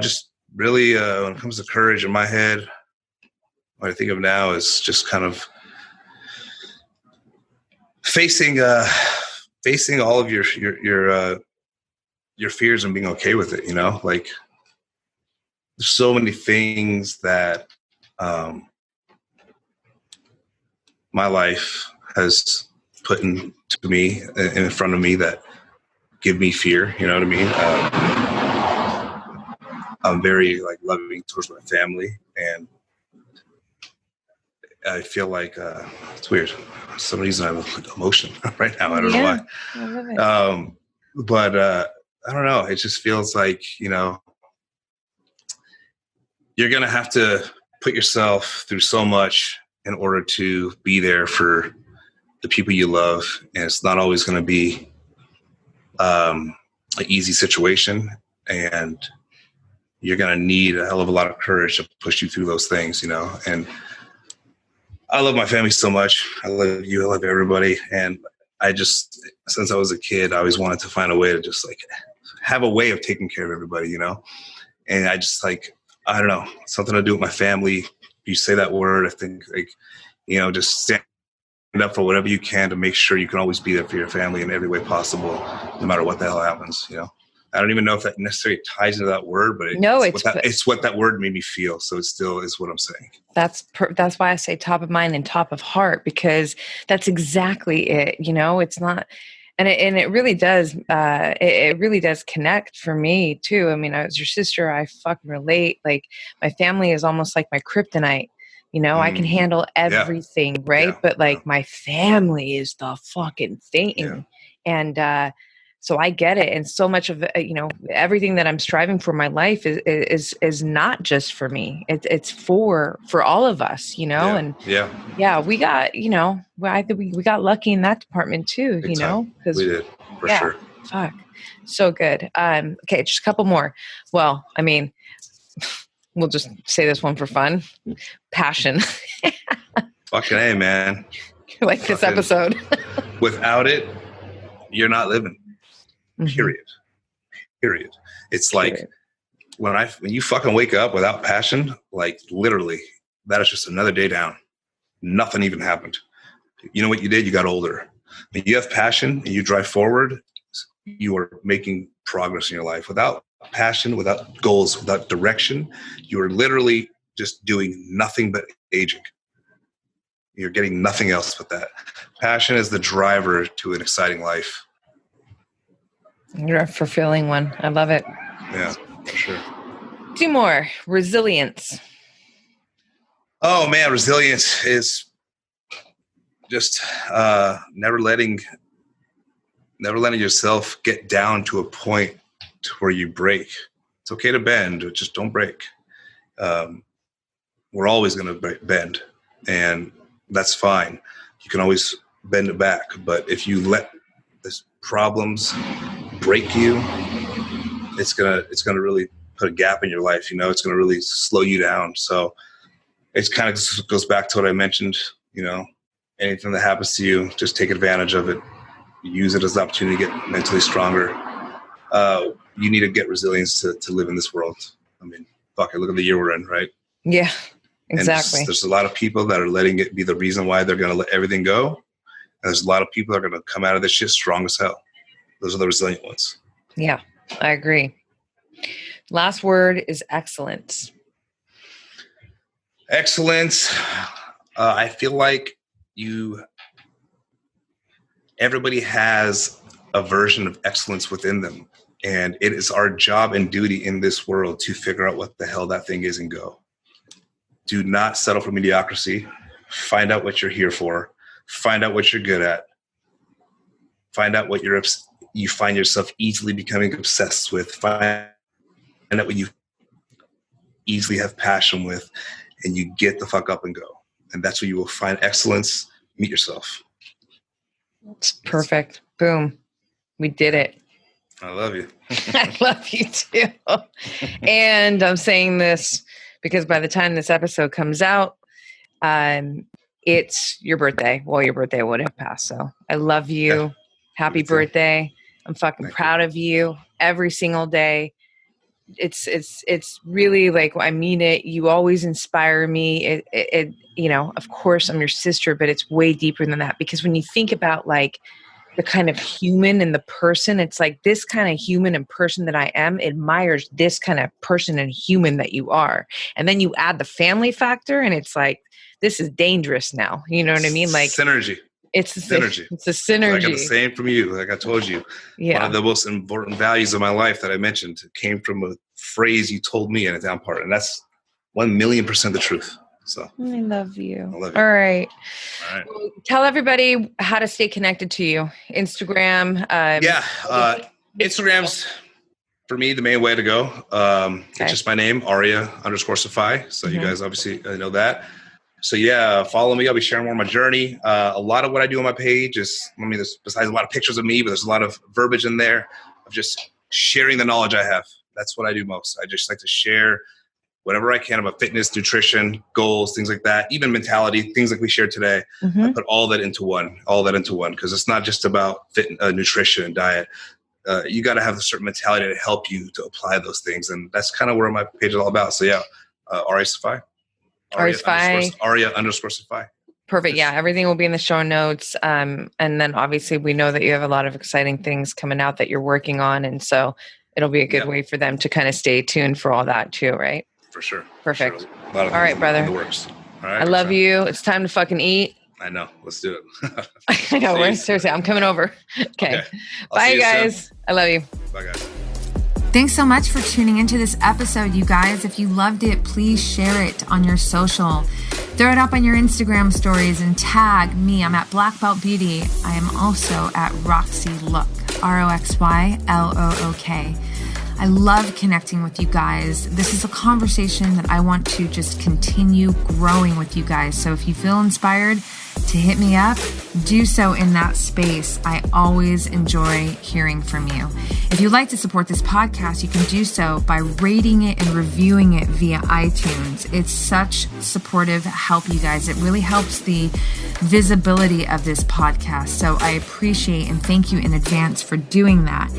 Just really, when it comes to courage in my head, what I think of now is just kind of facing all of your fears and being okay with it. Like there's so many things that my life has put in front of me that give me fear. You know what I mean? I'm very loving towards my family, and I feel like it's weird. For some reason I have emotion right now. I don't know why. I love it. But I don't know. It just feels like, you're going to have to put yourself through so much in order to be there for the people you love. And it's not always going to be an easy situation. And you're going to need a hell of a lot of courage to push you through those things, and I love my family so much. I love you. I love everybody. And I just, since I was a kid, I always wanted to find a way to just have a way of taking care of everybody, and I just I don't know, something to do with my family. You say that word, I think just stand up for whatever you can to make sure you can always be there for your family in every way possible, no matter what the hell happens, I don't even know if that necessarily ties into that word, but it's what that word made me feel. So it still is what I'm saying. That's why I say top of mind and top of heart, because that's exactly it. It's not, and it really does. It really does connect for me too. I mean, I was your sister. I fucking relate. Like, my family is almost like my kryptonite. I can handle everything, right? Yeah. But like, my family is the fucking thing. Yeah. And so I get it. And so much of everything that I'm striving for in my life is not just for me. It's for all of us, Yeah. and yeah, we got, I think we got lucky in that department too, Big time. because We did, for sure. Fuck. So good. Okay. Just a couple more. Well, I mean, we'll just say this one for fun. Passion. Fucking A, man. Like this episode. Without it, you're not living. Period. It's like when you fucking wake up without passion, like literally, that is just another day down. Nothing even happened. You know what you did? You got older. When you have passion and you drive forward, you are making progress in your life. Without passion, without goals, without direction, you are literally just doing nothing but aging. You're getting nothing else but that. Passion is the driver to an exciting life. You're a fulfilling one. I love it. Yeah, for sure. 2 more. Resilience. Oh man, resilience is just never letting yourself get down to a point to where you break. It's okay to bend, but just don't break. We're always going to bend, and that's fine. You can always bend it back, but if you let these problems break you, it's gonna really put a gap in your life. It's gonna really slow you down. So it kind of goes back to what I mentioned. Anything that happens to you, just take advantage of it. Use it as an opportunity to get mentally stronger. You need to get resilience to live in this world. I mean, fuck it, look at the year we're in, right? Yeah, exactly. And there's a lot of people that are letting it be the reason why they're gonna let everything go. And there's a lot of people that are gonna come out of this shit strong as hell. Those are the resilient ones. Yeah, I agree. Last word is excellence. Excellence. I feel like everybody has a version of excellence within them. And it is our job and duty in this world to figure out what the hell that thing is and go. Do not settle for mediocrity. Find out what you're here for. Find out what you're good at. Find out what you find yourself easily becoming obsessed with. Find out what you easily have passion with, and you get the fuck up and go. And that's where you will find excellence. Meet yourself. It's perfect. Boom. We did it. I love you. I love you too. And I'm saying this because by the time this episode comes out, it's your birthday. Well, your birthday would have passed. So I love you. Yeah. Happy birthday. I'm fucking proud of you every single day. It's really like, I mean it. You always inspire me. Of course I'm your sister, but it's way deeper than that, because when you think about like the kind of human and the person, it's like this kind of human and person that I am admires this kind of person and human that you are. And then you add the family factor and it's like, this is dangerous now. You know what I mean? Like synergy. It's synergy. It's a synergy. I got the same from you. Like I told you, one of the most important values of my life that I mentioned came from a phrase you told me in a down part. And that's 1,000,000% the truth. So I love you. I love you. All right. Well, tell everybody how to stay connected to you. Instagram. Instagram's for me the main way to go. It's just my name, Arya_Saffaie. So you guys obviously know that. So follow me. I'll be sharing more of my journey. A lot of what I do on my page is, there's besides a lot of pictures of me, but there's a lot of verbiage in there of just sharing the knowledge I have. That's what I do most. I just like to share whatever I can about fitness, nutrition, goals, things like that, even mentality, things like we shared today. I put all that into one, because it's not just about nutrition and diet. You got to have a certain mentality to help you to apply those things. And that's kind of where my page is all about. So Arya Saffaie. Arya_Saffaie. Perfect. Yeah. Everything will be in the show notes. And then obviously we know that you have a lot of exciting things coming out that you're working on. And so it'll be a good way for them to kind of stay tuned for all that too, right? For sure. Perfect. For sure. All right, brother. In the works. All right. I love you. It's time to fucking eat. I know. Let's do it. I know. Seriously, I'm coming over. Okay. Bye, guys. I love you. Bye, guys. Thanks so much for tuning into this episode, you guys. If you loved it, please share it on your social. Throw it up on your Instagram stories and tag me. I'm at Black Belt Beauty. I am also at Roxy Look, RoxyLook. I love connecting with you guys. This is a conversation that I want to just continue growing with you guys. So if you feel inspired to hit me up, do so in that space. I always enjoy hearing from you. If you'd like to support this podcast, you can do so by rating it and reviewing it via iTunes. It's such supportive help, you guys. It really helps the visibility of this podcast. So I appreciate and thank you in advance for doing that.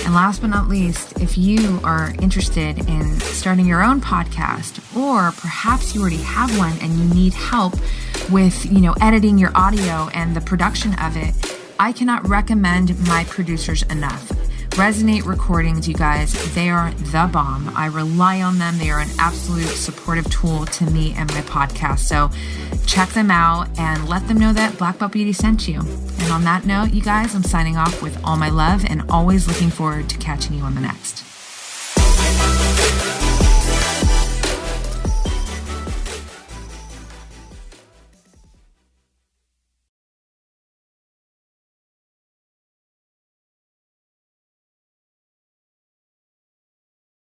And last but not least, if you are interested in starting your own podcast, or perhaps you already have one and you need help with, editing your audio and the production of it, I cannot recommend my producers enough. Resonate Recordings, you guys, they are the bomb. I rely on them. They are an absolute supportive tool to me and my podcast. So check them out and let them know that Black Belt Beauty sent you. And on that note, you guys, I'm signing off with all my love and always looking forward to catching you on the next.